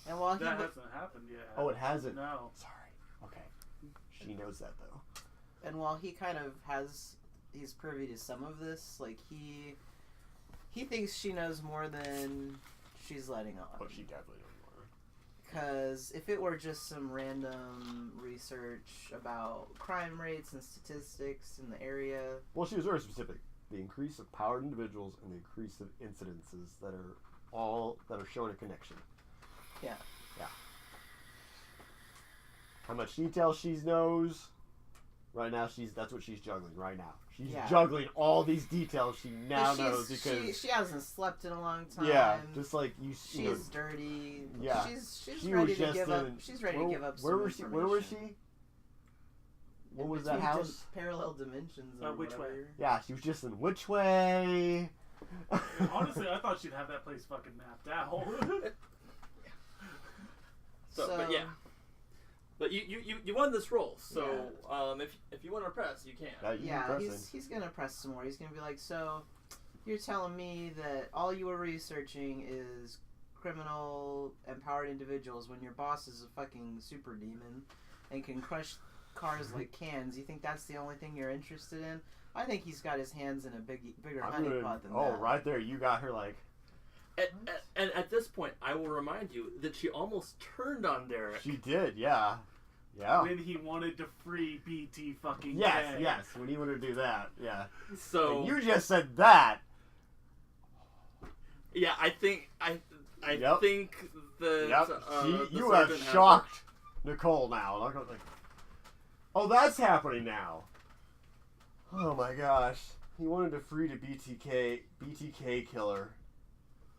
And while he That hasn't happened yet. Oh, it hasn't? No. Sorry. Okay. She knows that, though. and while he kind of he's privy to some of this, like he thinks she knows more than she's letting on. Oh, she definitely knows more. Because if it were just some random research about crime rates and statistics in the area, Well, she was very specific. The increase of powered individuals and the increase of incidences that are showing a connection. Yeah. Yeah. How much detail she knows, Right now, that's what she's juggling right now. She's Yeah. juggling all these details she now knows She's- because she hasn't slept in a long time. yeah, just like She's you know, dirty. Yeah. She's she ready was to just give up. in- She's ready where, to give up. Where some was she? Where was information. she? What In was that between house? Parallel dimensions. Or Which way? whatever. Yeah, she was just in which way? Honestly, I thought she'd have that place fucking mapped out. So, but yeah. But you won this roll, so if you want to press, you can. Yeah, he's gonna press some more. He's gonna be like, so you're telling me that all you were researching is criminal empowered individuals when your boss is a fucking super demon and can crush cars like cans. You think that's the only thing you're interested in? I think he's got his hands in a bigger honeypot than that. Oh, right there, you got her like. And at this point, I will remind you that she almost turned on Derek. She did, yeah. Yeah. When he wanted to free BT fucking Yes, K. yes. When he wanted to do that, yeah. So and you just said that. Yeah, I think think that Yep. the You have sergeant has shocked Nicole now. Like, oh, that's happening now. Oh my gosh. He wanted to free the BTK killer.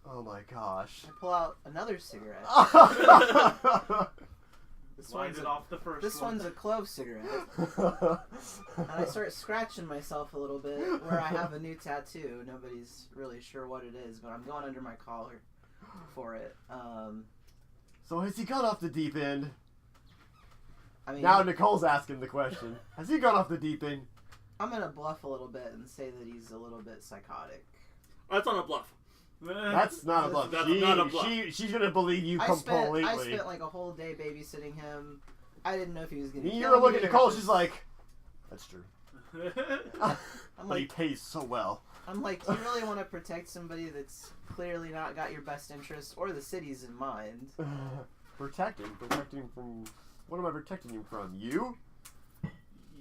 Oh my gosh. I pull out another cigarette. This Lined it off the first This one. one's a clove cigarette. And I start scratching myself a little bit where I have a new tattoo. Nobody's really sure what it is, but I'm going under my collar for it. So has he gone off the deep end? I mean, Now Nicole's asking the question. Has he gone off the deep end? I'm going to bluff a little bit and say that he's a little bit psychotic. That's on a bluff. That's not a bluff. That's not a bluff. She's gonna believe you I completely. spent like a whole day babysitting him. I didn't know if he was going to You were looking at Nicole, she's like, that's true. I'm But he like, pays so well. do you really want to protect somebody that's clearly not got your best interest or the city's in mind? Protecting from. What am I protecting you from? You?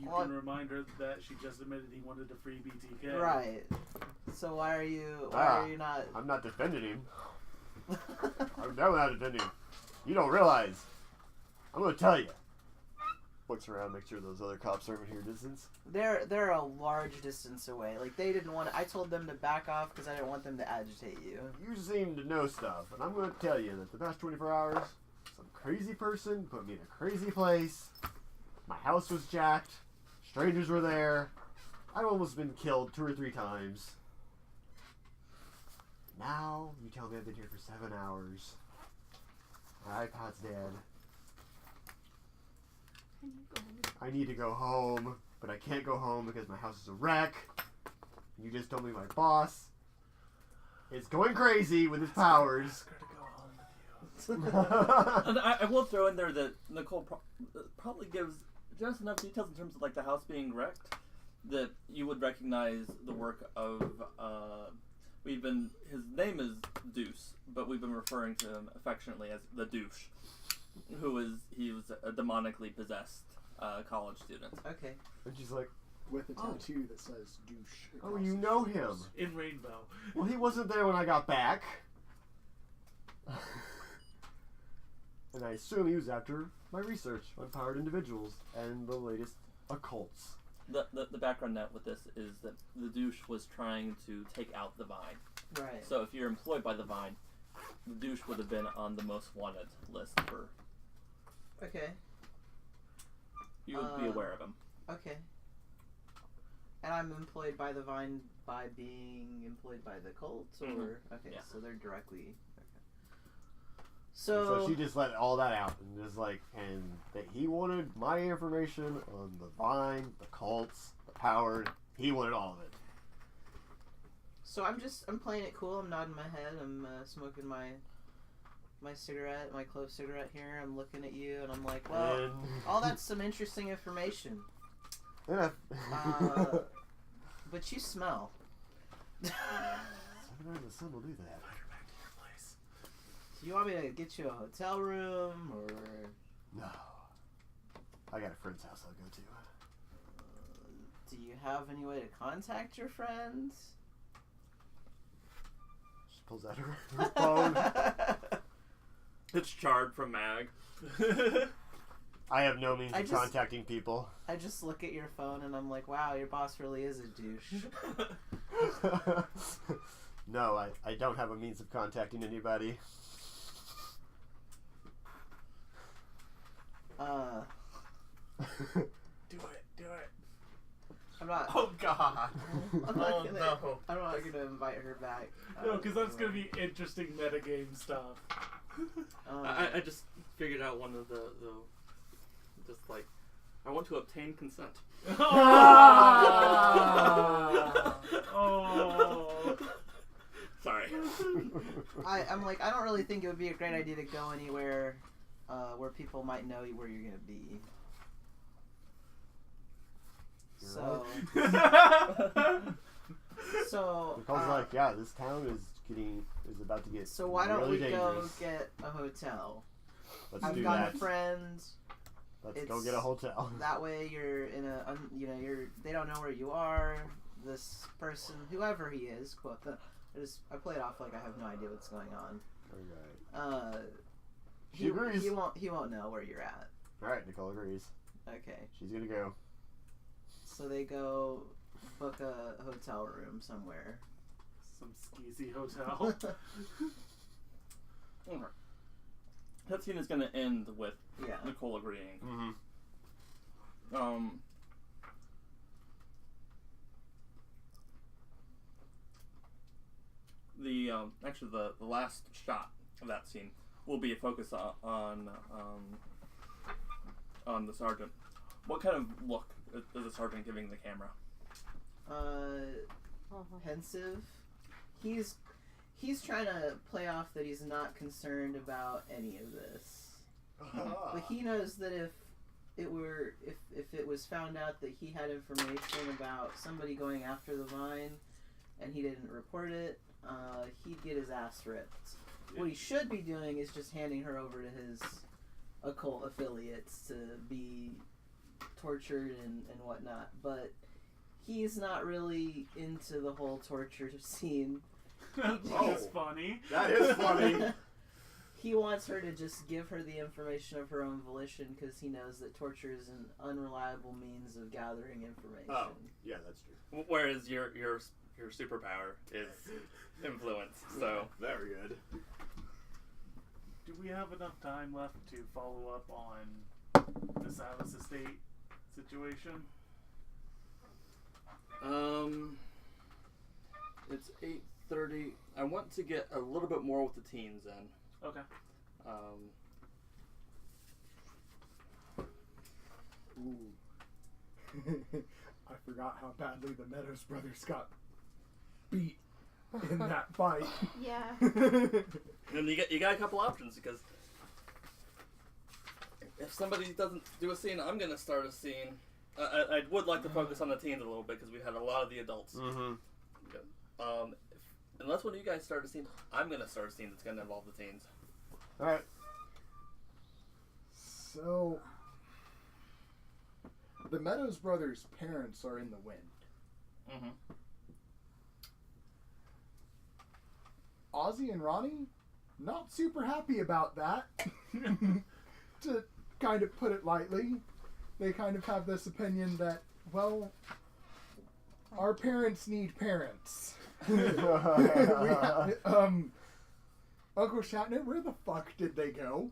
You can remind her that she just admitted he wanted to free BTK. Right. So why are you not? I'm not defending him. I'm definitely not defending him. You don't realize. I'm gonna tell you. Looks around, make sure those other cops aren't in here distance. They're a large distance away. Like they didn't want. I told them to back off because I didn't want them to agitate you. You seem to know stuff, and I'm gonna tell you that the past 24 hours, some crazy person put me in a crazy place. My house was jacked. Strangers were there. I've almost been killed 2 or 3 times. Now, you tell me I've been here for 7 hours. My iPod's dead. I need to go home, but I can't go home because my house is a wreck. You just told me my boss is going crazy with his powers. And I will throw in there that Nicole probably gives just enough details in terms of like the house being wrecked that you would recognize the work of his name is Deuce, but we've been referring to him affectionately as the Douche, he was a demonically possessed college student. Okay. And she's like, with a tattoo that says douche. oh, you know him. In Rainbow. Well, he wasn't there when I got back. And I assume he was after my research on powered individuals and the latest occults. The background note with this is that the Douche was trying to take out the Vine. Right. So if you're employed by the Vine, the Douche would have been on the most wanted list for. Okay. You would be aware of him. Okay. And I'm employed by the Vine by being employed by the cult, or okay, Yeah. so they're directly. Okay. So she just let all that out and just like, and that he wanted my information on the Vine, the cults, the powered. He wanted all of it. So I'm playing it cool. I'm nodding my head. I'm smoking my cigarette, my clove cigarette here. I'm looking at you, and I'm like, well, all that's some interesting information. Yeah. But you smell. Sometimes the sun will do that. Do you want me to get you a hotel room, or? No. I got a friend's house I'll go to. Do you have any way to contact your friends? She pulls out her phone. It's charred from Mag. I have no means I of just- contacting people. I just look at your phone and I'm like, wow, your boss really is a douche. No, I don't have a means of contacting anybody. Do it. I'm not. Oh God. I'm not Oh, gonna. no. I'm not gonna invite her back. No, because that's gonna be interesting metagame stuff. I just figured out one of the just like I want to obtain consent. Oh. Sorry. I'm like, I don't really think it would be a great idea to go anywhere where people might know where you're gonna be. So, Nicole's like, yeah, this town is about to get so why don't really we dangerous. go get a hotel? Let's I've do got that. a friend. Let's go It's- get a hotel. That way you're in a, they don't know where you are. This person, whoever he is, I play it off like I have no idea what's going on. Alright. She He agrees. He won't know where you're at. Alright, Nicole agrees. Okay. She's gonna go. So they go book a hotel room somewhere. Some skeezy hotel. Okay. That scene is going to end with Yeah. Nicole agreeing. Mm-hmm. Actually the last shot of that scene will be a focus on the sergeant. What kind of look is the sergeant giving the camera? Pensive. He's trying to play off that he's not concerned about any of this. But he knows that if it was found out that he had information about somebody going after the vine and he didn't report it, he'd get his ass ripped. What he should be doing is just handing her over to his occult affiliates to be tortured and whatnot. But he's not really into the whole torture scene. That's funny. That is funny. He wants her to just give her the information of her own volition because he knows that torture is an unreliable means of gathering information. Oh, yeah, that's true. Whereas your superpower is influence. So Very good. Do we have enough time left to follow up on the Silas Estate situation? It's 8:30. I want to get a little bit more with the teens in. Okay. Ooh. I forgot how badly the Meadows brothers got beat in that fight. Yeah. And you got a couple options because if somebody doesn't do a scene, I'm gonna start a scene. I would like to focus on the teens a little bit because we had a lot of the adults. Mm-hmm. Unless one of you guys start a scene, I'm gonna start a scene that's gonna involve the teens. Alright. So, the Meadows brothers' parents are in the wind. Mm-hmm. Ozzy and Ronnie, not super happy about that. To kind of put it lightly, they kind of have this opinion that, well, our parents need parents. Uncle Shatner, where the fuck did they go?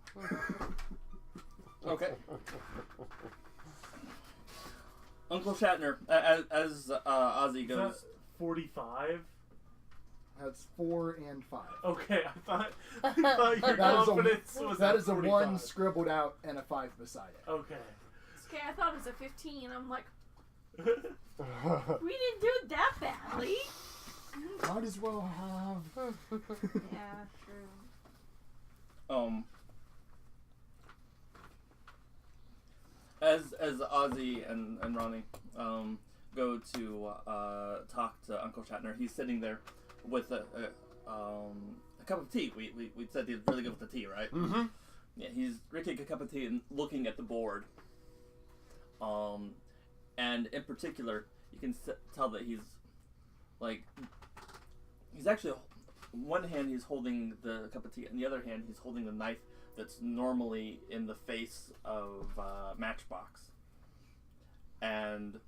Okay. Uncle Shatner, as Ozzy Is goes. that 45? That's 4 and 5. Okay, I thought your confidence was That at is a 45. 1 scribbled out and a 5 beside it. Okay. Okay, I thought it was a 15. I'm like, we didn't do it that badly. Might as well have. Yeah, true. As Ozzy and Ronnie go to talk to Uncle Shatner, he's sitting there with a cup of tea. We said he's really good with the tea, right? Mm-hmm. Yeah, he's drinking a cup of tea and looking at the board. And in particular, you can tell that he's actually one hand he's holding the cup of tea, and the other hand he's holding the knife that's normally in the face of Matchbox. And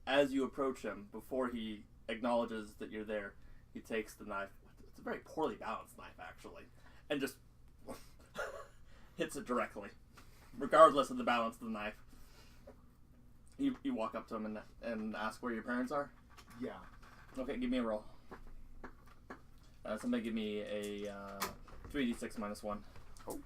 as you approach him, before he acknowledges that you're there, he takes the knife. It's a very poorly balanced knife, actually, and just hits it directly, regardless of the balance of the knife. You walk up to him and ask where your parents are? Yeah. Okay, give me a roll. Somebody give me a 3d6 minus 1. Oh.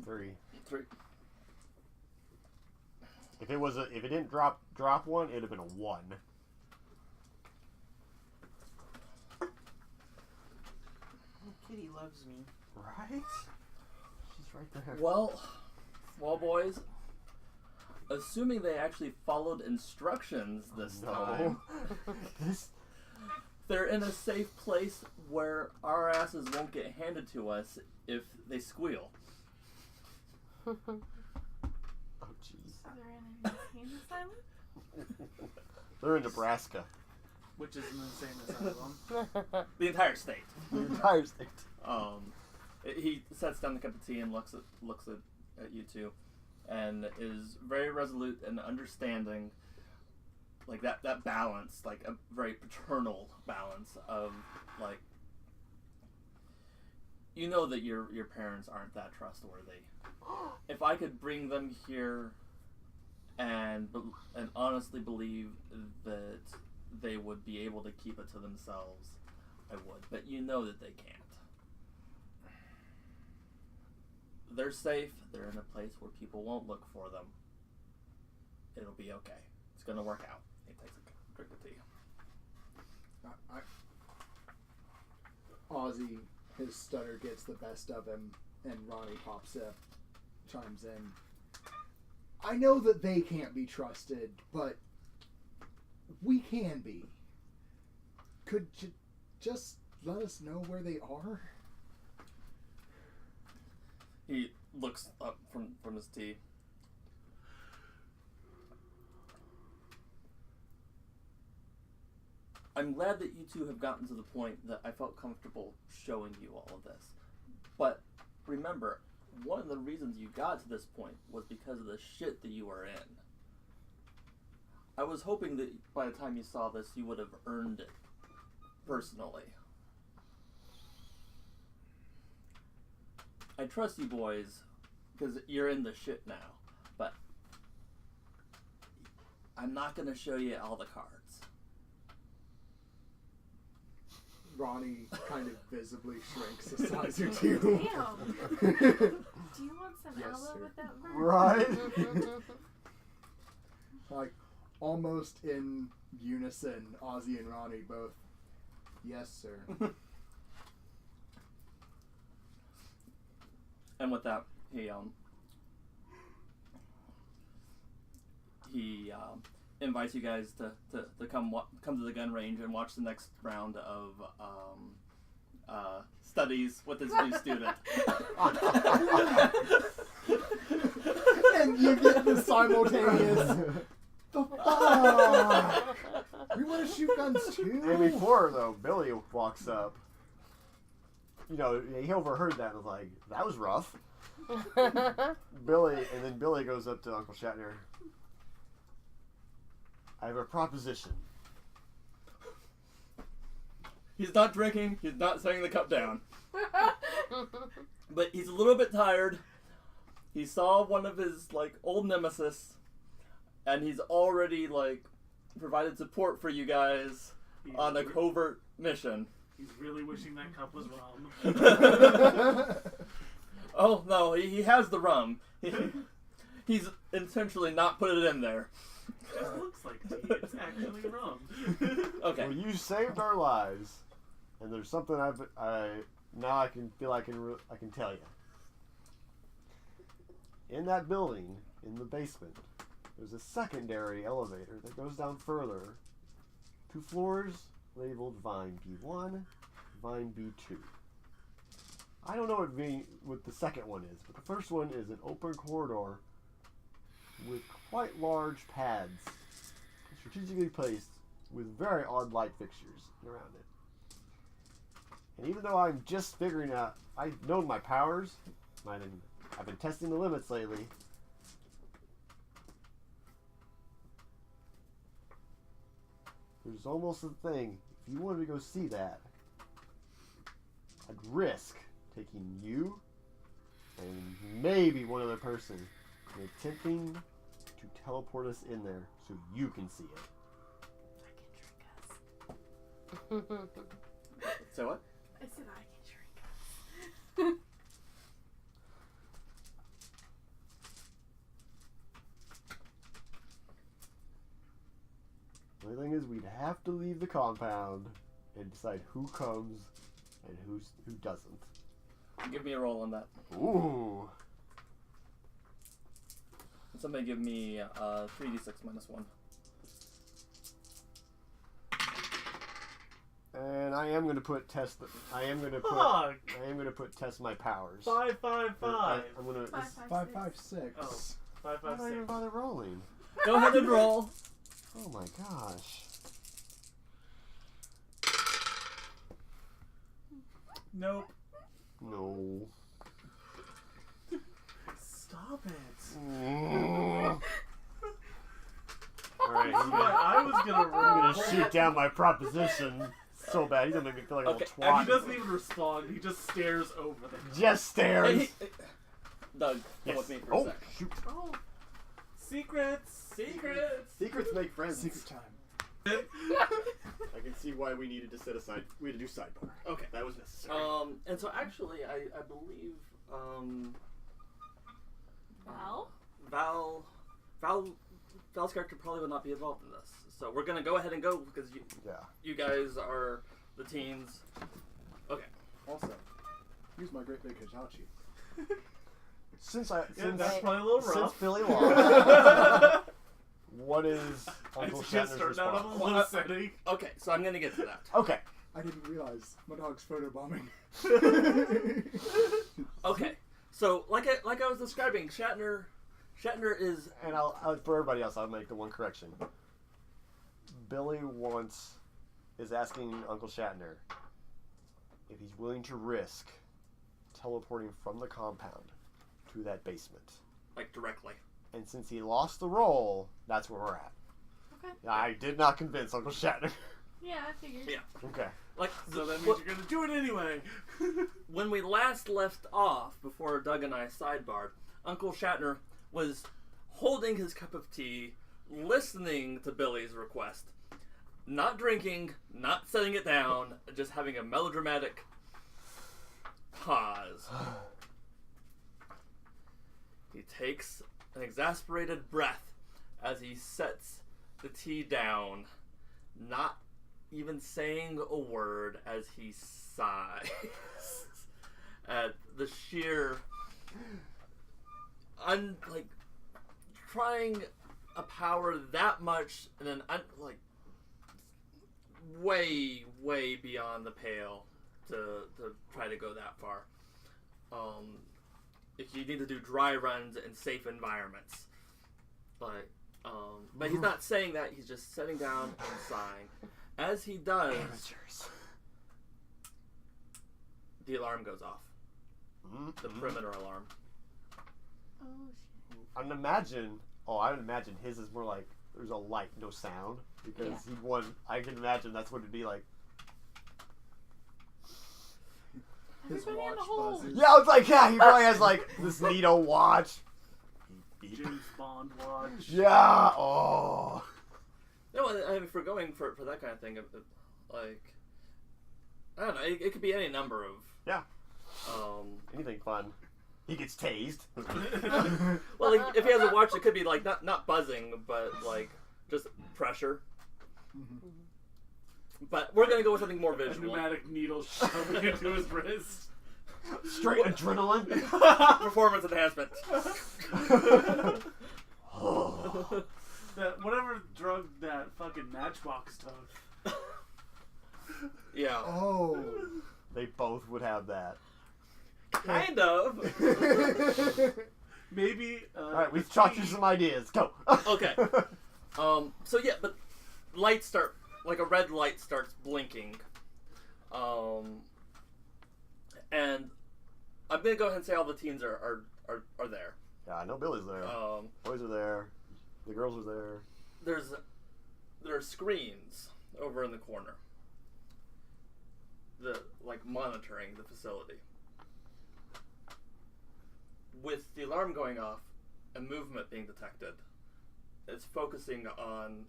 3. 3. If it didn't drop one, it'd have been a 1. Kitty loves me. Right? She's right there. Well, boys, assuming they actually followed instructions this time, they're in a safe place where our asses won't get handed to us if they squeal. Oh, jeez. They're in an insane asylum? They're in Nebraska. Which is an insane asylum. The entire state. The entire state. He sets down the cup of tea and looks at you two, and is very resolute and understanding, like that balance, like a very paternal balance of like, you know that your parents aren't that trustworthy. If I could bring them here and honestly believe that they would be able to keep it to themselves, I would. But you know that they can't. They're safe. They're in a place where people won't look for them. It'll be okay. It's gonna work out. He takes a drink of tea. Ozzy, his stutter gets the best of him, and Ronnie pops up, chimes in. I know that they can't be trusted, but we can be. Could you just let us know where they are? He looks up from his tea. I'm glad that you two have gotten to the point that I felt comfortable showing you all of this. But remember, one of the reasons you got to this point was because of the shit that you were in. I was hoping that by the time you saw this, you would have earned it personally. I trust you boys because you're in the shit now, but I'm not going to show you all the cards. Ronnie kind of visibly shrinks a size or two. Damn. Do you want some Yes, aloe sir. with that bird? Right? Like, almost in unison, Ozzy and Ronnie both, yes, sir. And with that, he invites you guys to come to the gun range and watch the next round of studies with his new student. And you get the simultaneous, the fuck? We want to shoot guns too? And before, though, Billy walks up. You know, he overheard that and was like, that was rough. Billy goes up to Uncle Shatner. I have a proposition. He's not drinking. He's not setting the cup down. But he's a little bit tired. He saw one of his, like, old nemesis. And he's already, like, provided support for you guys on a covert mission. He's really wishing that cup was rum. Oh, no, he has the rum. He's intentionally not put it in there. It just looks like tea. It's actually rum. Okay. Well, you saved our lives, and there's something I can tell you. In that building, in the basement, there's a secondary elevator that goes down further, 2 floors labeled Vine B1, Vine B2. I don't know what the second one is, but the first one is an open corridor with quite large pads, strategically placed with very odd light fixtures around it. And even though I'm just figuring out, I've known my powers, I've been testing the limits lately. There's almost a thing. If you wanted to go see that, I'd risk taking you and maybe one other person and attempting to teleport us in there so you can see it. I can drink us. So what? I said I can drink us. The only thing is, we'd have to leave the compound and decide who comes and who doesn't. Give me a roll on that. Ooh. Somebody give me 3d6 minus 1. And I am going to put test. I am going to put test my powers. 5, 5, 5. I'm going to. 5, 5, 5, 5, 6. 6. Oh, 5, I 5, don't even 6. bother rolling. Go ahead and roll. Oh my gosh. Nope. No. Stop it. Alright, That's what I was gonna roll. I'm gonna shoot down my proposition so bad. He's gonna make me feel like Okay, a little twat. He doesn't even respond. He just stares over them. Just stares. Hey, Doug, come Yes. with me for a Oh, sec. shoot. Oh, secrets. Secrets make friends. Secret time. I can see why we needed to set aside. We had to do sidebar. Okay. That was necessary. And so actually, I believe, Val's character probably would not be involved in this. So we're gonna go ahead and go because you guys are the teens. Okay. Also, Use my great big Hitachi. Since That's probably a little since rough. Philly lost, what is Uncle It's just Shatner's starting out of a response? low setting. okay, so I'm gonna get to that. Okay. I didn't realize my dog's photobombing. Okay, so like I was describing, Shatner is And I'll for everybody else, I'll make the one correction. Billy is asking Uncle Shatner if he's willing to risk teleporting from the compound to that basement. like directly. And since he lost the roll, that's where we're at. Okay. I did not convince Uncle Shatner. Yeah, I figured. Yeah. Okay. Like So that means you're gonna do it anyway. when we last left off, before Doug and I sidebarred, Uncle Shatner was holding his cup of tea, listening to Billy's request, not drinking, not setting it down, just having a melodramatic pause. He takes an exasperated breath as he sets the tea down, not even saying a word as he sighs at the sheer trying a power that much and then way beyond the pale to try to go that far. If you need to do dry runs in safe environments, but he's not saying that. He's just sitting down and sighing. As he does, the alarm goes off. The perimeter alarm. Oh shit. I would imagine his is more like there's a light, no sound, because he won. I can imagine that's what it'd be like. His Everybody in watch the hole. buzzes. Yeah, it's like, he probably has like this neato watch. Beep, beep. James Bond watch. Yeah. Oh. No, I mean, if we're going for that kind of thing, like, I don't know, it could be any number of. Yeah. Anything fun. He gets tased. Well, like, if he has a watch, it could be like not buzzing, but like just pressure. Mm-hmm. But we're gonna go with something more A visual. pneumatic needle shoving into his wrist. Straight adrenaline. Performance enhancement. That whatever drug that fucking Matchbox took. Yeah. Oh. They both would have that. Kind of. Maybe. All right, we've shot you some ideas. Go. Okay. So yeah, but lights start, like a red light starts blinking. And I'm gonna go ahead and say all the teens are there. Yeah, I know Billy's there. Boys are there. The girls are there. There are screens over in the corner. Like monitoring the facility. With the alarm going off and movement being detected, it's focusing on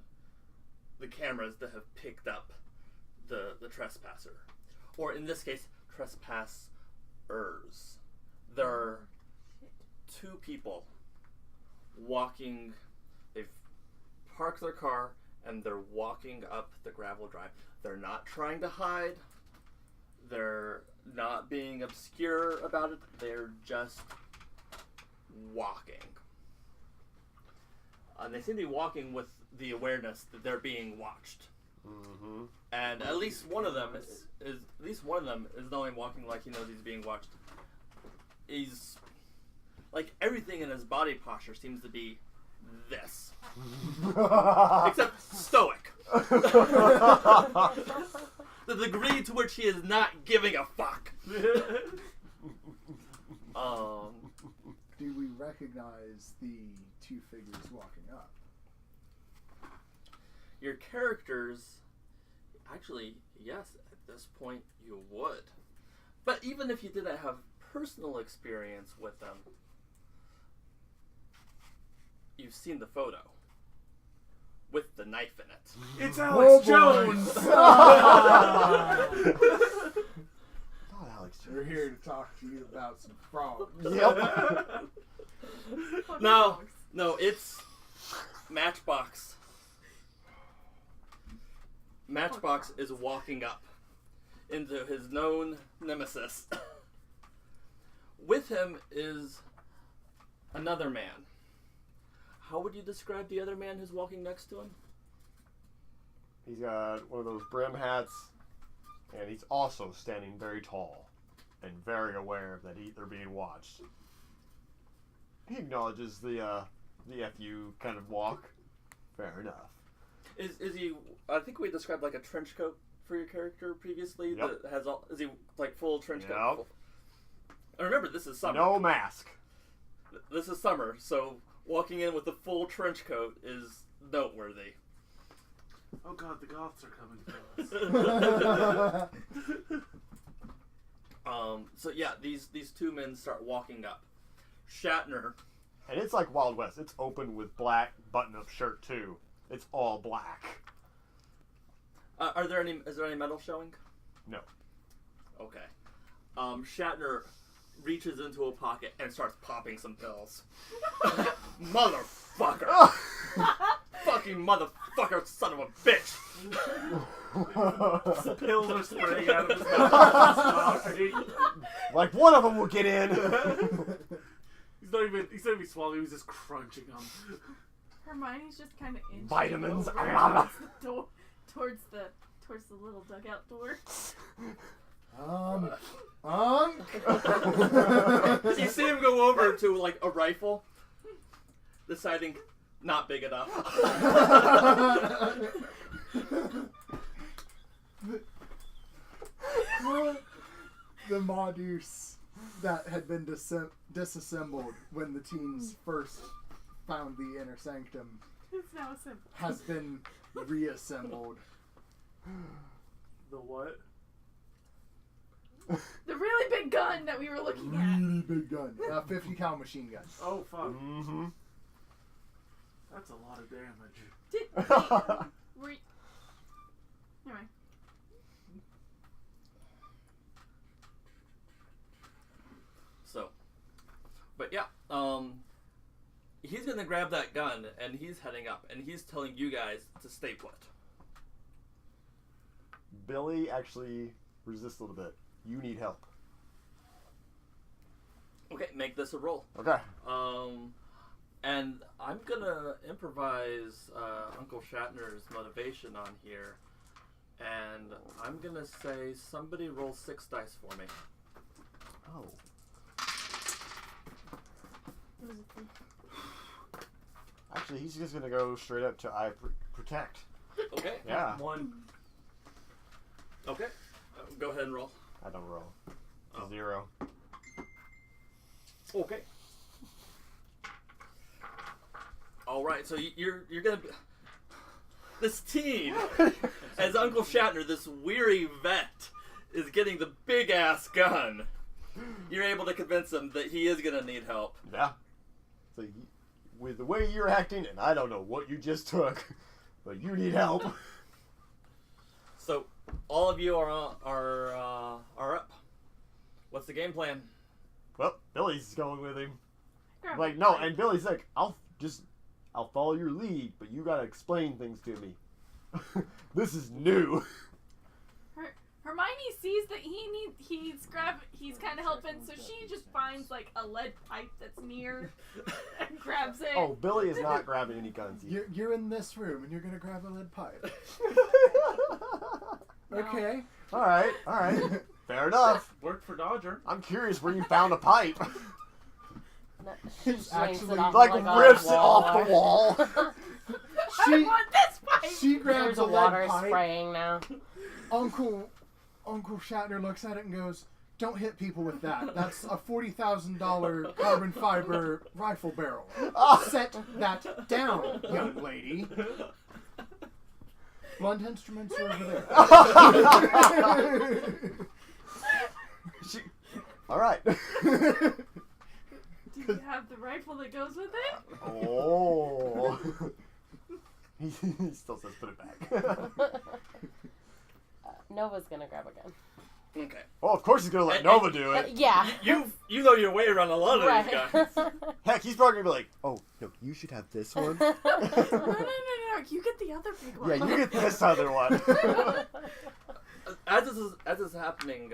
the cameras that have picked up the trespasser. Or in this case, trespassers. There are two people walking. They've parked their car and they're walking up the gravel drive. They're not trying to hide. They're not being obscure about it. They're just walking. And they seem to be walking with the awareness that they're being watched. Mm-hmm. And at least one of them is not only walking like he knows he's being watched. He's like everything in his body posture seems to be this, except stoic. The degree to which he is not giving a fuck. Do we recognize the two figures walking up? Your characters, actually, yes, at this point you would. But even if you didn't have personal experience with them, you've seen the photo with the knife in it. It's Alex Jones! Not Alex Jones. We're here to talk to you about some frogs. Yep. No, it's Matchbox. Matchbox is walking up into his known nemesis. With him is another man. How would you describe the other man who's walking next to him? He's got one of those brim hats, and he's also standing very tall and very aware that they're being watched. He acknowledges the FU kind of walk. Fair enough. Is he? I think we described like a trench coat for your character previously. Yep. That has all. Is he like full trench Yep. coat? And remember, this is summer. No mask. This is summer, so walking in with a full trench coat is noteworthy. Oh god, the Goths are coming to us. So yeah, these two men start walking up. Shatner. And it's like Wild West. It's open with black button-up shirt too. It's all black. Is there any metal showing? No. Okay. Shatner reaches into a pocket and starts popping some pills. Motherfucker! Fucking motherfucker, son of a bitch! Pills are spraying out of his mouth. Like one of them will get in. He's not even swallowing, he was just crunching them. Hermione's just kind of inching Vitamins. over towards the little dugout door. You see him go over to like a rifle, deciding not big enough. The Modus that had been disassembled when the teens first found the inner sanctum It's now simple. has been reassembled. The what? The really big gun that we were looking at. Really big gun. 50 cal machine gun. Oh fuck. Mm-hmm. That's a lot of damage. Were anyway. So, but yeah, he's gonna grab that gun and he's heading up and he's telling you guys to stay put. Billy actually resists a little bit. You need help. Okay, make this a roll. Okay. And I'm gonna improvise Uncle Shatner's motivation on here, and I'm gonna say somebody roll 6 dice for me. Oh. Actually, he's just gonna go straight up to protect. Okay. Yeah. 1. Okay. Go ahead and roll. I don't roll. Oh. 0. Okay. All right. So you're gonna be this teen as Uncle Shatner, this weary vet, is getting the big ass gun. You're able to convince him that he is gonna need help. Yeah. So with the way you're acting, and I don't know what you just took, but you need help. So all of you are up. What's the game plan? Well, Billy's going with him. Grab Like, it. no, and Billy's like, I'll follow your lead, but you gotta explain things to me. This is new. Hermione sees that he's kind of helping, so she just finds like a lead pipe that's near and grabs it. Oh, Billy is not grabbing any guns either. You're in this room and you're gonna grab a lead pipe. No. Okay. All right. Fair enough. Worked for Dodger. I'm curious where you found a pipe. No, It's she yanks actually it off Like, a rips it wall. off the wall. I She want this pipe. she grabs There's a a water lead pipe. spraying now. Uncle Shatner looks at it and goes, "Don't hit people with that. That's a $40,000 carbon fiber rifle barrel. Set that down, young lady. Blunt instruments are over there." All right. Do you have the rifle that goes with it? Oh. He still says put it back. Nova's gonna grab a gun. Okay. Oh, of course he's gonna let Nova do it. Yeah. You know your way around a lot of these Right. guys. Heck, he's probably gonna be like, "Oh, no, you should have this one. No. You get the other big one. Yeah, you get this other one." As this is happening,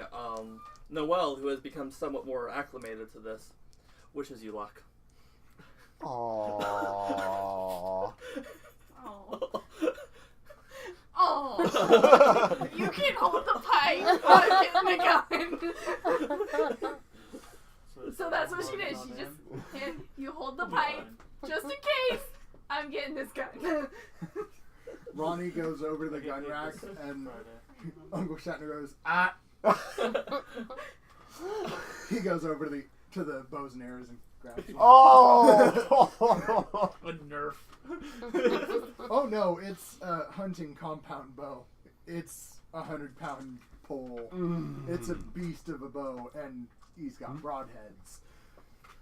Noelle, who has become somewhat more acclimated to this, wishes you luck. Aww. Oh. Oh. You can hold the pipe. I'm getting the gun. So that's what she did. She just you hold the pipe just in case I'm getting this gun. Ronnie goes over the gun rack and Uncle Shatner goes, "Ah." He goes over to the bows and arrows and grabs one. Oh. A Nerf. Oh no, it's a hunting compound bow. It's a 100-pound pole. It's a beast of a bow, and he's got broadheads.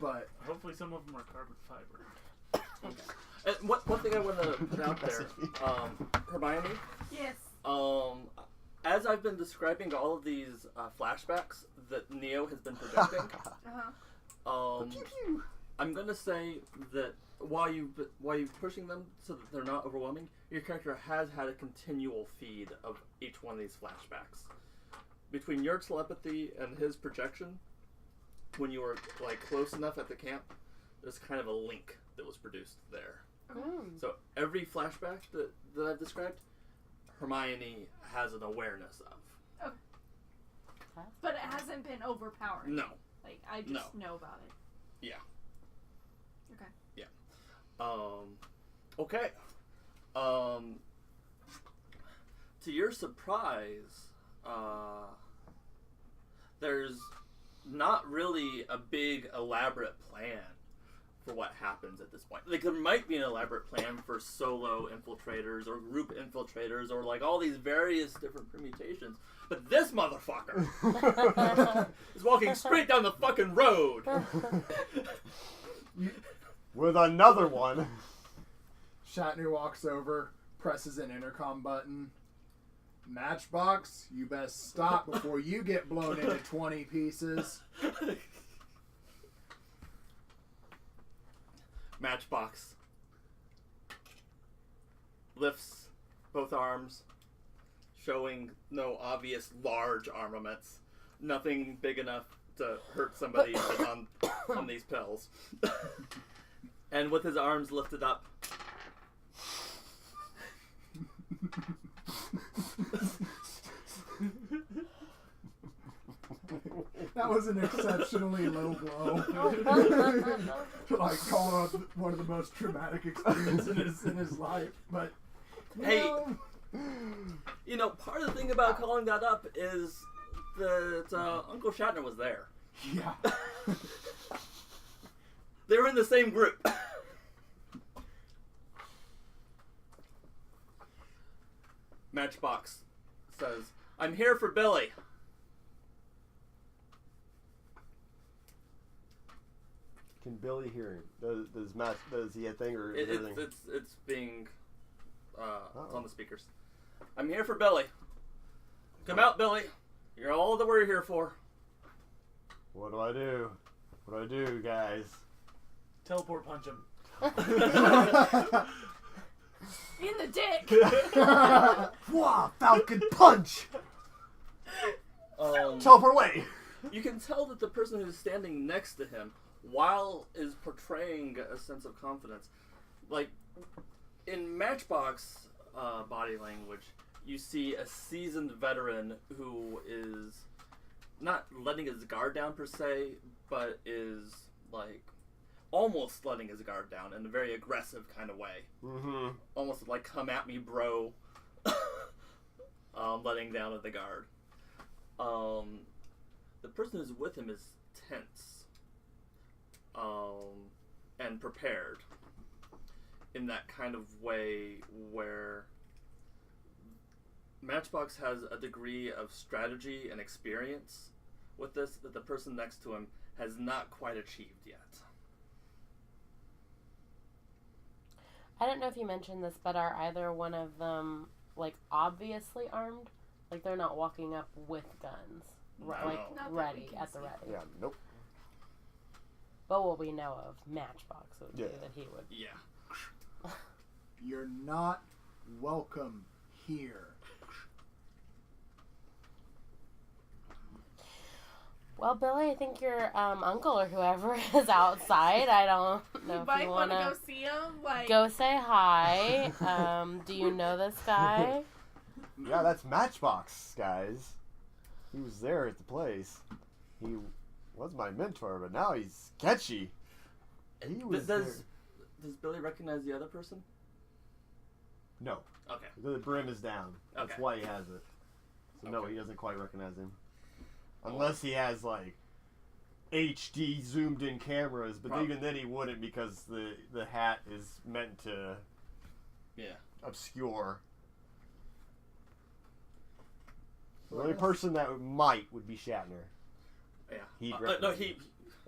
But Hopefully some of them are carbon fiber. And one thing I want to put out there, Hermione, Yes. as I've been describing all of these flashbacks that Neo has been projecting, I'm gonna say that while you're pushing them so that they're not overwhelming, your character has had a continual feed of each one of these flashbacks. Between your telepathy and his projection, when you were like close enough at the camp, there's kind of a link that was produced there. So every flashback that I've described, Hermione has an awareness of. But it hasn't been overpowering. No. Like, I just know about it. Yeah. Okay. Yeah. Okay. To your surprise, there's not really a big elaborate plan for what happens at this point. Like, there might be an elaborate plan for solo infiltrators or group infiltrators or like all these various different permutations. But this motherfucker is walking straight down the fucking road. With another one. Shatner walks over, presses an intercom button. "Matchbox, you best stop before you get blown into 20 pieces." Matchbox lifts both arms, showing no obvious large armaments. Nothing big enough to hurt somebody on these pills. And with his arms lifted up, That was an exceptionally low blow. Like, call out one of the most traumatic experiences in his life. But, Hey, part of the thing about calling that up is that Uncle Shatner was there. yeah. They were in the same group. Matchbox says, "I'm here for Billy." Can Billy hear him? Does he a thing or is everything? It's being it's on the speakers. "I'm here for Billy. Come out, Billy. You're all that we're here for." What do I do? What do I do, guys? Teleport punch him. In the dick. Wow, Falcon Punch! Um, Teleport away! You can tell that the person who's standing next to him, while is portraying a sense of confidence, like in Matchbox body language, you see a seasoned veteran who is not letting his guard down per se, but is like almost letting his guard down in a very aggressive kind of way. Mm-hmm. Almost like "come at me, bro." Letting down of the guard. The person who's with him is tense and prepared in that kind of way where Matchbox has a degree of strategy and experience with this that the person next to him has not quite achieved yet. I don't know if you mentioned this, but are either one of them like obviously armed? Like they're not walking up with guns, No. like Not that we ready can at the see. ready. Yeah, nope. But what we know of Matchbox would be Yeah. that he would. Yeah. You're not welcome here. Well, Billy, I think your uncle or whoever is outside. I don't know You if might you want want to go to see him. Like, go say hi. Do you know this guy? Yeah, that's Matchbox, guys. He was there at the place. He was my mentor, but now he's sketchy. He was Does Billy recognize the other person? No. Okay. The brim is down. That's Okay. why he has it. So no, Okay. he doesn't quite recognize him. Unless he has like HD zoomed in cameras, but Probably. even then he wouldn't because the hat is meant to obscure. The only person that would be Shatner. Yeah. He'd No, recognize he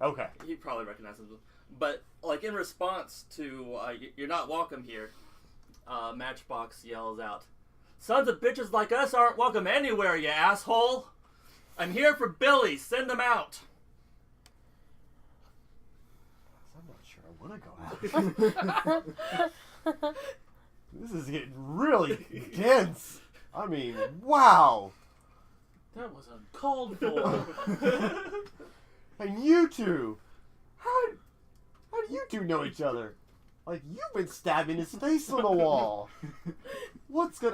Okay. he probably recognizes him. But like in response to "you're not welcome here," Matchbox yells out, "Sons of bitches like us aren't welcome anywhere, you asshole! I'm here for Billy. Send him out." I'm not sure I want to go out. This is getting really dense. I mean, wow. That was uncalled for. And you two, how do you two know each other? Like, you've been stabbing his face on the wall.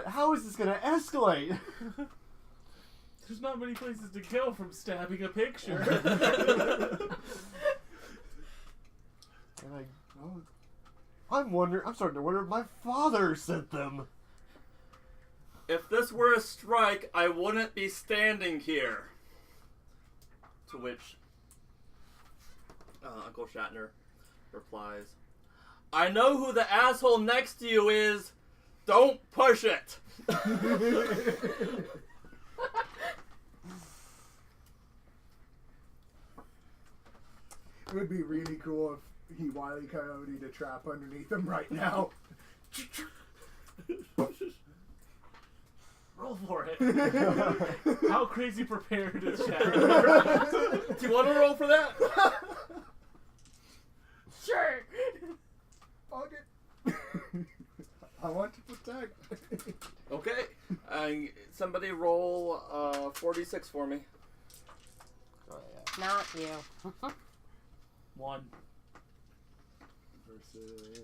How is this gonna escalate? There's not many places to go from stabbing a picture. And I'm starting to wonder if my father sent them. "If this were a strike, I wouldn't be standing here." To which Uncle Shatner replies, "I know who the asshole next to you is. Don't push it." It would be really cool if he Wile E. Coyote'd a trap underneath him right now. Roll for it. How crazy prepared is Shatner? Do you want to roll for that? sure. Fuck it. I want to protect. Okay. Somebody roll 46 for me. Not you. 1. Versus.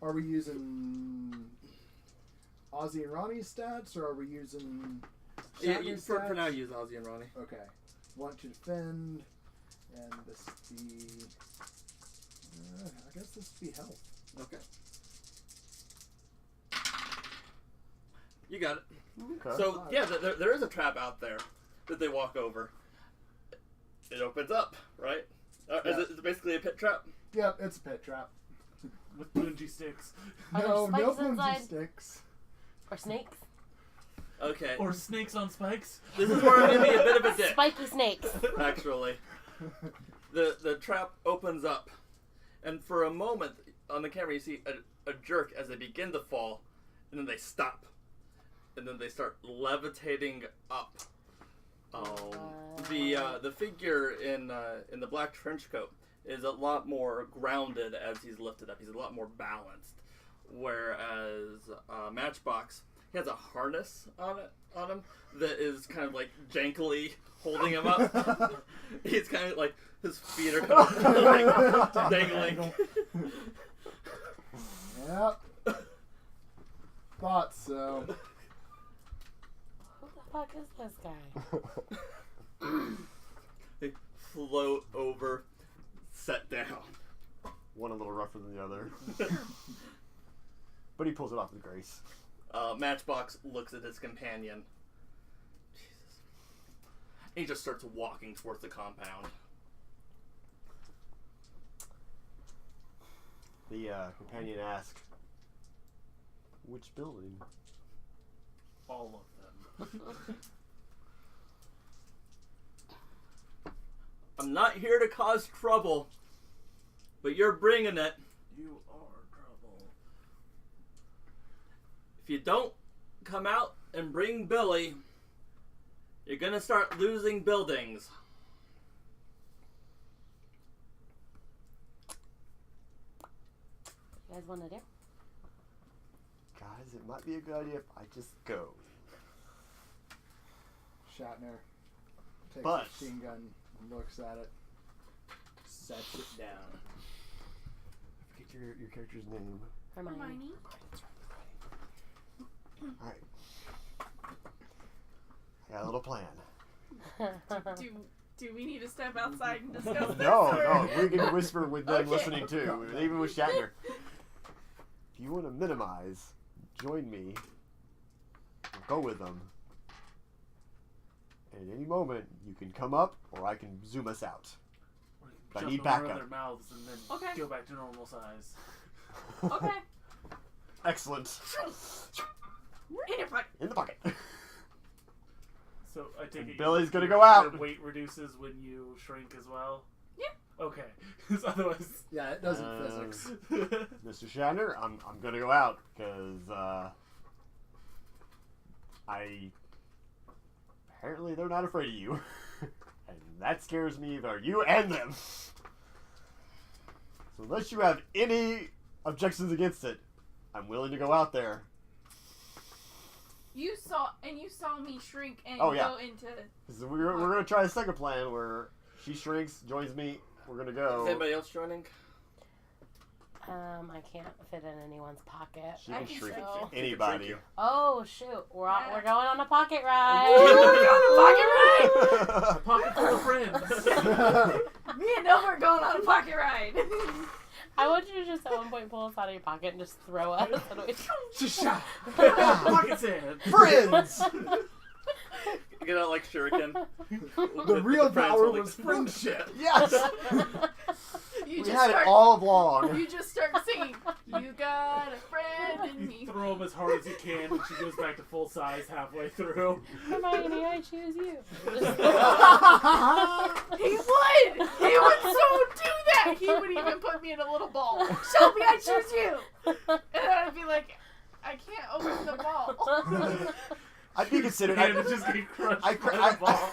Are we using Ozzy and Ronnie's stats, or are we using Shatner's For stats? now, use Ozzy and Ronnie. Okay. want to defend, and this be. I guess this would be health. Okay. You got it. Okay. So, yeah, there is a trap out there that they walk over. It opens up, right? Yeah. Is it basically a pit trap? Yep, it's a pit trap. With bungee sticks. Are there No spikes bungee inside? sticks. Or snakes? Okay. Or snakes on spikes. This is where I'm going to be a bit of a dick, Spiky snakes. actually. The trap opens up, and for a moment on the camera you see a jerk as they begin to fall, and then they stop, and then they start levitating up. The figure in the black trench coat is a lot more grounded as he's lifted up. He's a lot more balanced, whereas Matchbox, he has a harness on him that is kind of like jankily holding him up. He's kind of like his feet are kind of like dangling. Yep. Thought so. Who the fuck is this guy? They float over, set down. One a little rougher than the other. But he pulls it off with grace. Matchbox looks at his companion. Jesus. He just starts walking towards the compound. The companion asks, which building? All of them. I'm not here to cause trouble, but you're bringing it. You are trouble. If you don't come out and bring Billy, you're gonna start losing buildings. You guys want to do? Guys, it might be a good idea if I just go. Shatner takes But- a machine gun, looks at it, sets it down. Get your character's name. Hermione. Alright. I got a little plan. Do we need to step outside and discuss this? No, or- we can whisper with them Okay. listening too, even with Shatner. If you want to minimize, join me. Go with them. And at any moment, you can come up, or I can zoom us out. I Jump need over backup. their mouths and then Okay. go back to normal size. Okay. Excellent. In your pocket. In the pocket. So I take And it Billy's gonna your- go out. Your weight reduces when you shrink as well? Yeah. Okay. 'Cause otherwise... Yeah, it does in physics. Mr. Shatner, I'm gonna go out because apparently they're not afraid of you, and that scares me either you and them. So unless you have any objections against it, I'm willing to go out there. You saw me shrink and Oh, yeah. go into. 'Cause we're gonna try a second plan where she shrinks, joins me. We're gonna Is go. anybody else joining? I can't fit in anyone's pocket. She I can can shrink show. anybody. Oh shoot, we're Yeah. we're going on a pocket You ride. wanna go on a pocket ride? Pocket full of friends. Me and Nova are going on a pocket ride. I want you to just at one point pull us out of your pocket and just throw us. Shisha. Pocket sand. Friends. Get out like shuriken. The real friends power holding- was friendship. Yes. You We just had start. it all along. You just start singing. You got a friend in You me. throw him as hard as you can, and she goes back to full size halfway through. Hermione, I choose you. He would. He would so do that. He would even put me in a little ball. Shelby, I choose you. And then I'd be like, I can't open the ball. I'd be considered. And it just get crushed I, by the ball.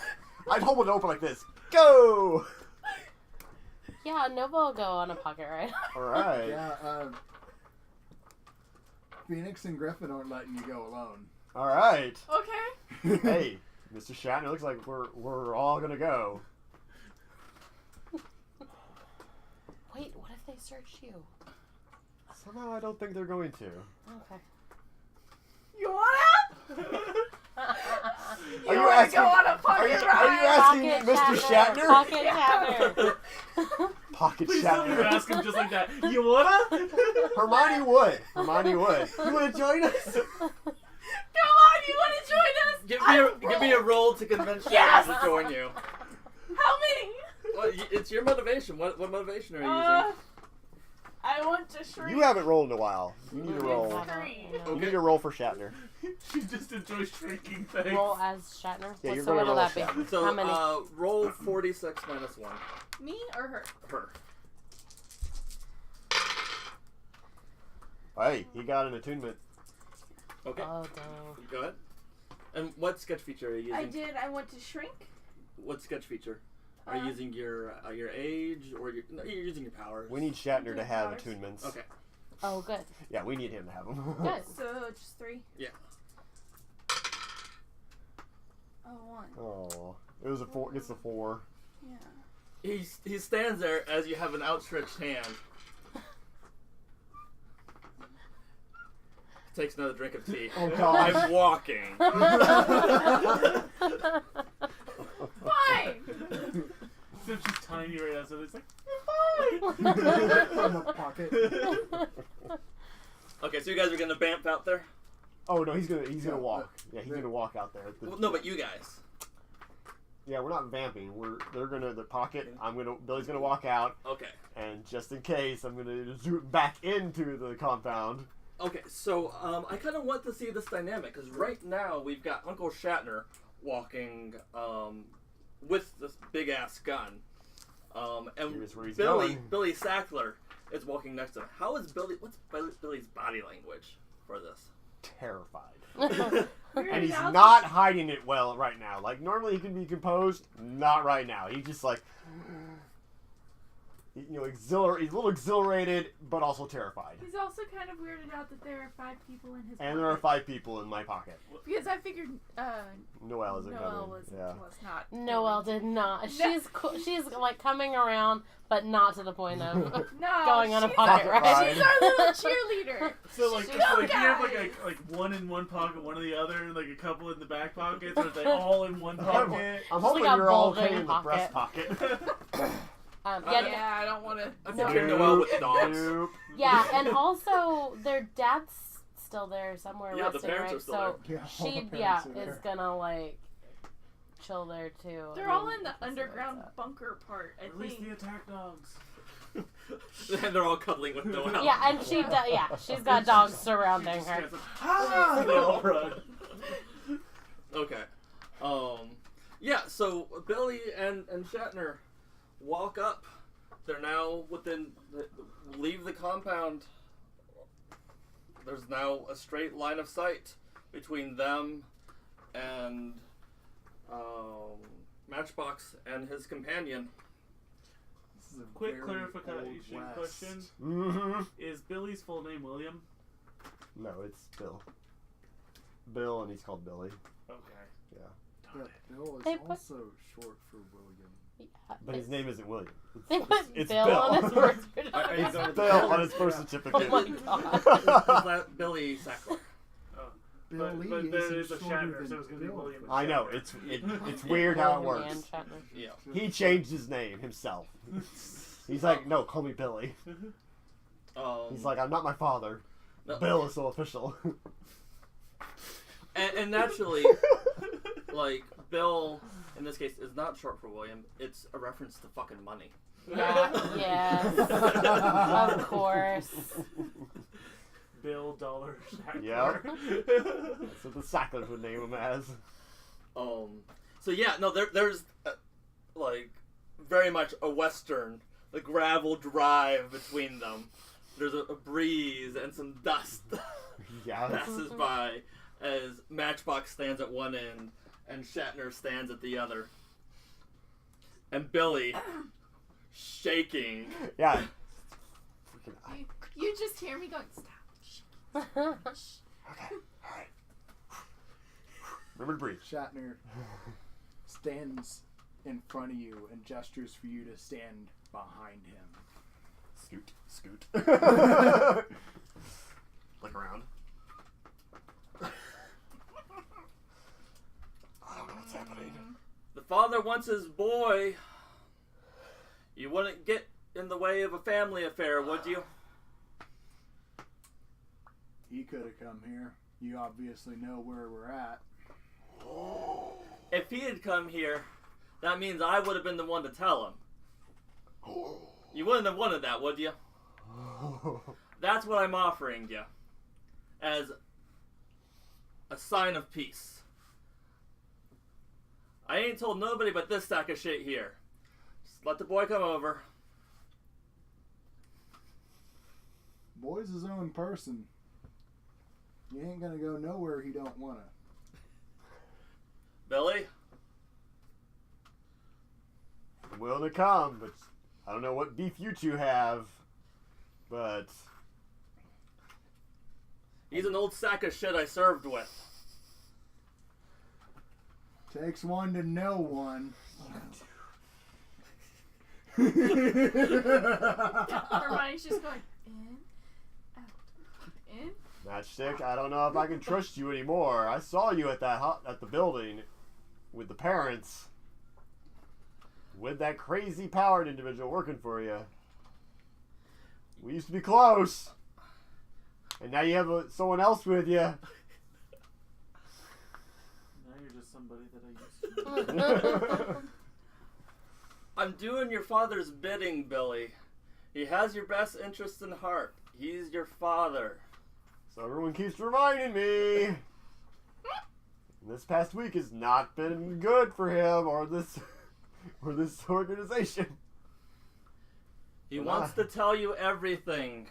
I'd hold it open like this. Go! Yeah, Nova will go on a pocket ride. Alright. Yeah, Phoenix and Griffin aren't letting you go alone. Alright. Okay. Hey, Mr. Shatner, looks like we're all gonna go. Wait, what if they search you? Somehow I don't think they're going to. Okay. You want out? Are you wanna asking? go on a Are pocket you ride? asking Pocket Mr. Shatner? Pocket Shatner. Pocket Please tell me you Shatner. ask him just like that. You wanna? Hermione would. Hermione would. You want to join us? Come on, you want to join us? Give me a roll to convince Yes! Shatner to join you. How many? Well, it's your motivation. What motivation are you using? I want to shrink. You haven't rolled in a while. You need to roll. It's 3. You need to roll for Shatner. She just enjoys shrinking things. Roll as Shatner. Yeah, you're So gonna what'll roll that be? Shatner. So How many? roll 46 minus 1. Me or her? Her. Hey, he got an attunement. Okay. Oh dang. Go ahead. And what sketch feature are you using? I did. I want to shrink. What sketch feature? Are you using your age or no, you're using your powers? We need Shatner to have Powers. attunements. Okay. Oh good. Yeah, we need him to have them. Good. So just 3. Yeah. Oh, 1. Oh, it was a 4. It's a 4. Yeah. He stands there as you have an outstretched hand. Takes another drink of tea. Oh God. I'm walking. Fine. Since she's tiny right now, so it's like, From the pocket. Okay, so you guys are gonna bamf out there? Oh no, he's gonna walk. Yeah, he's gonna walk out there. Well, no, but you guys. Yeah, we're not vamping. They're gonna the pocket. Billy's gonna walk out, Okay. and just in case, I'm gonna zoom back into the compound. Okay, so I kind of want to see this dynamic because right now we've got Uncle Shatner walking with this big ass gun, and Here's where he's Billy going. Billy Sackler is walking next to him. How is Billy? What's Billy's body language for this? Terrified. And he's not hiding it well right now. Like, normally he can be composed. Not right now. He's just like, he's a little exhilarated, but also terrified. He's also kind of weirded out that there are 5 people in his And there are pocket. 5 people in my pocket. Because I figured Noelle isn't Noelle coming. was Yeah. not. Noelle did not. She's like coming around, but not to the point of No, going on a she's pocket Pocket ride. ride. She's our little cheerleader. so like, She's it's like no you have guy. like one in one pocket, one in the other, and like a couple in the back pockets, or are they all in one pocket? I'm hoping like a you're all bulging okay in the breast pocket. pocket. Yeah, I don't want to. I'm No. picturing Noelle with dogs. Nope. Yeah, and also their dad's still there somewhere Yeah, the resting, parents right? are still So Yeah, all she, the yeah, parents are is there. gonna like chill there too. They're all in the underground bunker part, I Release the think. attack dogs. And they're all cuddling with Noelle. Yeah, and she's got dogs surrounding her. Ah! They all run. Okay. Yeah, so Billy and Shatner walk up. They're now leave the compound. There's now a straight line of sight between them and Matchbox and his companion. This is a Quick very clarification old west. question: Mm-hmm. is Billy's full name William? No, it's Bill. Bill, and he's called Billy. Okay. But Bill is They put- also short for William. But his name isn't William. They put It's Bill Bill. on his birth Are you certificate. going with Bill on his birth certificate. Oh my god. Is that Billy Sackler? Billy but then it's a shorter Shatner, than so it's gonna be Bill. William. I know, it's weird how it William works. and Shatner. Yeah. He changed his name himself. He's like, no, call me Billy. He's like, I'm not my father. No. Bill is so official. And naturally, like, Bill, in this case, is not short for William. It's a reference to fucking money. Yeah, yes. Of course. Bill Dollar Shackler. Yep. That's what the Sacklers would name him as. So yeah, no, there's like very much a western, the gravel drive between them. There's a breeze and some dust Yeah. passes by as Matchbox stands at one end and Shatner stands at the other. And Billy shaking. Yeah. You just hear me going, stop. Okay. Alright. Remember to breathe. Shatner stands in front of you and gestures for you to stand behind him. Scoot. Scoot. Look around. father wants his boy, you wouldn't get in the way of a family affair, would you? He could have come here. You obviously know where we're at. If he had come here, that means I would have been the one to tell him. You wouldn't have wanted that, would you? That's what I'm offering you. As a sign of peace. I ain't told nobody but this sack of shit here. Just let the boy come over. Boy's his own person. You ain't gonna go nowhere he don't wanna. Billy? I'm willing to come, but I don't know what beef you two have, but... He's an old sack of shit I served with. Takes one to know one. Hermione's just going in, out, in. Matchstick, I don't know if I can trust you anymore. I saw you at the building with the parents. With that crazy powered individual working for you. We used to be close. And now you have someone else with you. Now you're just somebody that I used to. I'm doing your father's bidding, Billy. He has your best interests in heart. He's your father. So everyone keeps reminding me. This past week has not been good for him or this organization. He wants to tell you everything.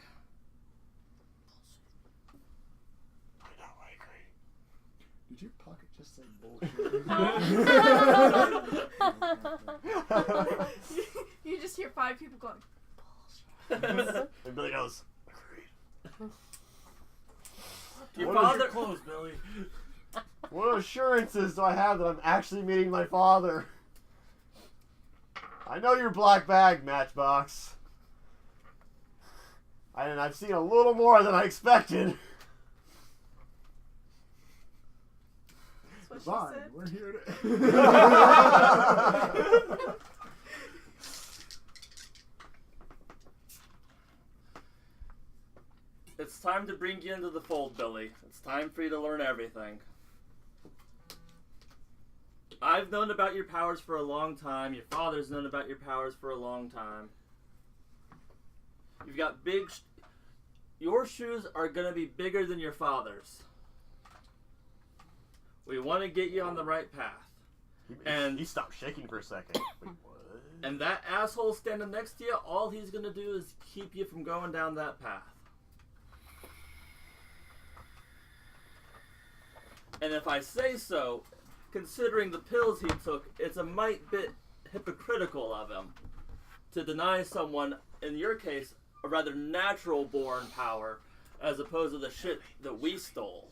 I know, I agree. Did your pocket just say bullshit? You just hear 5 people going, And Billy goes, agreed. Your What is father... your clothes, Billy? What assurances do I have that I'm actually meeting my father? I know your black bag, Matchbox. And I've seen a little more than I expected. that's what she Fine, said. we're here to... It's time to bring you into the fold, Billy. It's time for you to learn everything. I've known about your powers for a long time. Your father's known about your powers for a long time. You've got big... Your shoes are going to be bigger than your father's. We want to get you on the right path. And he stopped shaking for a second. Wait, what? And that asshole standing next to you, all he's going to do is keep you from going down that path. And if I say so, considering the pills he took, it's a mite bit hypocritical of him to deny someone, in your case, a rather natural-born power, as opposed to the shit that we stole.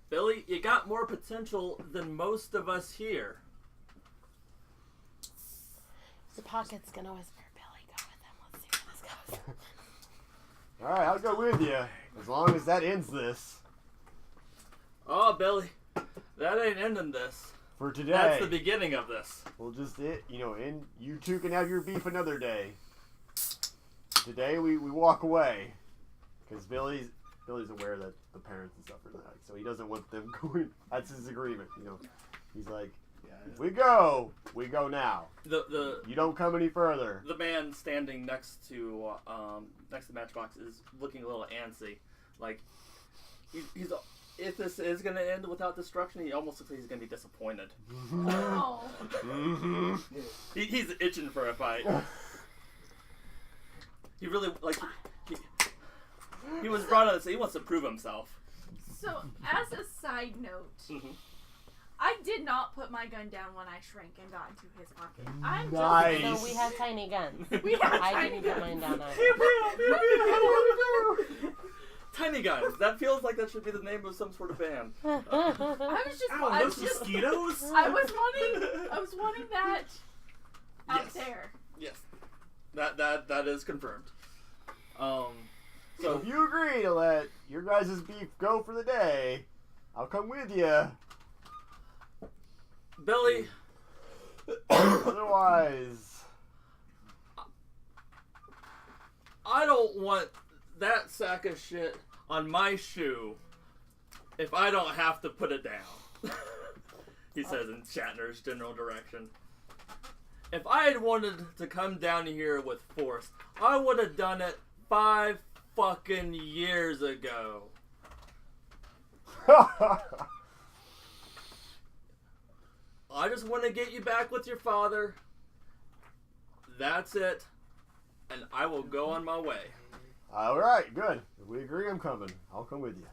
Billy, you got more potential than most of us here. The pocket's gonna whisper, Billy, go with them. Let's see where this goes. Alright, I'll go with you. As long as that ends this. Oh, Billy, that ain't ending this. For today. That's the beginning of this. We'll just, and you two can have your beef another day. Today we walk away. Because Billy's aware that the parents and stuff are like, so he doesn't want them going. That's his agreement, He's like, if we go now. You don't come any further. The man standing next to Matchbox is looking a little antsy. Like, he's if this is going to end without destruction, he almost looks like he's going to be disappointed. Oh. Mm-hmm. He's itching for a fight. He really, like, he was brought on, so he wants to prove himself. So, as a side note, I did not put my gun down when I shrank and got into his pocket. I'm Nice. just... So we have tiny guns. We have I tiny didn't put guns. mine down either. Tiny Guns. That feels like that should be the name of some sort of band. I was just... Ow, I those was just... mosquitoes? I was wanting that out Yes. there. Yes. That is confirmed. So So if you agree to let your guys' beef go for the day, I'll come with you. Billy, Otherwise, I don't want that sack of shit on my shoe if I don't have to put it down. He says in Shatner's general direction. If I had wanted to come down here with force, I would have done it 5 fucking years ago. I just want to get you back with your father. That's it. And I will go on my way. all right, good. If we agree, I'm coming. I'll come with you.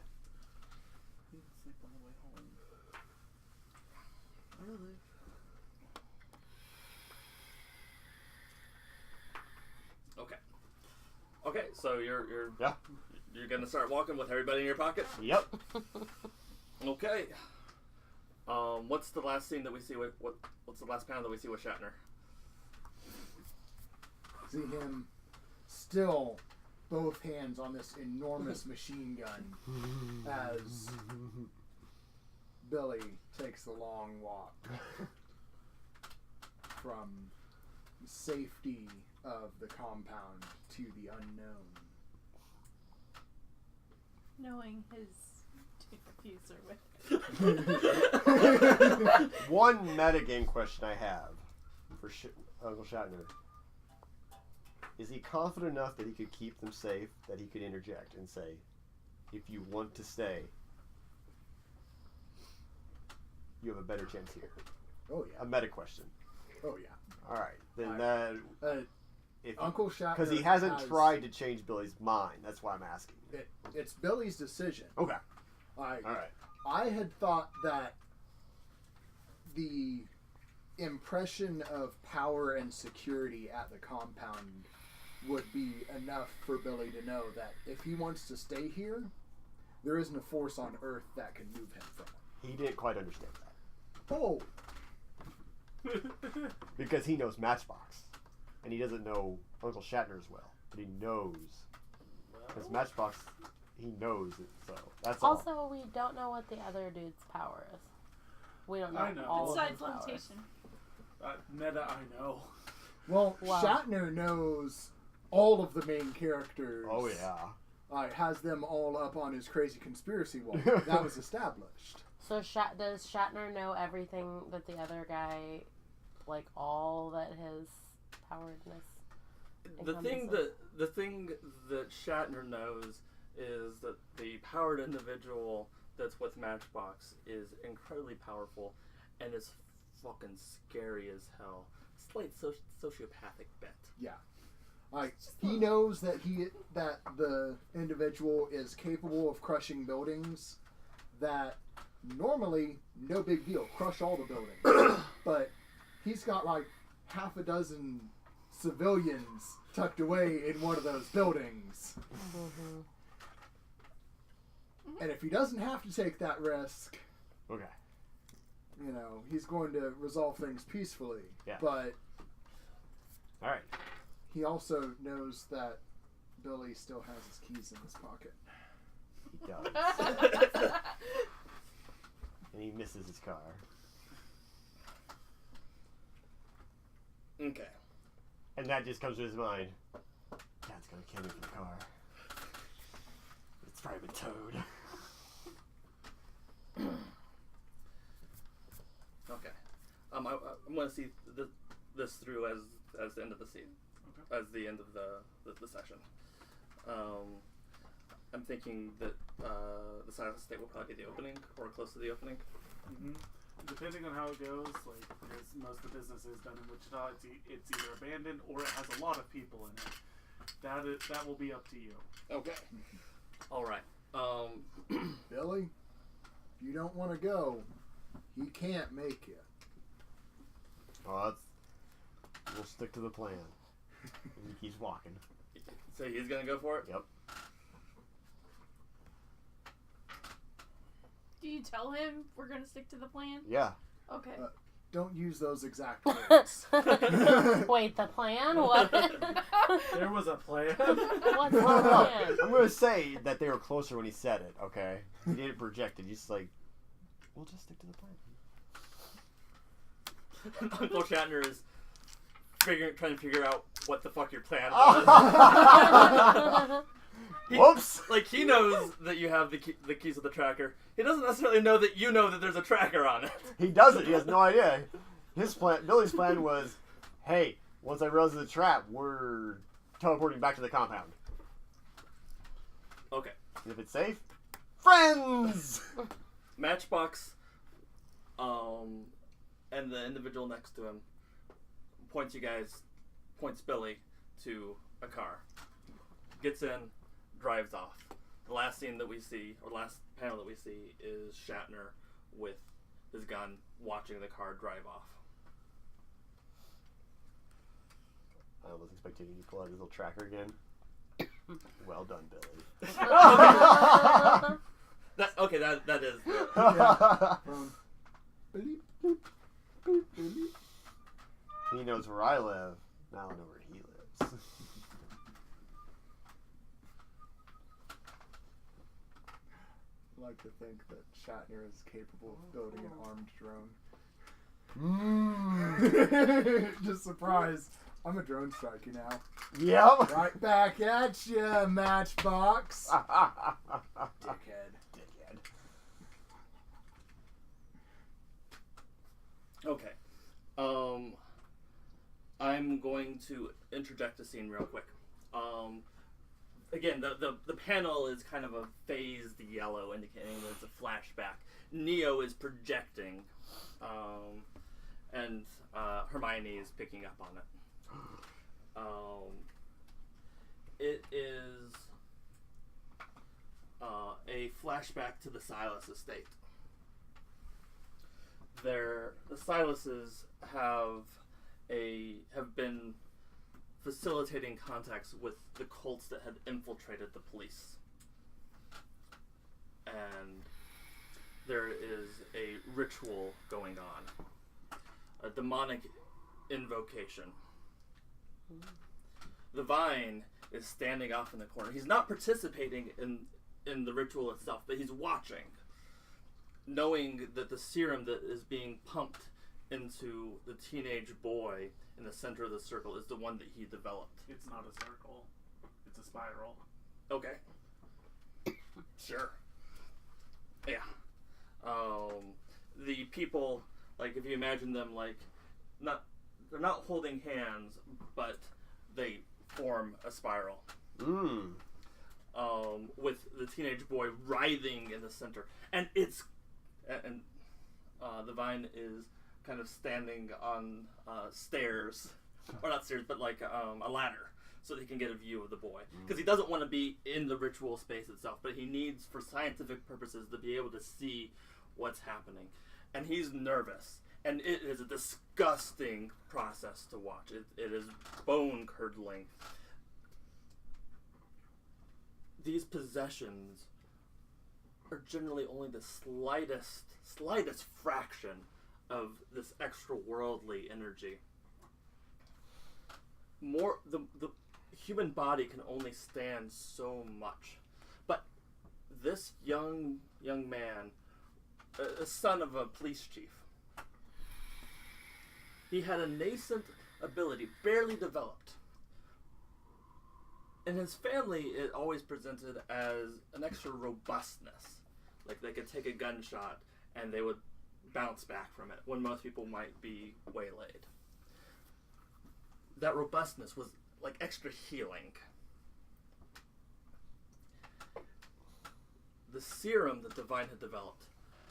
Okay, so you're Yeah. you're gonna start walking with everybody in your pocket. Yep. Okay. What's the last scene that we see with what's the last panel that we see with Shatner? See him still both hands on this enormous machine gun as Billy takes the long walk from safety of the compound to the unknown. Knowing his diffuser with One metagame question I have for Uncle Shatner. Is he confident enough that he could keep them safe, that he could interject and say, if you want to stay, you have a better chance here? Oh yeah. A meta question. Oh yeah. Alright, then if Uncle Shatner, because he hasn't tried to change Billy's mind. That's why I'm asking. It's Billy's decision. Okay. Alright. Alright. I had thought that the impression of power and security at the compound would be enough for Billy to know that if he wants to stay here, there isn't a force on Earth that can move him from it. He didn't quite understand that. Oh, Because he knows Matchbox. And he doesn't know Uncle Shatner as well. But he knows. Because Matchbox, he knows it. So that's all. Also, we don't know what the other dude's power is. We don't know, I know. all of besides his powers. levitation. Meta, I know. well, Wow. Shatner knows all of the main characters. Oh, yeah. Has them all up on his crazy conspiracy wall. That was established. So does Shatner know everything that the other guy, like all that his poweredness? The thing that Shatner knows is that the powered individual that's with Matchbox is incredibly powerful and is fucking scary as hell. Slight sociopathic bet. Yeah. He knows that the individual is capable of crushing buildings that normally no big deal. Crush all the buildings. But he's got like half a dozen civilians tucked away in one of those buildings. Mm-hmm. And if he doesn't have to take that risk, Okay. you know, he's going to resolve things peacefully. Yeah. But Alright. he also knows that Billy still has his keys in his pocket. He does. And he misses his car. Okay. And that just comes to his mind. Dad's gonna kill me for the car. It's probably been towed. Okay. I'm going to see this through as the end of the scene, as the end of the session. I'm thinking that the side of the state will probably be the opening or close to the opening. Mm-hmm. Depending on how it goes, like because most of the business is done in Wichita, it's either abandoned or it has a lot of people in it. That will be up to you. Okay. All right. Billy, if you don't want to go, he can't make it. Well, we'll stick to the plan. And he keeps walking. So he's gonna go for it. Yep. Do you tell him we're gonna stick to the plan? Yeah. Okay. Don't use those exact words. Wait, the plan? What? There was a plan. What's the Well, plan? I'm gonna say that they were closer when he said it. Okay, he didn't project it. He's just like, we'll just stick to the plan. Uncle Shatner is trying to figure out what the fuck your plan Oh. was. Whoops! Like, he knows that you have the keys of the tracker. He doesn't necessarily know that you know that there's a tracker on it. He doesn't. He has no idea. His plan, Billy's plan was, hey, once I realize it's a trap, we're teleporting back to the compound. Okay. And if it's safe, friends. Matchbox, and the individual next to him points Billy to a car. Gets in, drives off. The last scene that we see, or last panel that we see, is Shatner with his gun watching the car drive off. I was expecting you to pull out his little tracker again. Well done, Billy. That is. Beep, boop, boop, beep. He knows where I live. Now I know where he lives. I like to think that Shatner is capable of building an armed drone. Just surprise. I'm a drone striker now. Yep. Right back at ya, Matchbox. Dickhead. Okay. I'm going to interject a scene real quick. Again, the panel is kind of a phased yellow, indicating that it's a flashback. Neo is projecting, and Hermione is picking up on it. It is a flashback to the Silas estate. The Silases have been facilitating contacts with the cults that had infiltrated the police, and there is a ritual going on, a demonic invocation. The Vine is standing off in the corner. He's not participating in the ritual itself, but he's watching, knowing that the serum that is being pumped into the teenage boy in the center of the circle is the one that he developed. It's not a circle. It's a spiral. Okay. Sure. Yeah. The people, like, if you imagine them, like, they're not holding hands, but they form a spiral. With the teenage boy writhing in the center. And the Vine is kind of standing on stairs, or not stairs, but like a ladder, so that he can get a view of the boy. Because he doesn't want to be in the ritual space itself, but he needs, for scientific purposes, to be able to see what's happening. And he's nervous. And it is a disgusting process to watch. It is bone-curdling. These possessions are generally only the slightest fraction of this extra-worldly energy. The human body can only stand so much. But this young man, a son of a police chief, he had a nascent ability, barely developed. In his family, it always presented as an extra robustness. Like, they could take a gunshot and they would bounce back from it, when most people might be waylaid. That robustness was like extra healing. The serum that the Vine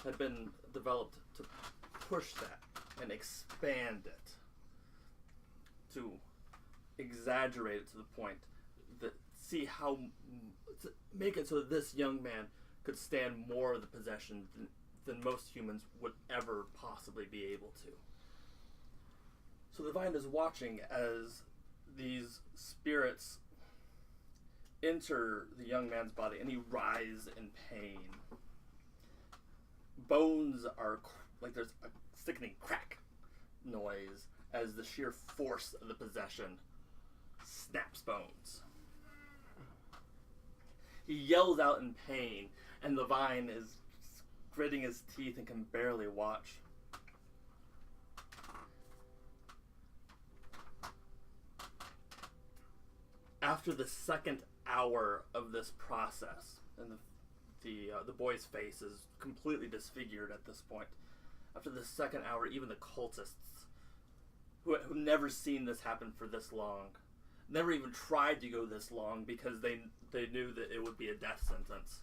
had been developed to push that and expand it, to exaggerate it to the point that to make it so that this young man could stand more of the possession than most humans would ever possibly be able to. So the Vine is watching as these spirits enter the young man's body, and he writhes in pain. Bones are like there's a sickening crack. noise as the sheer force of the possession snaps bones. He yells out in pain, and the vine is gritting his teeth and can barely watch. After the second hour of this process, and the boy's face is completely disfigured at this point. After the second hour, even the cultists, who never seen this happen for this long, never even tried to go this long because they knew that it would be a death sentence.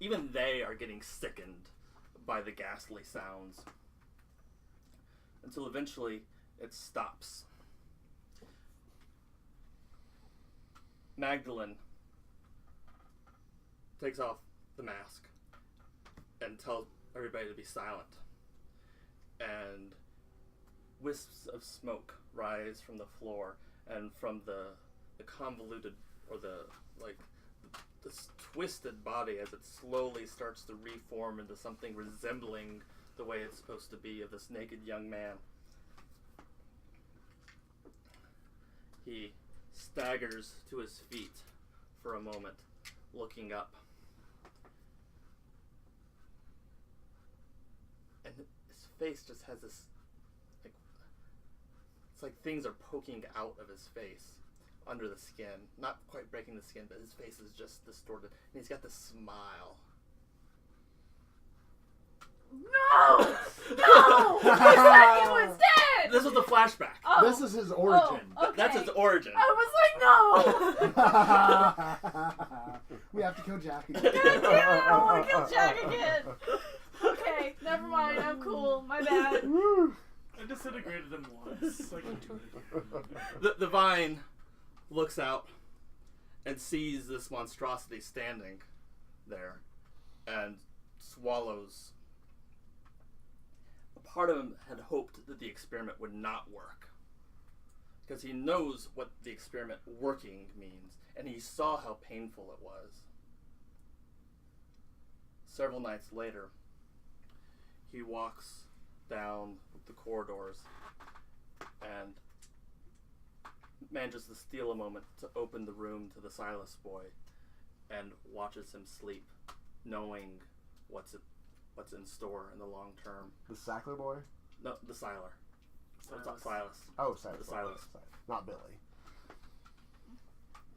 Even they are getting sickened by the ghastly sounds. Until eventually it stops. Magdalene takes off the mask and tells everybody to be silent. And wisps of smoke rise from the floor and from the convoluted, or this twisted body as it slowly starts to reform into something resembling the way it's supposed to be of this naked young man. He staggers to his feet for a moment, looking up. And his face just has this, it's like things are poking out of his face, under the skin. Not quite breaking the skin, but his face is just distorted. And he's got this smile. No! No! You said he was dead! This was a flashback. Oh. This is his origin. Oh, okay. That's his origin. I was like, no! We have to kill Jack again. God damn it, I want to kill Jack again. Okay, never mind. I'm cool. My bad. I disintegrated him once. Like, The vine looks out and sees this monstrosity standing there and swallows. A part of him had hoped that the experiment would not work, because he knows what the experiment working means, and he saw how painful it was. Several nights later, he walks down the corridors and manages to steal a moment to open the room to the Silas boy and watches him sleep, knowing what's in store in the long term. The Sackler boy? No, the Siler. Silas. Silas. Oh, Silas. The Silas. Not Billy.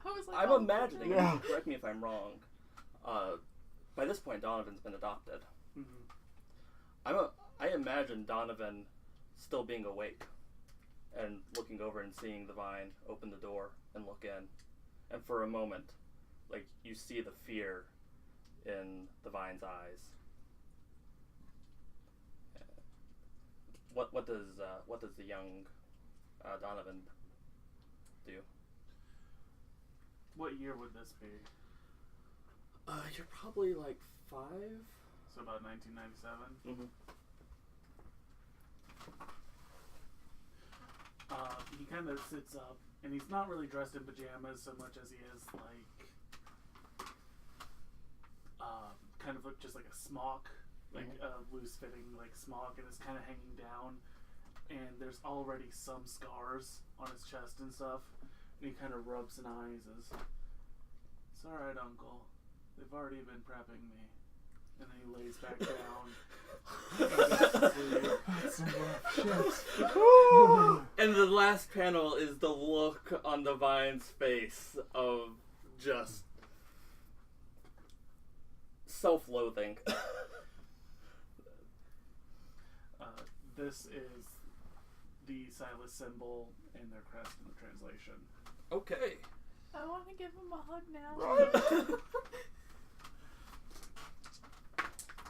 I was like, I'm oh, imagining, Yeah. and correct me if I'm wrong, by this point Donovan's been adopted. mm-hmm. I imagine Donovan still being awake and looking over and seeing the vine open the door and look in. And for a moment, like, you see the fear in the vine's eyes. What does the young Donovan do? What year would this be? You're probably like 5. So about 1997. Mm-hmm. He kind of sits up, and he's not really dressed in pajamas so much as he is like, kind of just like a smock, like a loose-fitting like smock, and it's kind of hanging down. And there's already some scars on his chest and stuff. And he kind of rubs an eye and says, "It's all right, Uncle. They've already been prepping me." And then he lays back down. That's some rough shit. And the last panel is the look on the vine's face of just self-loathing. This is the Silas symbol and their crest in the translation. Okay. I want to give him a hug now.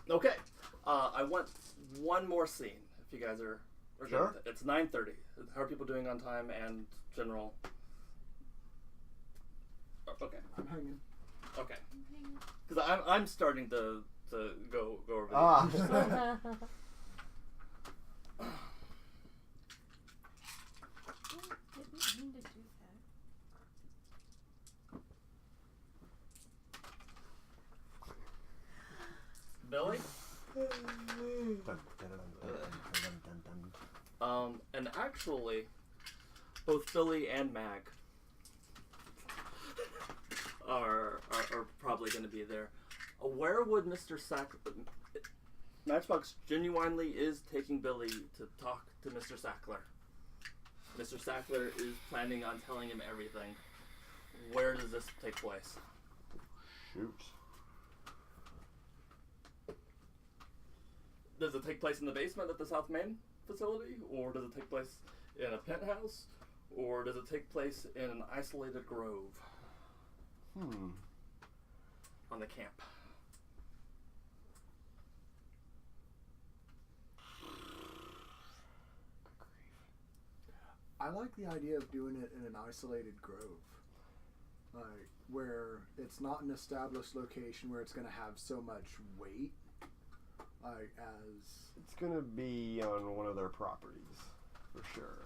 Okay. I want one more scene, if you guys are good Sure. with it. It's 9:30. How are people doing on time and general? Okay. I'm hanging. Okay. Because I'm starting to go over Ah. Didn't mean to do that. Billy? And actually, both Billy and Mag are probably going to be there. Where would Mr. Matchbox genuinely is taking Billy to talk to Mr. Sackler. Mr. Sackler is planning on telling him everything. Where does this take place? Shoot. Does it take place in the basement at the South Main facility? Or does it take place in a penthouse? Or does it take place in an isolated grove? On the camp. I like the idea of doing it in an isolated grove. Like, where it's not an established location where it's going to have so much weight. Like, as... It's going to be on one of their properties, for sure.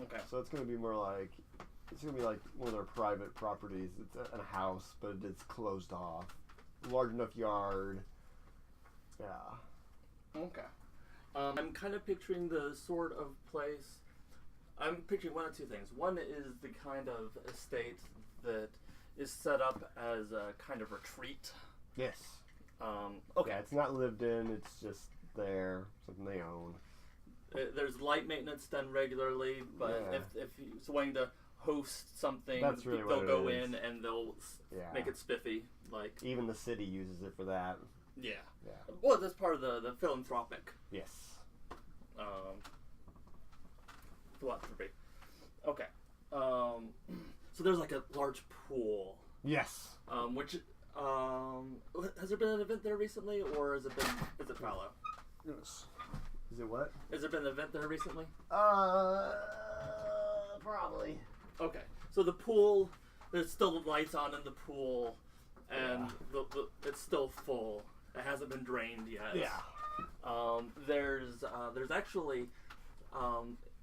Okay. So it's going to be more like... It's going to be like one of their private properties. It's a house, but it's closed off. Large enough yard. Yeah. Okay. I'm kind of picturing the sort of place... I'm picturing one of two things. One is the kind of estate that is set up as a kind of retreat. Yes. Okay. Yeah, it's not lived in. It's just there. Something they own. There's light maintenance done regularly, but Yeah. if he's wanting to host something, That's really they'll what it go is. in and they'll make it spiffy. Like Even the city uses it for that. yeah. Yeah. Well, that's part of the philanthropic Yes. philanthropy. Okay. So there's like a large pool. Yes. Which has there been an event there recently, or is it fallow? Yes. Is it what? Has there been an event there recently? Probably. Okay. So the pool, there's still lights on in the pool, and it's still full. It hasn't been drained yet. Yeah. There's actually,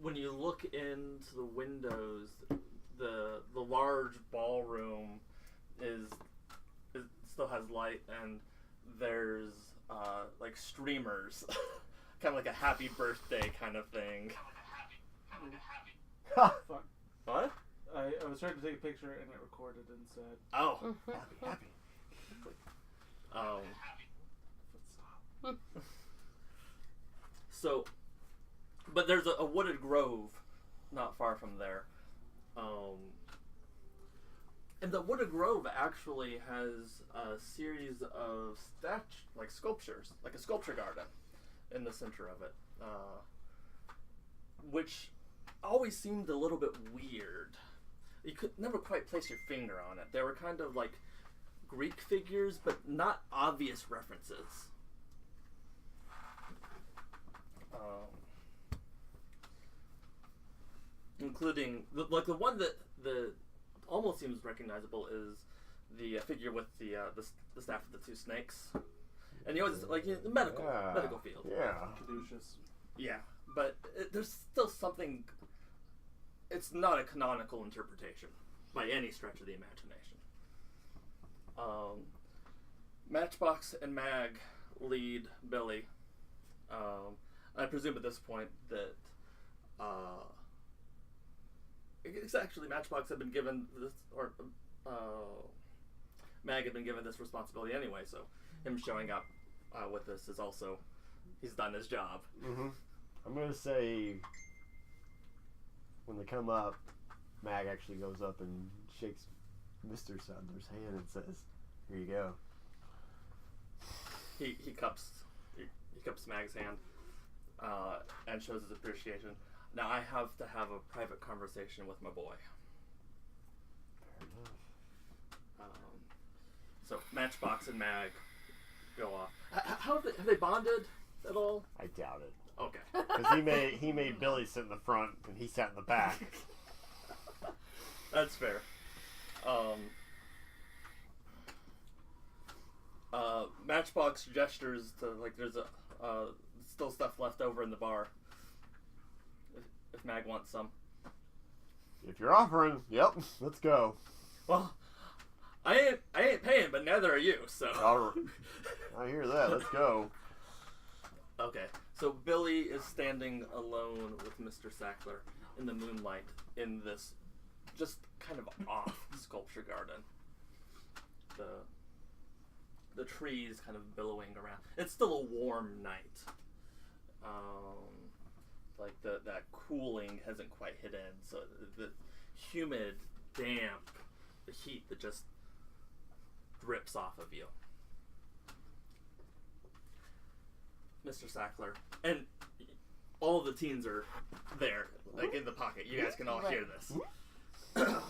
when you look into the windows, the large ballroom still has light, and there's like streamers, kind of like a happy birthday kind of thing. Fuck. What? I was trying to take a picture and it recorded instead. Oh. Happy. So, but there's a wooded grove not far from there. And the wooded grove actually has a series of sculptures, like a sculpture garden in the center of it, which always seemed a little bit weird. You could never quite place your finger on it. They were kind of like Greek figures, but not obvious references. Including the one that almost seems recognizable is the figure with the staff of the two snakes, and you always like the medical field. Yeah. Caduceus. Yeah, but there's still something. It's not a canonical interpretation by any stretch of the imagination. Matchbox and Mag lead Billy. I presume at this point that it's actually Matchbox had been given this, or Mag had been given this responsibility anyway, so him showing up with this is also, he's done his job. Mm-hmm. I'm going to say when they come up, Mag actually goes up and shakes Mr. Sadler's hand and says, "Here you go." He cups Mag's hand and shows his appreciation. Now I have to have a private conversation with my boy. Fair enough. So Matchbox and Mag go off. How have they bonded at all? I doubt it. Okay. Because he made Billy sit in the front and he sat in the back. That's fair. Matchbox gestures to, like, there's still stuff left over in the bar. If Mag wants some. If you're offering, yep, let's go. Well, I ain't paying, but neither are you. So. All right. I hear that. Let's go. Okay, so Billy is standing alone with Mr. Sackler in the moonlight in this just kind of off sculpture garden. The trees kind of billowing around. It's still a warm night. Like that cooling hasn't quite hit in, so the humid, damp, the heat that just drips off of you. Mr. Sackler, and all of the teens are there, like in the pocket. You guys can all hear this. Kind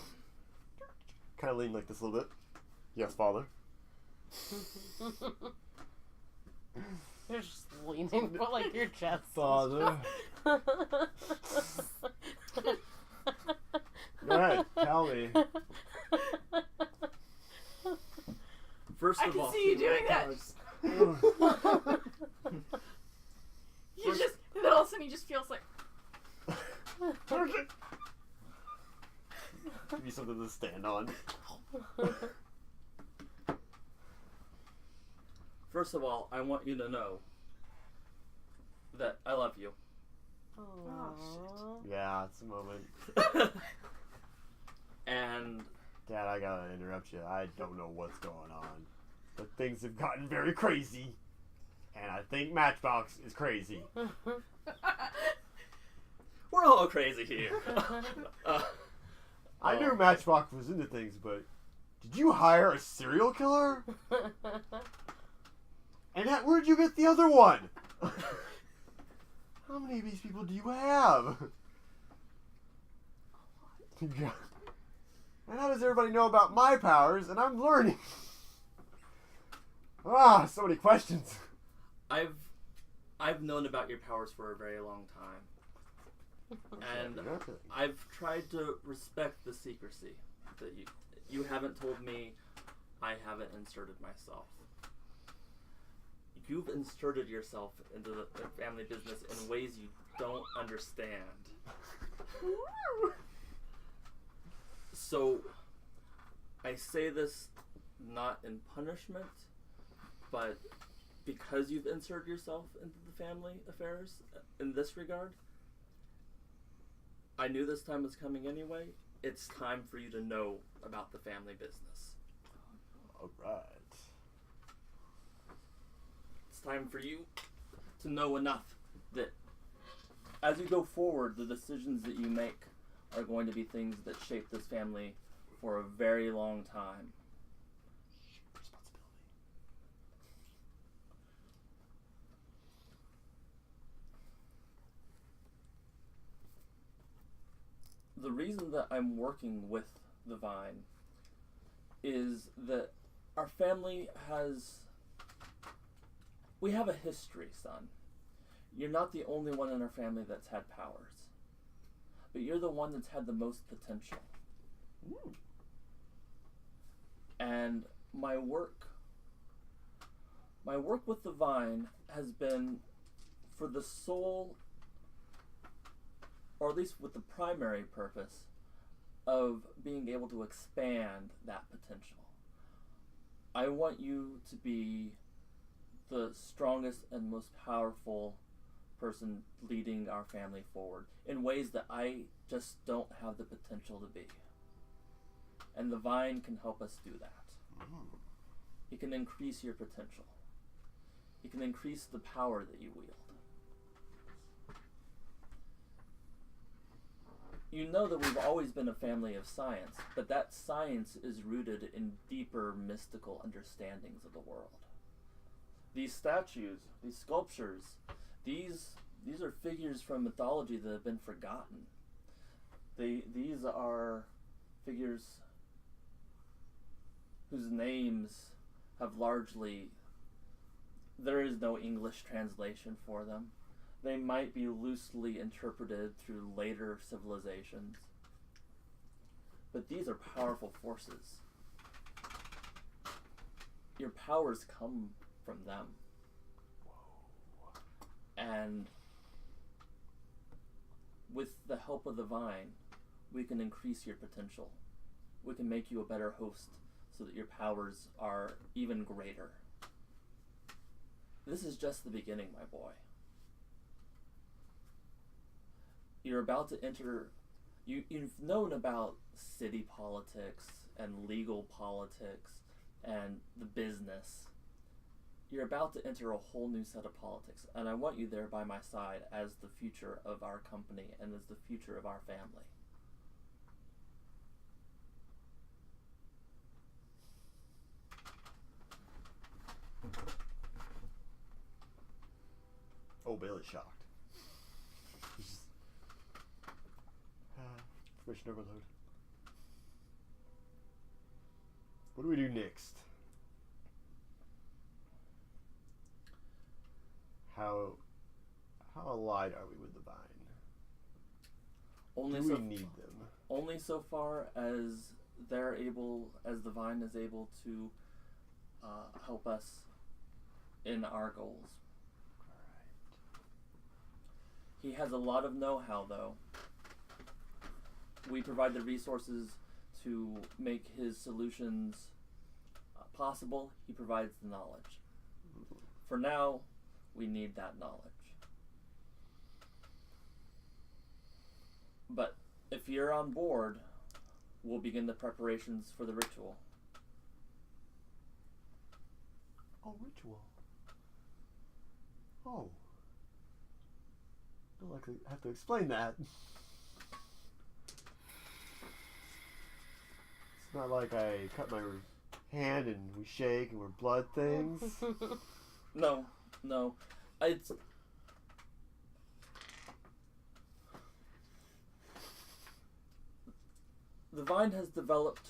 of lean like this a little bit. Yes, father. You're just leaning for like your chest. Father. Go ahead, tell me. First I of can all, see you doing that. You just, and then all of a sudden he just feels like, Give me something to stand on. First of all, I want you to know that I love you. Aww. Yeah, it's a moment. And Dad, I gotta interrupt you. I don't know what's going on, but things have gotten very crazy, and I think Matchbox is crazy. we're all crazy here. I knew Matchbox was into things, but did you hire a serial killer? And where'd you get the other one? How many of these people do you have? And how does everybody know about my powers? And I'm learning. So many questions. I've known about your powers for a very long time, and I've tried to respect the secrecy that you haven't told me. I haven't inserted myself. You've inserted yourself into the family business in ways you don't understand. So, I say this not in punishment, but because you've inserted yourself into the family affairs in this regard, I knew this time was coming anyway. It's time for you to know about the family business. Alright. It's time for you to know enough that as you go forward, the decisions that you make are going to be things that shape this family for a very long time. The reason that I'm working with the Vine is that our family we have a history, son. You're not the only one in our family that's had powers, but you're the one that's had the most potential. Ooh. And my work with the Vine has been for the sole, or at least with the primary purpose, of being able to expand that potential. I want you to be the strongest and most powerful person leading our family forward in ways that I just don't have the potential to be. And the Vine can help us do that. It can increase your potential. It can increase the power that you wield. You know that we've always been a family of science, but that science is rooted in deeper mystical understandings of the world. These statues, these sculptures, these are figures from mythology that have been forgotten. These are figures whose names have largely, there is no English translation for them. They might be loosely interpreted through later civilizations. But these are powerful forces. Your powers come from them. And with the help of the Vine, we can increase your potential. We can make you a better host so that your powers are even greater. This is just the beginning, my boy. you're about to enter. You've known about city politics and legal politics and the business. You're about to enter a whole new set of politics, and I want you there by my side as the future of our company and as the future of our family. Oh, Billy's shocked. Information overload. What do we do next? How allied are we with the Vine? Only do so we need them? Only so far as the Vine is able to help us in our goals. He has a lot of know-how, though. We provide the resources to make his solutions possible. He provides the knowledge. For now, we need that knowledge. But if you're on board, we'll begin the preparations for the ritual. Oh, ritual. Oh. I don't like to have to explain that. It's not like I cut my hand and we shake and we're blood things. No. It's... The Vine has developed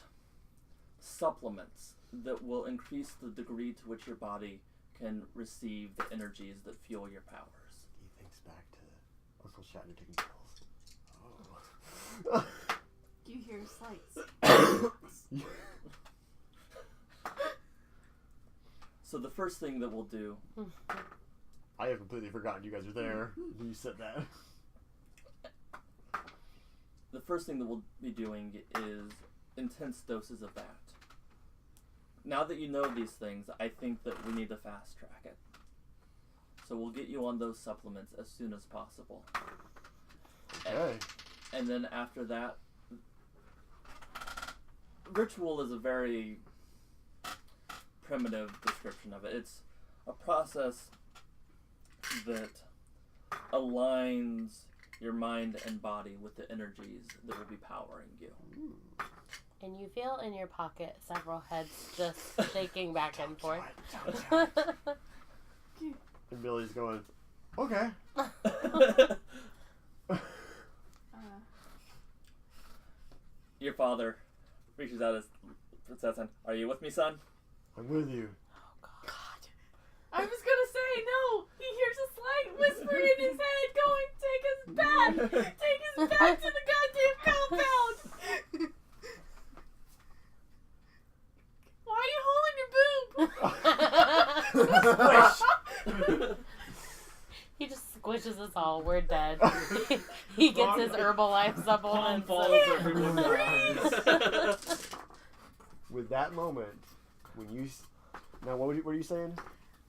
supplements that will increase the degree to which your body can receive the energies that fuel your powers. He thinks back to Uncle Shatner taking pills. Oh. You hear slights. So the first thing that we'll do... I have completely forgotten you guys are there. You said that. The first thing that we'll be doing is intense doses of that. Now that you know these things, I think that we need to fast track it. So we'll get you on those supplements as soon as possible. Okay. And then after that, ritual is a very primitive description of it. It's a process that aligns your mind and body with the energies that will be powering you. And you feel in your pocket several heads just shaking back and forth. And Billy's going, okay. Your father reaches out his hand. Are you with me, son? I'm with you. I was gonna say no. He hears a slight whisper in his head going, "Take us back! Take us back to the goddamn compound!" Why are you holding your boob? He just squishes us all. We're dead. He gets his Herbalife supplements. With that moment, when you... Now, what were you saying?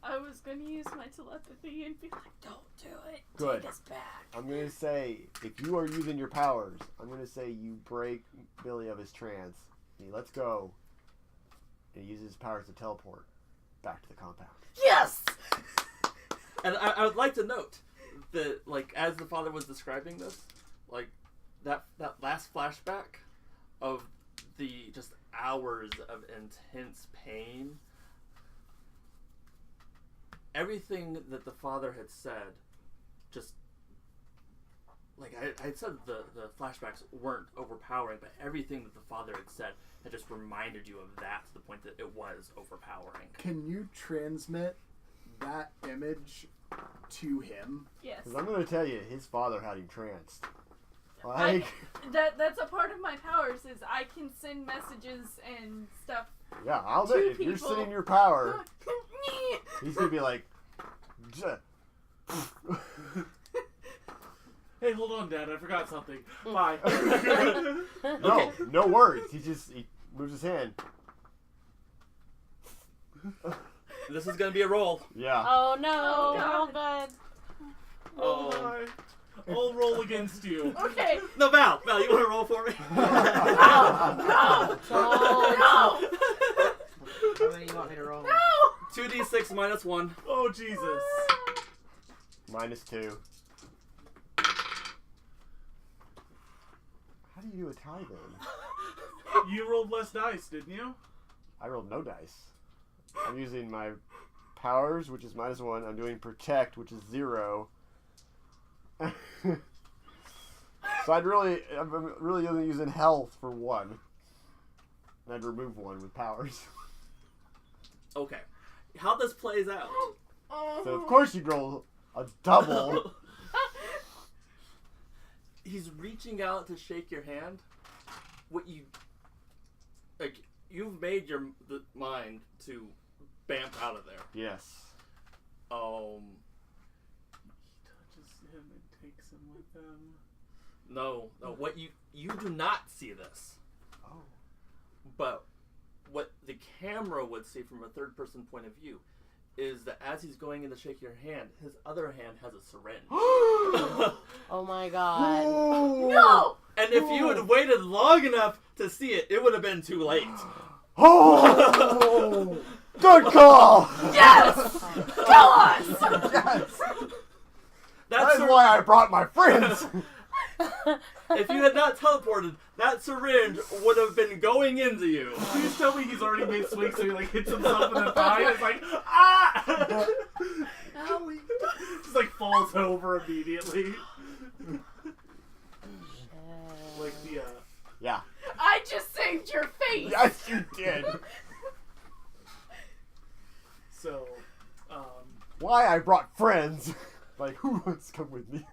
I was gonna use my telepathy and be like, "Don't do it. Good. Take us back." I'm going to say, if you are using your powers, I'm going to say you break Billy of his trance. He lets go. And he uses his powers to teleport back to the compound. Yes! And I would like to note that, like, as the father was describing this, like, that last flashback of the just hours of intense pain, everything that the father had said, just, like, I had said the flashbacks weren't overpowering, but everything that the father had said had just reminded you of that to the point that it was overpowering. Can you transmit that image to him? Yes. Because I'm going to tell you, his father had him tranced. Like... That's a part of my powers, is I can send messages and stuff. Yeah, I'll bet if you're people. sending your power, he's going to be like... Hey, hold on, Dad. I forgot something. Bye. No, no words. He moves his hand. This is going to be a roll. Yeah. Oh no! Oh, Oh, roll against you. Okay. No, Val, you want to roll for me? No. Don't. How many you want me to roll? 2d6 minus 1. Oh, Jesus. -2. How do you do a tie then? You rolled less dice, didn't you? I rolled no dice. I'm using my powers, which is -1. I'm doing protect, which is 0. So I'm really only using health for 1. And I'd remove 1 with powers. Okay. How this plays out. So of course you'd roll a double. He's reaching out to shake your hand. You've made your mind to bamf out of there. Yes. He touches him and takes him with him. No. What you do not see this. Oh. But what the camera would see from a third-person point of view is that as he's going in to shake your hand, his other hand has a syringe. Oh my god. No. And if you had waited long enough to see it, it would have been too late. Oh! Good call! Yes. Tell us. Yes! That's That is why I brought my friends! If you had not teleported, that syringe would have been going into you. Please tell me he's already made swings so he like hits himself in the thigh and it's like, ah! Owie. Just like falls over immediately. Like the, Yeah. I just saved your face. Yes, you did! So, Why I brought friends? Like, who wants to come with me?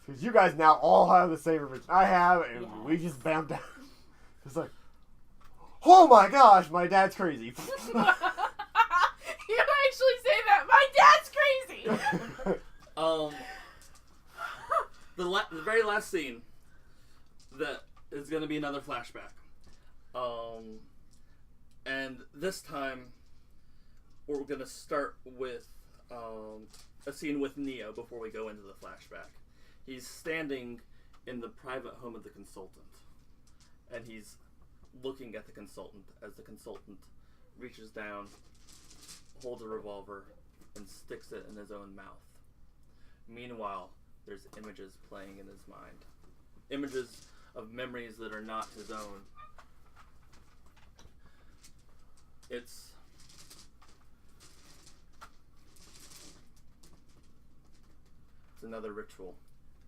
Because you guys now all have the same religion I have, and Yes. we just bammed down. It's like, oh my gosh, my dad's crazy. You actually say that. My dad's crazy. The very last scene that is going to be another flashback. And this time we're going to start with a scene with Neo before we go into the flashback. He's standing in the private home of the consultant, and he's looking at the consultant as the consultant reaches down, holds a revolver, and sticks it in his own mouth. Meanwhile, there's images playing in his mind. Images of memories that are not his own. It's another ritual.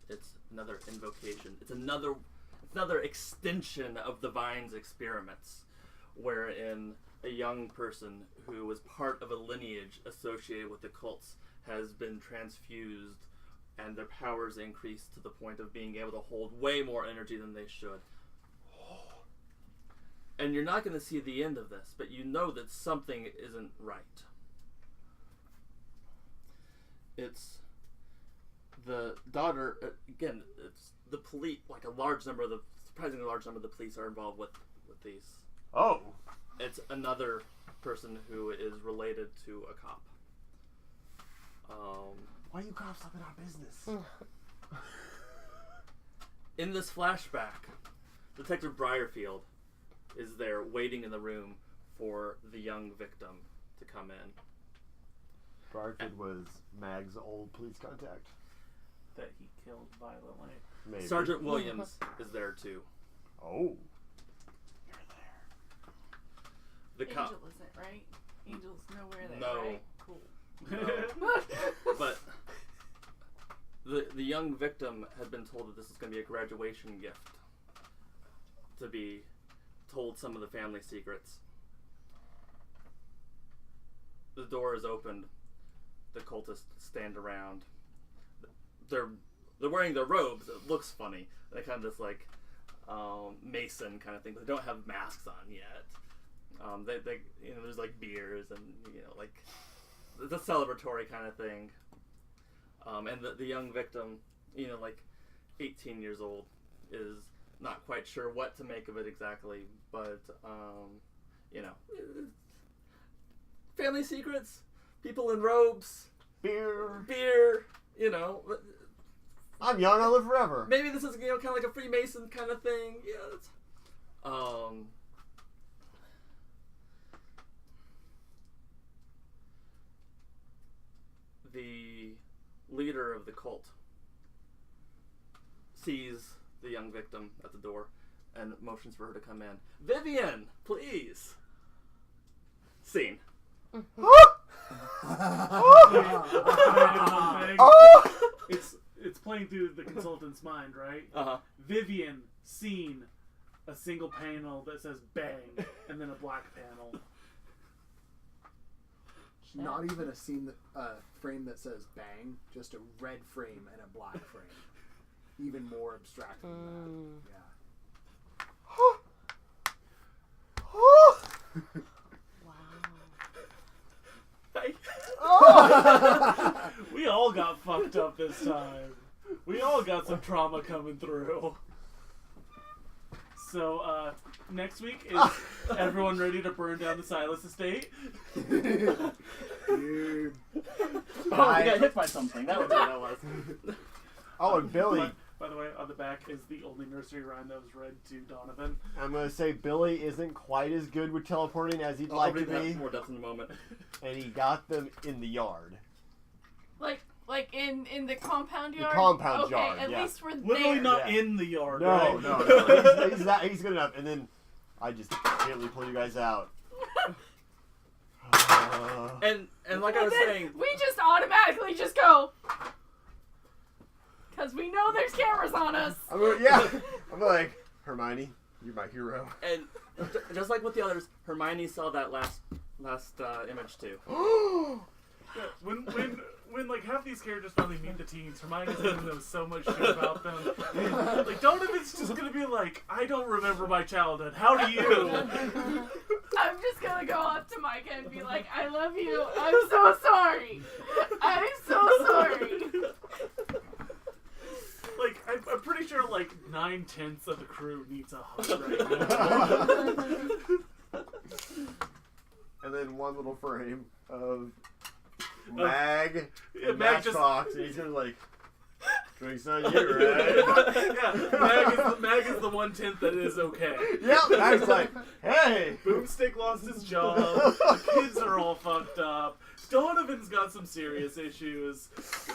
It's another invocation. It's another extension of the Vine's experiments, wherein a young person who was part of a lineage associated with the cults has been transfused and their powers increased to the point of being able to hold way more energy than they should. And you're not going to see the end of this, but you know that something isn't right. It's the daughter, again, it's the police, like surprisingly large number of the police are involved with these. Oh. It's another person who is related to a cop. Why are you cops up in our business? In this flashback, Detective Briarfield is there waiting in the room for the young victim to come in. Briarfield was Mag's old police contact. that he killed violently. Maybe. Sergeant Williams is there too. Oh. The Angel cop. isn't, right? Angel's nowhere there, No. right? Cool. No. But the young victim had been told that this is going to be a graduation gift, to be told some of the family secrets. The door is opened. The cultists stand around. They're wearing their robes. It looks funny. They kind of just like Mason kind of thing. They don't have masks on yet. They there's like beers and like it's a celebratory kind of thing. And the young victim, like 18 years old, is not quite sure what to make of it exactly, but family secrets, people in robes, Beer. beer, I'm young, I live forever. Maybe this is, you know, kind of like a Freemason kind of thing. Yeah. The leader of the cult sees the young victim at the door and motions for her to come in. Vivian, please. Scene. It's playing through the consultant's mind, right? Uh-huh. Vivian, scene, a single panel that says bang, and then a black panel. Not even a scene frame that says bang, just a red frame and a black frame. Even more abstract than that. Wow. We all got fucked up this time. We all got some trauma coming through. So, next week, is everyone ready to burn down the Silas estate? Dude. Oh, we got hit by something. That was what that was. Oh, and Billy. By the way, on the back is the only nursery rhyme that was read to Donovan. I'm going to say Billy isn't quite as good with teleporting as he'd I'll like to read that be. more depth in a moment. And he got them in the yard. Like in the compound yard? The compound yard, Okay, at yeah. least we're Literally there. not Yeah. in the yard, No, right? no. He's good enough. And then I just gently pull you guys out. And like I was saying, we just automatically just go. Because we know there's cameras on us. I'm like, Hermione, you're my hero. and just like with the others, Hermione saw that last image too. Yeah, when like half these characters finally meet the teens, Hermione's gonna know so much shit about them. Like Donovan's just gonna be like, I don't remember my childhood. How do you? I'm just gonna go up to Micah and be like, I love you. I'm so sorry. I'm so sorry. Like I'm pretty sure like 9/10 of the crew needs a hug right now. And then one little frame of Mag Yeah, and Mag just- Matchbox, and he's gonna like, drinks on you, right? Yeah, Mag is the 1/10 that is okay. Yep, Mag's like, hey! Boomstick lost his job. The kids are all fucked up. Donovan's got some serious issues.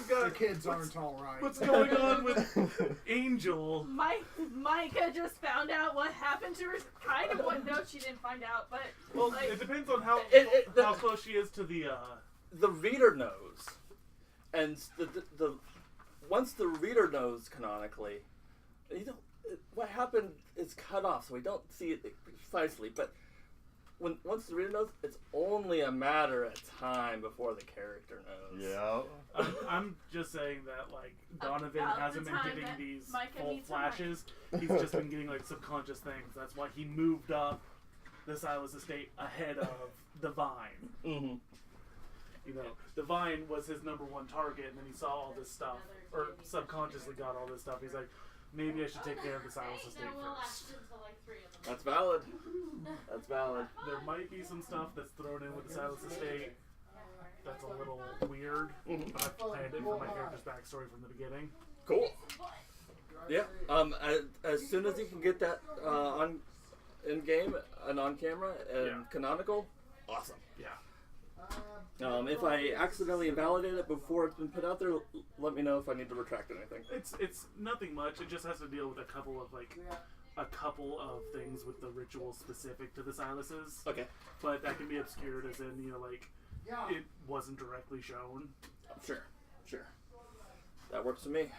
The kids aren't alright. What's going on with Angel? Micah just found out what happened to her. Kind of what? No, she didn't find out, but Well, like, it depends on how how close she is to the. The reader knows, and the once the reader knows canonically, you don't. What happened is cut off, so we don't see it precisely. But once the reader knows, it's only a matter of time before the character knows. Yeah. I'm just saying that like Donovan About hasn't the been time getting that these Micah full meets flashes. He's just been getting like subconscious things. That's why he moved up the Silas estate ahead of the Vine. Mm-hmm. You know, the Vine was his #1 target, and then he saw all this stuff, or subconsciously got all this stuff. He's like, maybe I should take care of the Silas estate first. That's valid. That's valid. There might be some stuff that's thrown in with the Silas estate that's a little weird, but I've planned it for my character's backstory from the beginning. Cool. Yeah. As soon as you can get that on in game and on camera and canonical, awesome. Yeah. If I accidentally invalidate it before it's been put out there, let me know if I need to retract anything. It's nothing much. It just has to deal with a couple of things with the ritual specific to the Silases. Okay. But that can be obscured, as in it wasn't directly shown. Sure. That works for me.